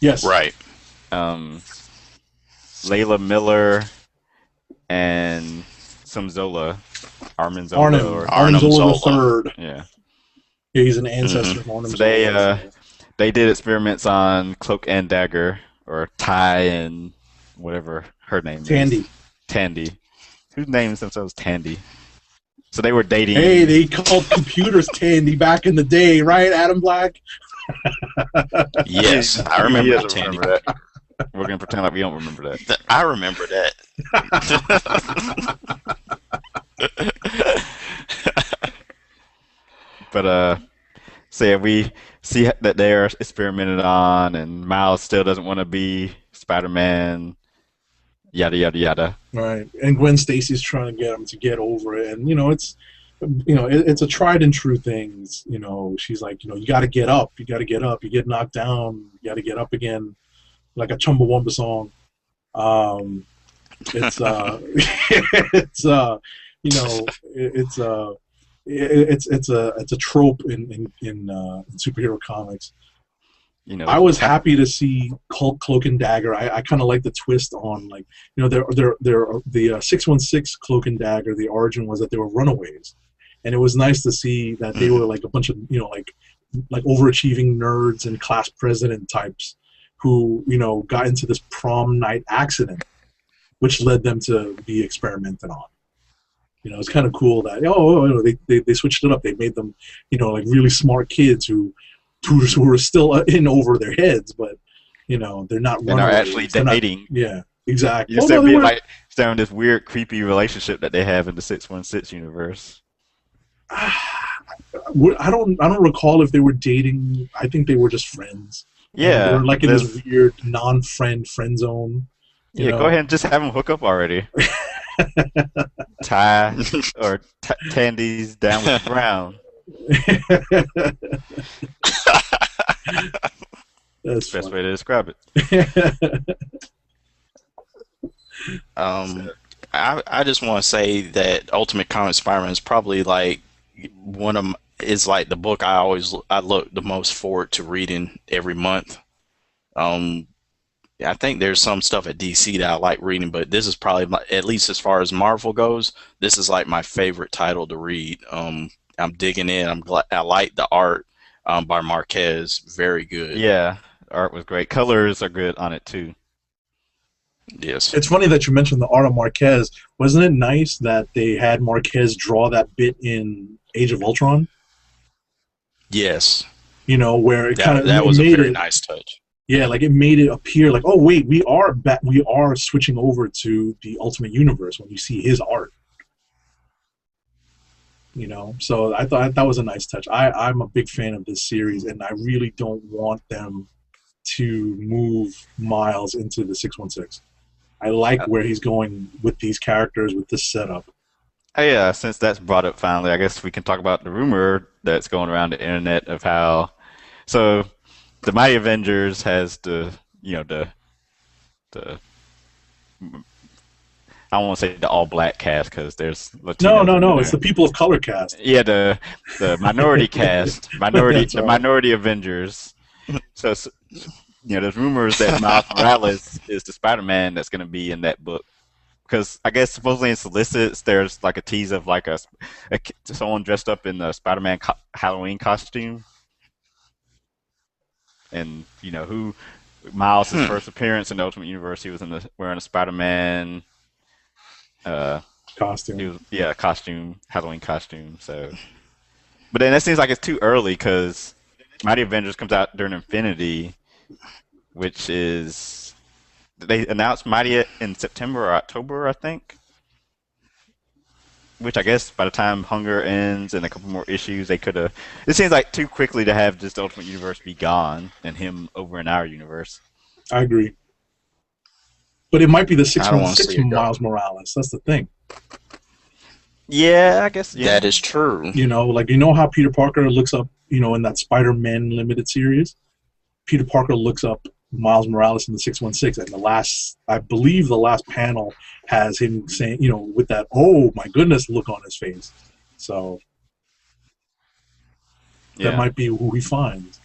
[SPEAKER 1] Yes.
[SPEAKER 3] Right.
[SPEAKER 2] Layla Miller and some Zola. Arnim Zola.
[SPEAKER 1] Arnim Zola the third.
[SPEAKER 2] Yeah.
[SPEAKER 1] Yeah, he's an ancestor of Arnim
[SPEAKER 2] So
[SPEAKER 1] Zola.
[SPEAKER 2] they did experiments on Cloak and Dagger, or Ty and whatever her name is. Tandy. Who names themselves Tandy? So they were dating.
[SPEAKER 1] Hey, they called computers Tandy back in the day, right, Adam Black?
[SPEAKER 3] Yes, I remember Tandy.
[SPEAKER 2] Remember that. We're going to pretend like we don't remember that.
[SPEAKER 3] I remember that.
[SPEAKER 2] But, so yeah, we see that they're experimented on, and Miles still doesn't want to be Spider-Man, yada, yada, yada.
[SPEAKER 1] Right, and Gwen Stacy's trying to get him to get over it, and, it's a tried and true thing. She's like, you got to get up, you get knocked down, you got to get up again, like a Chumbawamba song. It's a trope in superhero comics. I was happy to see Cloak and Dagger. I kind of like the twist on, like, the 616 Cloak and Dagger. The origin was that they were runaways, and it was nice to see that they were like a bunch of like overachieving nerds and class president types who got into this prom night accident, which led them to be experimented on. It's kind of cool that they switched it up. They made them like really smart kids who are still in over their heads, but they're not.
[SPEAKER 2] They're not actually dating.
[SPEAKER 1] Yeah, exactly.
[SPEAKER 2] Instead of being like starting this weird, creepy relationship that they have in the 616 universe.
[SPEAKER 1] I don't recall if they were dating. I think they were just friends.
[SPEAKER 2] Yeah,
[SPEAKER 1] they were like in this weird non-friend friend zone.
[SPEAKER 2] Yeah, go ahead and just have them hook up already. Ty or Tandy's down with Brown.
[SPEAKER 1] That's
[SPEAKER 2] the best way to describe it.
[SPEAKER 3] I just want to say that Ultimate Comics Spider-Man is probably like one of is like the book I look the most forward to reading every month. Um, I think there's some stuff at DC that I like reading, but this is probably at least as far as Marvel goes, this is like my favorite title to read. I'm digging in. I'm glad I like the art by Marquez. Very good.
[SPEAKER 2] Yeah, art was great. Colors are good on it too.
[SPEAKER 3] Yes.
[SPEAKER 1] It's funny that you mentioned the art of Marquez. Wasn't it nice that they had Marquez draw that bit in Age of Ultron?
[SPEAKER 3] Yes.
[SPEAKER 1] You know, where it kind of
[SPEAKER 3] That was a
[SPEAKER 1] made
[SPEAKER 3] very
[SPEAKER 1] it,
[SPEAKER 3] nice touch.
[SPEAKER 1] yeah, like it made it appear like, oh wait, we are switching over to the Ultimate Universe when you see his art. You know, so I thought that was a nice touch. I'm a big fan of this series, and I really don't want them to move Miles into the 616. I like where he's going with these characters, with this setup.
[SPEAKER 2] Oh, yeah, since that's brought up finally, I guess we can talk about the rumor that's going around the internet of how so the Mighty Avengers has the I don't want to say the all black cast because there's
[SPEAKER 1] No,
[SPEAKER 2] Latinos
[SPEAKER 1] no,
[SPEAKER 2] in
[SPEAKER 1] no.
[SPEAKER 2] there.
[SPEAKER 1] It's the people of color cast.
[SPEAKER 2] Yeah, the minority cast,
[SPEAKER 1] That's right.
[SPEAKER 2] minority Avengers. So, there's rumors that Miles Morales is the Spider-Man that's going to be in that book. Because I guess supposedly in solicits, there's like a tease of like someone dressed up in the Spider-Man Halloween costume, and who Miles' first appearance in the Ultimate Universe, he was wearing a Spider-Man.
[SPEAKER 1] Costume.
[SPEAKER 2] Costume, Halloween costume. So, but then that seems like it's too early because Mighty Avengers comes out during Infinity, which is they announced Mighty in September or October, I think. Which I guess by the time Hunger ends and a couple more issues, they could have. It seems like too quickly to have just the Ultimate Universe be gone and him over in our universe.
[SPEAKER 1] I agree. But it might be the
[SPEAKER 3] I don't want to
[SPEAKER 1] 616
[SPEAKER 3] see
[SPEAKER 1] from
[SPEAKER 3] it go.
[SPEAKER 1] Miles Morales. That's the thing.
[SPEAKER 2] Yeah, I guess. Yeah.
[SPEAKER 3] That is true.
[SPEAKER 1] You know, like how Peter Parker looks up, in that Spider-Man limited series. Peter Parker looks up Miles Morales in the 616, and I believe the last panel has him saying, with that "oh my goodness" look on his face. So that might be who he finds.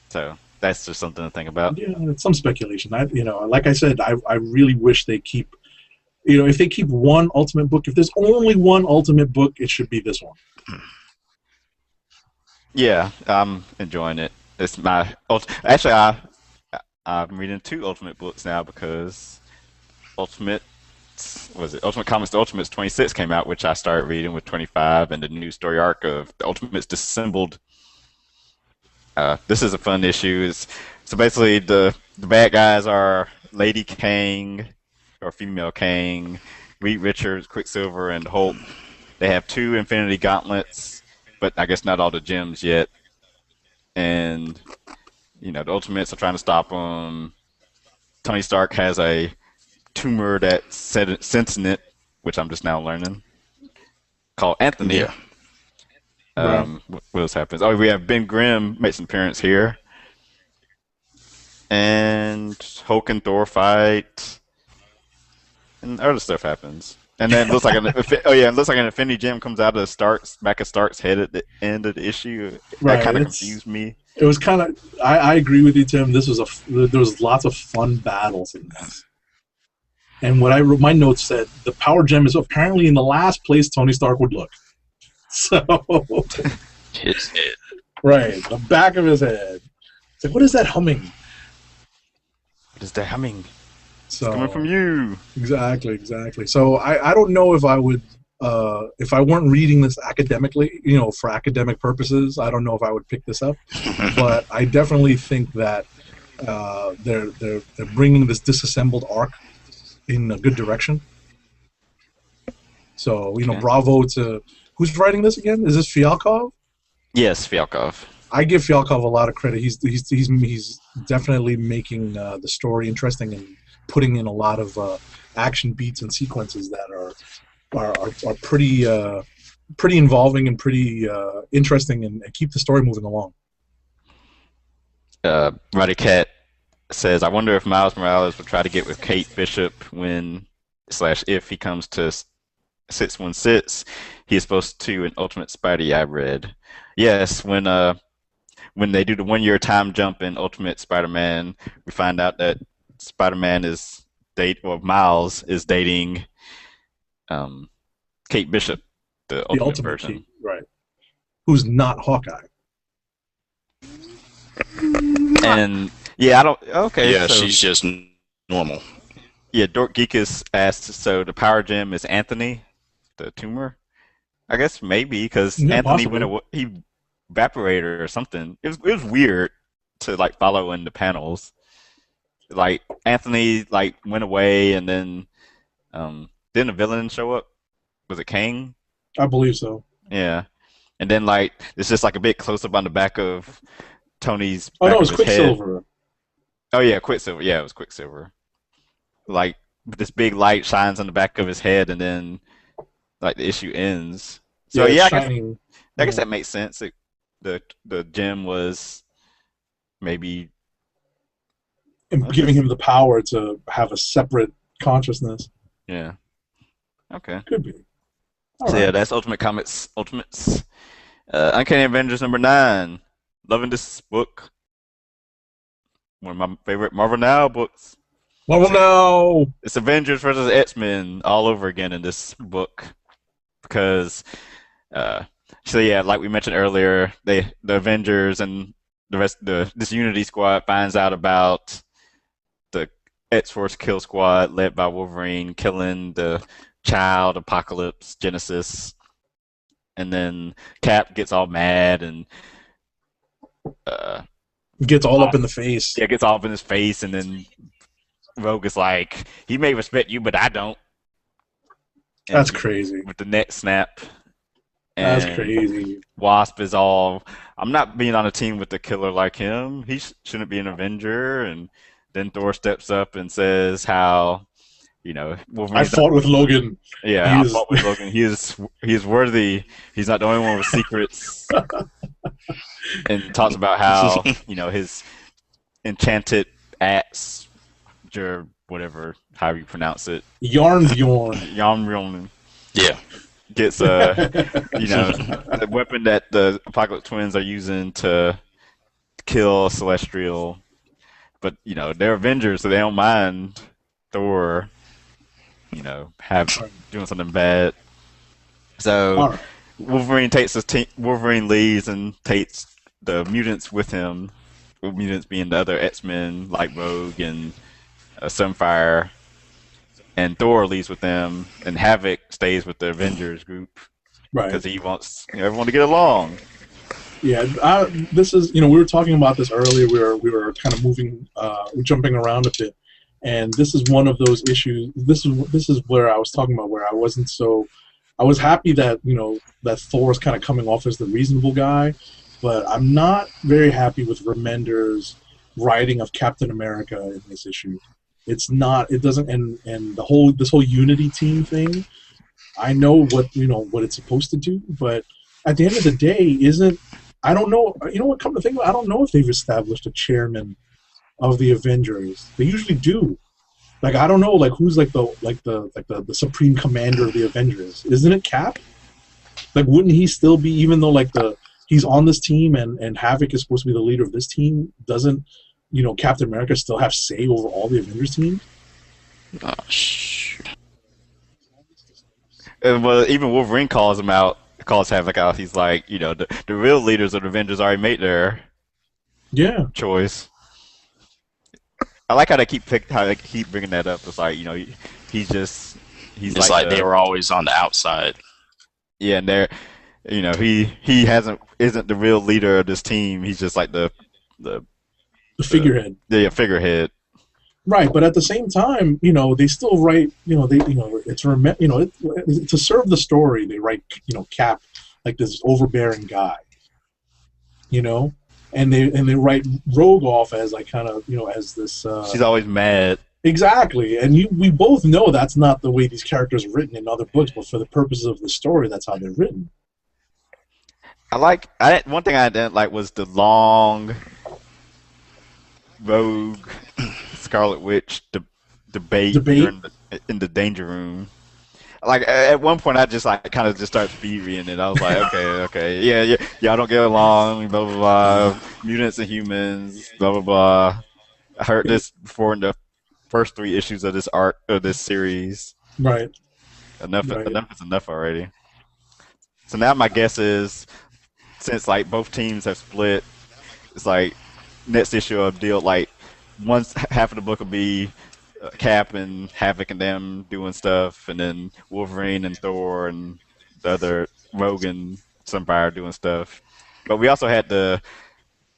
[SPEAKER 2] So that's just something to think about.
[SPEAKER 1] Yeah, it's some speculation. Like I said, I really wish they keep, if they keep one Ultimate book, if there's only one Ultimate book, it should be this one.
[SPEAKER 2] Yeah, I'm enjoying it. It's my actually I'm reading 2 Ultimate books now because Ultimate Comics The Ultimates 26 came out, which I started reading with 25, and the new story arc of the Ultimates Disassembled. This is a fun issue. So basically the bad guys are Lady Kang or Female Kang, Reed Richards, Quicksilver, and Hulk. They have 2 Infinity Gauntlets, but I guess not all the gems yet. And the Ultimates are trying to stop them. Tony Stark has a tumor that's sentient, which I'm just now learning, called Anthony.
[SPEAKER 3] Yeah.
[SPEAKER 2] What else happens? Oh, we have Ben Grimm makes an appearance here, and Hulk and Thor fight, and other stuff happens. And then it looks like an Infinity Gem comes out of back of Stark's head at the end of the issue.
[SPEAKER 1] Right,
[SPEAKER 2] That kind of confused me.
[SPEAKER 1] It was kind of. I agree with you, Tim. There was lots of fun battles in this. And my notes said the power gem is apparently in the last place Tony Stark would look. So
[SPEAKER 3] His head.
[SPEAKER 1] right, the back of his head. It's like, what is that humming?
[SPEAKER 2] What is that humming?
[SPEAKER 1] So
[SPEAKER 2] It's coming from you.
[SPEAKER 1] Exactly. So I don't know if I would if I weren't reading this academically, for academic purposes, I don't know if I would pick this up. But I definitely think that they're bringing this disassembled arc in a good direction. So bravo to who's writing this again? Is this Fialkov?
[SPEAKER 2] Yes, Fialkov.
[SPEAKER 1] I give Fialkov a lot of credit. He's definitely making the story interesting and putting in a lot of action beats and sequences that are pretty involving and pretty interesting and keep the story moving along.
[SPEAKER 2] Roddy Cat says, "I wonder if Miles Morales will try to get with Kate Bishop when/if he comes to 616. He is supposed to in Ultimate Spidey. I read. Yes, when they do the 1 year time jump in Ultimate Spider-Man, we find out that Spider-Man is Miles is dating um, Kate Bishop, the
[SPEAKER 1] The
[SPEAKER 2] Ultimate
[SPEAKER 1] Ultimate
[SPEAKER 2] version.
[SPEAKER 1] King, right? Who's not Hawkeye?
[SPEAKER 2] And yeah, I don't. Okay,
[SPEAKER 3] Yeah,
[SPEAKER 2] so
[SPEAKER 3] she's just normal.
[SPEAKER 2] yeah, Dork Geekus asked. So the Power Gem is Anthony, the tumor. I guess maybe because
[SPEAKER 1] Yeah,
[SPEAKER 2] Anthony went
[SPEAKER 1] possibly.
[SPEAKER 2] away, he evaporated or something. It was weird to like follow in the panels. Like Anthony like went away and then didn't a villain show up? Was it Kang?
[SPEAKER 1] I believe so.
[SPEAKER 2] Yeah. And then like it's just like a big close up on the back of Tony's
[SPEAKER 1] Oh no,
[SPEAKER 2] back of
[SPEAKER 1] it's
[SPEAKER 2] his head.
[SPEAKER 1] Quicksilver.
[SPEAKER 2] Oh yeah, Quicksilver. Yeah, it was Quicksilver. Like this big light shines on the back of his head and then like the issue ends. So
[SPEAKER 1] Yeah, it's
[SPEAKER 2] yeah,
[SPEAKER 1] shining.
[SPEAKER 2] I guess
[SPEAKER 1] Yeah.
[SPEAKER 2] that makes sense. The gem was maybe
[SPEAKER 1] And giving him the power to have a separate consciousness.
[SPEAKER 2] yeah. Okay.
[SPEAKER 1] Could be. All
[SPEAKER 2] So
[SPEAKER 1] right.
[SPEAKER 2] yeah, that's Ultimate Comics Ultimates. Uncanny Avengers #9. Loving this book. One of my favorite Marvel Now books.
[SPEAKER 1] Well, no.
[SPEAKER 2] It's Avengers versus X-Men all over again in this book because so yeah, like we mentioned earlier, the Avengers and the rest this Unity Squad finds out about the X-Force Kill Squad led by Wolverine killing the Child, Apocalypse, Genesis, and then Cap gets all mad and
[SPEAKER 1] Gets all up in the face.
[SPEAKER 2] yeah, gets all up in his face, and then Rogue is like, he may respect you, but I don't. And
[SPEAKER 1] That's crazy.
[SPEAKER 2] with the neck snap.
[SPEAKER 1] That's
[SPEAKER 2] And
[SPEAKER 1] crazy.
[SPEAKER 2] Wasp is all, I'm not being on a team with a killer like him. He shouldn't be an Avenger. And then Thor steps up and says how,
[SPEAKER 1] I
[SPEAKER 2] Wolverine's
[SPEAKER 1] fought with Logan.
[SPEAKER 2] yeah,
[SPEAKER 1] He
[SPEAKER 2] I
[SPEAKER 1] is-
[SPEAKER 2] fought with Logan. He is worthy. He's not the only one with secrets. And talks about how, his enchanted axe, whatever, however you pronounce it,
[SPEAKER 1] Yarn Bjorn.
[SPEAKER 2] Yamrion,
[SPEAKER 3] Yeah.
[SPEAKER 2] gets the weapon that the Apocalypse Twins are using to kill Celestial. But, they're Avengers, so they don't mind Thor, doing something bad. So
[SPEAKER 1] All right.
[SPEAKER 2] Wolverine leaves and takes the mutants with him. Mutants being the other X-Men like Rogue and Sunfire, and Thor leaves with them, and Havoc stays with the Avengers group because
[SPEAKER 1] Right.
[SPEAKER 2] he wants everyone to get along.
[SPEAKER 1] Yeah. This is, we were talking about this earlier. We were kind of jumping around a bit, and this is one of those issues. This is where I was talking about where I wasn't so. I was happy that that Thor's kind of coming off as the reasonable guy, but I'm not very happy with Remender's writing of Captain America in this issue. It's not. It doesn't. And this whole Unity team thing. I know what it's supposed to do, but at the end of the day, I don't know. You know what? Come to think of it, I don't know if they've established a chairman of the Avengers. They usually do. Like I don't know, like who's the supreme commander of the Avengers? Isn't it Cap? Like wouldn't he still be, even though he's on this team and Havoc is supposed to be the leader of this team? Doesn't Captain America still have say over all the Avengers teams?
[SPEAKER 3] Oh, shoot.
[SPEAKER 2] Well, even Wolverine calls Havoc out. He's like, the real leaders of the Avengers already made their
[SPEAKER 1] Yeah.
[SPEAKER 2] choice. I like how they keep bringing that up. It's like he's
[SPEAKER 3] It's like they were always on the outside.
[SPEAKER 2] yeah, and they're he isn't the real leader of this team. He's just like the
[SPEAKER 1] figurehead.
[SPEAKER 2] figurehead.
[SPEAKER 1] Right, but at the same time, they still write, it's to serve the story. They write, Cap like this overbearing guy, and they write Rogue off as like kind of, as this.
[SPEAKER 2] She's always mad.
[SPEAKER 1] Exactly, and we both know that's not the way these characters are written in other books, but for the purposes of the story, that's how they're written.
[SPEAKER 2] One thing I didn't like was the long Rogue Scarlet Witch debate
[SPEAKER 1] Debate?
[SPEAKER 2] in the Danger Room. like at one point I just like kind of just started speed reading it. I was like, okay, yeah, y'all don't get along, blah blah blah. Mutants and humans, blah blah blah. I heard this before in the first 3 issues of this art of this series.
[SPEAKER 1] Right.
[SPEAKER 2] Enough,
[SPEAKER 1] Right.
[SPEAKER 2] enough is enough already. So now my guess is, since like both teams have split, it's like next issue of deal like once half of the book will be Cap and Havoc and them doing stuff, and then Wolverine and Thor and the other Rogue and Sunfire doing stuff. But we also had the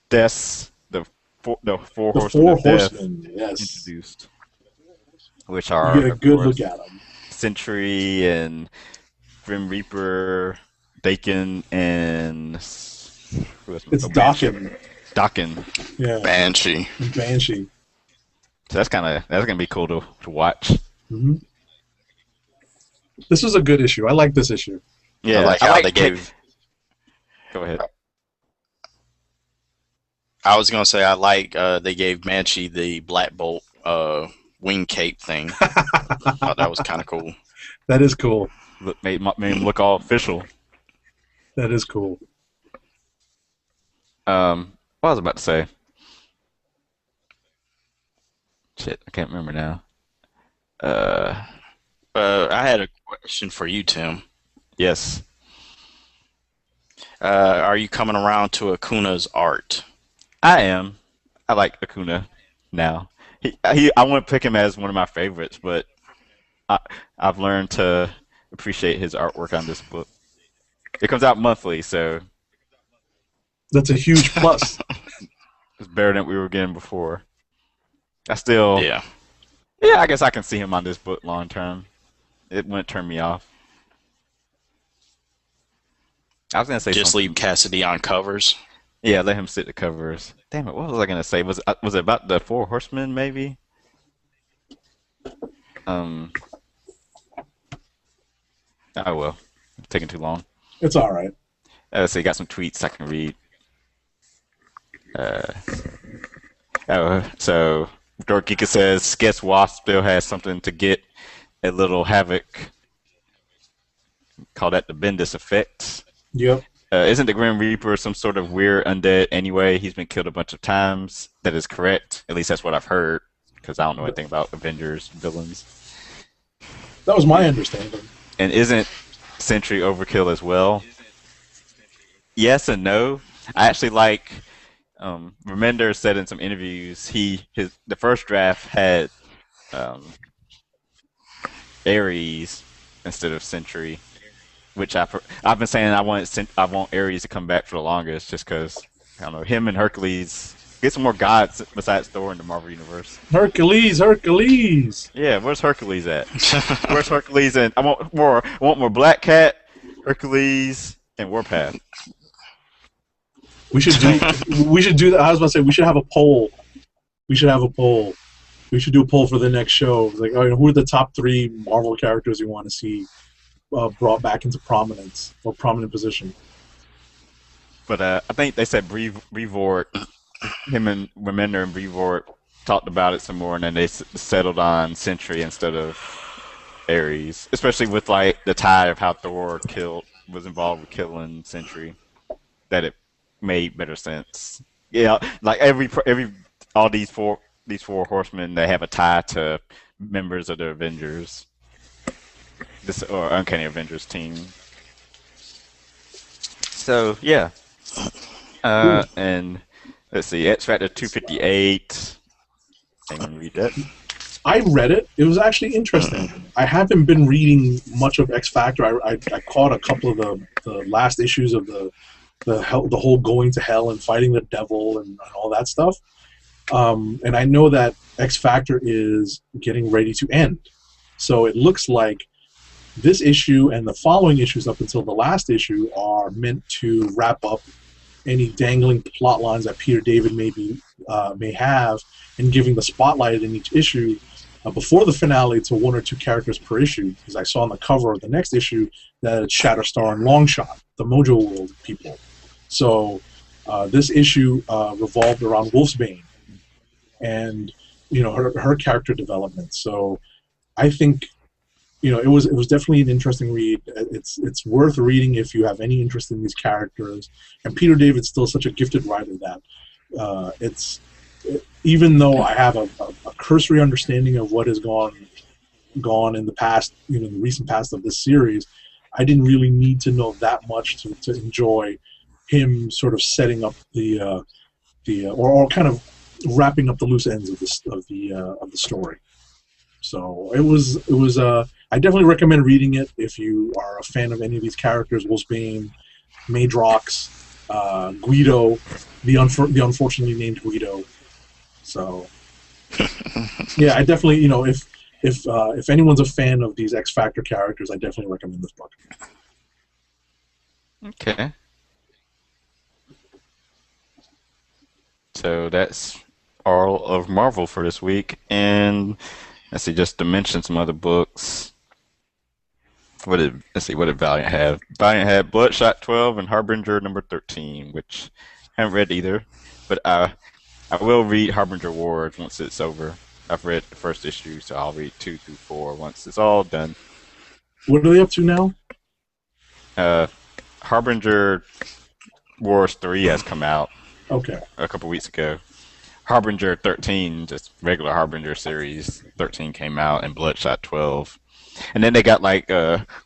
[SPEAKER 2] deaths, the four
[SPEAKER 1] The
[SPEAKER 2] horsemen
[SPEAKER 1] four
[SPEAKER 2] of death
[SPEAKER 1] horsemen, yes.
[SPEAKER 2] introduced, which
[SPEAKER 1] You
[SPEAKER 2] are
[SPEAKER 1] get a
[SPEAKER 2] of
[SPEAKER 1] good
[SPEAKER 2] course
[SPEAKER 1] look at them.
[SPEAKER 2] Sentry and Grim Reaper, Dakin, and who else?
[SPEAKER 1] It's
[SPEAKER 2] Banshee.
[SPEAKER 1] Dakin.
[SPEAKER 2] Dakin.
[SPEAKER 1] Yeah.
[SPEAKER 3] Banshee.
[SPEAKER 1] And Banshee.
[SPEAKER 2] So that's gonna be cool to watch.
[SPEAKER 1] hmm This was a good issue. I like this issue.
[SPEAKER 2] Yeah,
[SPEAKER 3] I like how they gave.
[SPEAKER 2] Go ahead.
[SPEAKER 3] I was gonna say I like they gave Banshee the Black Bolt wing cape thing. Thought that was kind of cool.
[SPEAKER 1] That is cool.
[SPEAKER 2] Made him look all official.
[SPEAKER 1] That is cool.
[SPEAKER 2] What was I about to say? Shit, I can't remember now.
[SPEAKER 3] I had a question for you, Tim.
[SPEAKER 2] Yes.
[SPEAKER 3] Are you coming around to Akuna's art?
[SPEAKER 2] I am. I like Acuna now. I want to pick him as one of my favorites, but I've learned to appreciate his artwork on this book. It comes out monthly, so
[SPEAKER 1] That's a huge plus.
[SPEAKER 2] it's better than we were getting before. I still,
[SPEAKER 3] Yeah.
[SPEAKER 2] I guess I can see him on this book long term. It wouldn't turn me off. I was gonna say
[SPEAKER 3] Just
[SPEAKER 2] something.
[SPEAKER 3] leave Cassidy on covers.
[SPEAKER 2] Yeah, let him sit the covers. Damn it, what was I gonna say? Was it about the Four Horsemen, maybe? Oh well, it's taking too long.
[SPEAKER 1] It's all right.
[SPEAKER 2] So you got some tweets I can read. So Dork Geeka says, guess Wasp still has something to get a little Havoc. Call that the Bendis effect.
[SPEAKER 1] Yep.
[SPEAKER 2] Isn't the Grim Reaper some sort of weird undead anyway? He's been killed a bunch of times. That is correct. At least that's what I've heard, because I don't know anything about Avengers villains.
[SPEAKER 1] That was my understanding.
[SPEAKER 2] And isn't Sentry overkill as well? Yes and no. I actually like. Remender said in some interviews the first draft had Ares instead of Sentry, which I've been saying I want Ares to come back for the longest, just because I don't know, him and Hercules get some more gods besides Thor in the Marvel universe.
[SPEAKER 1] Hercules.
[SPEAKER 2] Yeah, where's Hercules at? Where's Hercules? And I want more Black Cat, Hercules, and Warpath.
[SPEAKER 1] We should do that. I was about to say we should have a poll. We should do a poll for the next show. Like, who are the top 3 Marvel characters you want to see brought back into prominence or prominent position?
[SPEAKER 2] But I think they said Brevoort, him and Remender and Brevoort talked about it some more, and then they settled on Sentry instead of Ares, especially with like the tie of how Thor was involved with killing Sentry. That it made better sense. Yeah, like all these four horsemen, they have a tie to members of the Avengers, or Uncanny Avengers team. So yeah, and let's see, X Factor 258. Anyone read that?
[SPEAKER 1] I read it. It was actually interesting. I haven't been reading much of X Factor. I caught a couple of the last issues of the whole going to hell and fighting the devil and all that stuff. And I know that X Factor is getting ready to end. So it looks like this issue and the following issues up until the last issue are meant to wrap up any dangling plot lines that Peter David may have, and giving the spotlight in each issue before the finale to 1 or 2 characters per issue. Because I saw on the cover of the next issue that it's Shatterstar and Longshot, the Mojo World people. So this issue revolved around Wolfsbane and her character development. So I think it was definitely an interesting read. It's worth reading if you have any interest in these characters. And Peter David's still such a gifted writer that even though I have a cursory understanding of what has gone in the past, in the recent past of this series, I didn't really need to know that much to enjoy him sort of setting up or kind of wrapping up the loose ends of the story. So it was I definitely recommend reading it if you are a fan of any of these characters: Wolfsbane, Madrox, Guido, the unfortunately named Guido. So yeah, I definitely if anyone's a fan of these X Factor characters, I definitely recommend this book.
[SPEAKER 2] Okay. So that's all of Marvel for this week, and let's see, just to mention some other books. What did Valiant have? Valiant had Bloodshot 12 and Harbinger number 13, which I haven't read either, but I will read Harbinger Wars once it's over. I've read the first issue, so I'll read 2 through 4 once it's all done.
[SPEAKER 1] What are they up to now?
[SPEAKER 2] Harbinger Wars 3 has come out.
[SPEAKER 1] Okay.
[SPEAKER 2] A couple weeks ago. Harbinger 13, just regular Harbinger series 13 came out, and Bloodshot 12. And then they got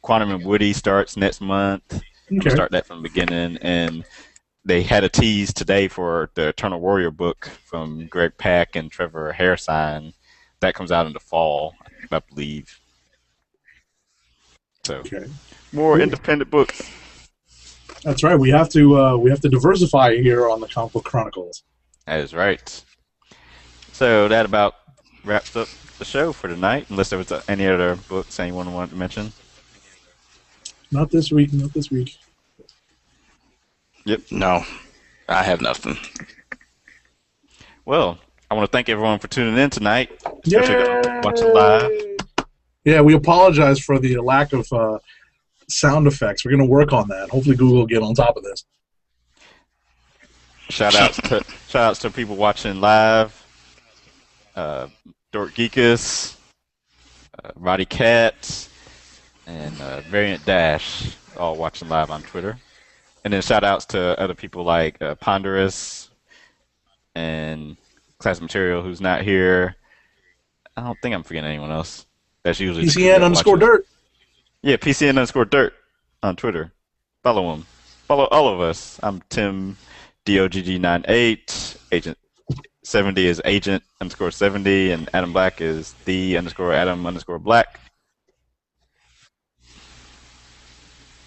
[SPEAKER 2] Quantum and Woody starts next month.
[SPEAKER 1] Okay.
[SPEAKER 2] Start that from the beginning, and they had a tease today for the Eternal Warrior book from Greg Pak and Trevor Hairsine. That comes out in the fall, I believe. So more independent books.
[SPEAKER 1] That's right. We have to diversify here on the Comic Book Chronicles.
[SPEAKER 2] That is right. So that about wraps up the show for tonight, unless there was any other books anyone wanted to mention.
[SPEAKER 1] Not this week.
[SPEAKER 2] Yep.
[SPEAKER 3] No, I have nothing.
[SPEAKER 2] Well, I want to thank everyone for tuning in tonight, especially watching live.
[SPEAKER 1] Yeah, we apologize for the lack of sound effects. We're going to work on that. Hopefully Google will get on top of this.
[SPEAKER 2] Shout outs to people watching live. Dork Geekus, Roddy Cat, and Variant Dash, all watching live on Twitter. And then shout outs to other people like Ponderous and Class Material, who's not here. I don't think I'm forgetting anyone else. That's usually
[SPEAKER 1] PCN_Dirt.
[SPEAKER 2] Yeah, PCN_Dirt on Twitter. Follow him. Follow all of us. I'm Tim DOGG98. Agent 70 is Agent_70, and Adam Black is the_Adam_Black.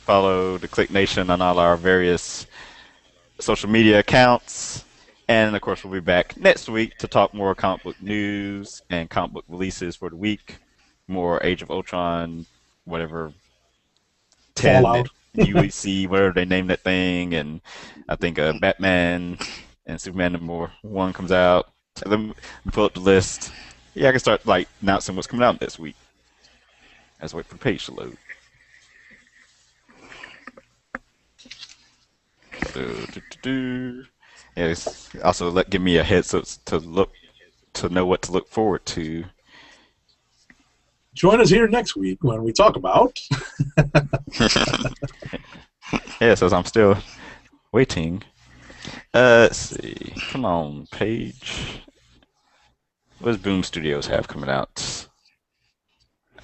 [SPEAKER 2] Follow the Click Nation on all our various social media accounts. And, of course, we'll be back next week to talk more comic book news and comic book releases for the week. More Age of Ultron, whatever.
[SPEAKER 1] Fallout.
[SPEAKER 2] UEC, whatever they name that thing. And I think Batman and Superman #1 comes out. So then we pull up the list. Yeah, I can start announcing what's coming out this week. Let's wait for the page to load. Yes. Also, give me a heads up to know what to look forward to.
[SPEAKER 1] Join us here next week when we talk about.
[SPEAKER 2] Yes, as I'm still waiting. Let's see. Come on, page. What does Boom Studios have coming out?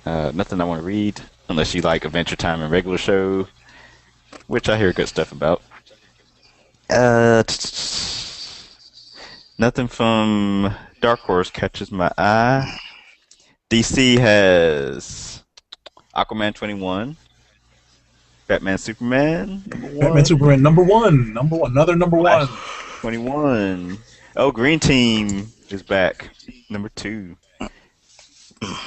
[SPEAKER 2] Nothing I want to read, unless you like Adventure Time and Regular Show, which I hear good stuff about. Nothing from Dark Horse catches my eye. DC has Aquaman 21, Batman Superman #1.
[SPEAKER 1] Batman Superman number one, another number one.
[SPEAKER 2] 21. Oh, Green Team is back, #2.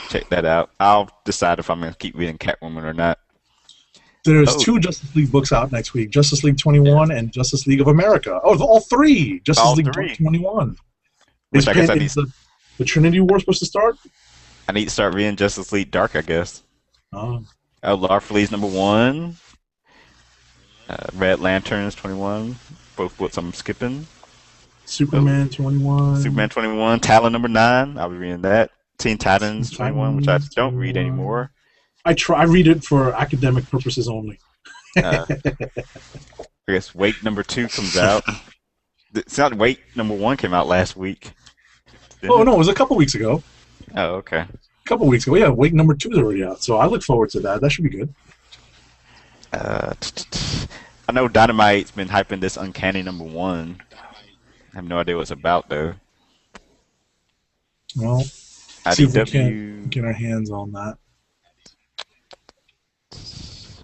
[SPEAKER 2] Check that out. I'll decide if I'm going to keep reading Catwoman or not.
[SPEAKER 1] There's 2 Justice League books out next week: Justice League 21 and Justice League of America. Oh, all 3 Justice League 21.
[SPEAKER 2] Which I guess I need.
[SPEAKER 1] The Trinity War supposed to start?
[SPEAKER 2] I need to start reading Justice League Dark, I guess.
[SPEAKER 1] Oh.
[SPEAKER 2] Larfleeze #1. Red Lanterns 21. Both books I'm skipping.
[SPEAKER 1] Superman 21.
[SPEAKER 2] Superman 21. Talon #9. I'll be reading that. Teen Titans 21, which I don't read anymore.
[SPEAKER 1] I read it for academic purposes only.
[SPEAKER 2] I guess Wake number 2 comes out. It's not Wake number 1 came out last week.
[SPEAKER 1] Oh no, it was a couple weeks ago.
[SPEAKER 2] Oh, okay.
[SPEAKER 1] A couple weeks ago, yeah. Wake number 2 is already out, so I look forward to that. That should be good.
[SPEAKER 2] I know Dynamite's been hyping this Uncanny number 1. I have no idea what it's about though.
[SPEAKER 1] Well, see if we can
[SPEAKER 2] IDW.
[SPEAKER 1] get our hands on that.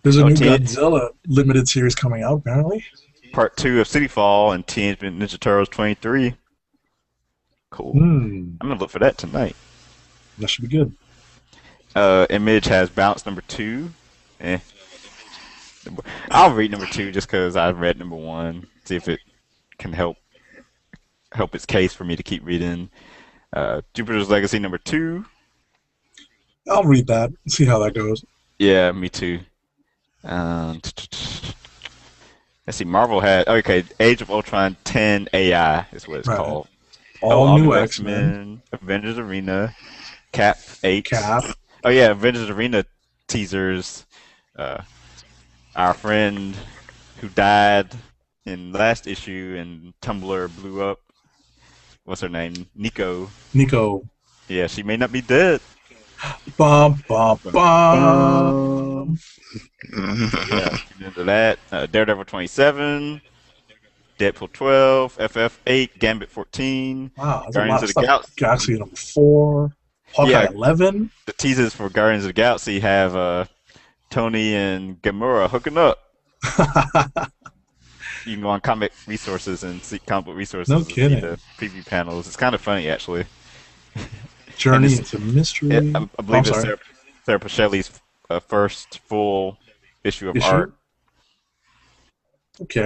[SPEAKER 1] There's a new Godzilla limited series coming out, apparently.
[SPEAKER 2] Part 2 of City Fall and Teenage Mutant Ninja Turtles 23. Cool. I'm gonna look for that tonight.
[SPEAKER 1] That should be good.
[SPEAKER 2] Image has Bounce number 2. I'll read number 2 just because I've read number 1. See if it can help its case for me to keep reading. Jupiter's Legacy number 2.
[SPEAKER 1] I'll read that. See how that goes.
[SPEAKER 2] Yeah, me too. Let's see. Marvel had Age of Ultron 10 AI is what it's called.
[SPEAKER 1] All new X-Men.
[SPEAKER 2] Avengers Arena, Cap 8.
[SPEAKER 1] Cap.
[SPEAKER 2] Oh yeah, Avengers Arena teasers. Our friend who died in last issue and Tumblr blew up. What's her name? Nico. Yeah, she may not be dead.
[SPEAKER 1] Bum, bum, bum.
[SPEAKER 2] Yeah, into that. Daredevil 27, Deadpool 12, FF8, Gambit 14,
[SPEAKER 1] wow,
[SPEAKER 2] Guardians of the Galaxy.
[SPEAKER 1] Galaxy number 4, Hawkeye 11.
[SPEAKER 2] The teasers for Guardians of the Galaxy have Tony and Gamora hooking up. You can go on comic resources and see comic book resources.
[SPEAKER 1] No
[SPEAKER 2] and
[SPEAKER 1] kidding.
[SPEAKER 2] see the preview panels. It's kind of funny, actually.
[SPEAKER 1] Journey into Mystery.
[SPEAKER 2] I believe it's Sarah Pichelli's first full issue of art.
[SPEAKER 1] Okay.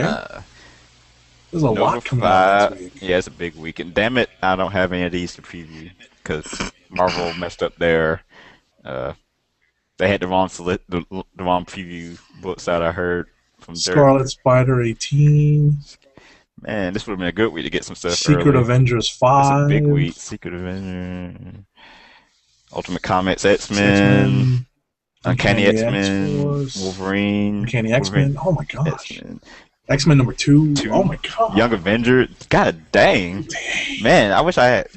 [SPEAKER 1] There's a lot coming out this week.
[SPEAKER 2] Yeah, it's a big week. And damn it, I don't have any of these to preview because Marvel messed up their. They had the wrong preview books out. I heard from
[SPEAKER 1] Scarlet Spider 18.
[SPEAKER 2] Man, this would have been a good week to get some stuff.
[SPEAKER 1] Secret
[SPEAKER 2] early.
[SPEAKER 1] Avengers 5.
[SPEAKER 2] It's a big week. Secret Avengers. Ultimate Comics, X-Men. Uncanny X-Men. Wolverine.
[SPEAKER 1] Uncanny X-Men. Oh my gosh. X-Men number 2. Oh my god.
[SPEAKER 2] Young Avengers. God dang. Man, I wish I had.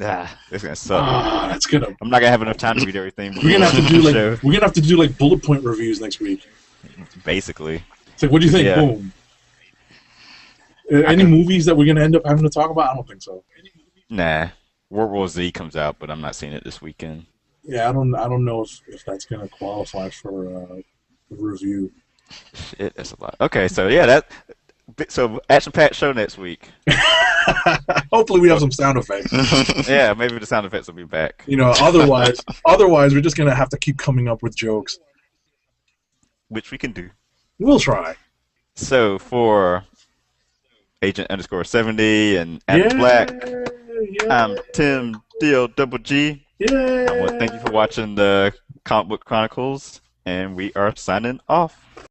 [SPEAKER 2] It's gonna suck.
[SPEAKER 1] That's gonna.
[SPEAKER 2] I'm not gonna have enough time to read everything.
[SPEAKER 1] We're gonna have to do like bullet point reviews next week.
[SPEAKER 2] Basically.
[SPEAKER 1] It's like, what do you think? Yeah. Boom. Any movies that we're gonna end up having to talk about? I don't think so.
[SPEAKER 2] Nah. World War Z comes out, but I'm not seeing it this weekend.
[SPEAKER 1] Yeah, I don't know if that's gonna qualify for a review.
[SPEAKER 2] Shit, that's a lot. Okay, so yeah, so action-packed show next week.
[SPEAKER 1] Hopefully, we have some sound effects.
[SPEAKER 2] Yeah, maybe the sound effects will be back.
[SPEAKER 1] You know, otherwise, we're just gonna have to keep coming up with jokes,
[SPEAKER 2] which we can do.
[SPEAKER 1] We'll try.
[SPEAKER 2] So for Agent_70 and Adam Black, I'm Tim DLGG.
[SPEAKER 1] Yeah.
[SPEAKER 2] I want to thank you for watching the Comic Book Chronicles, and we are signing off.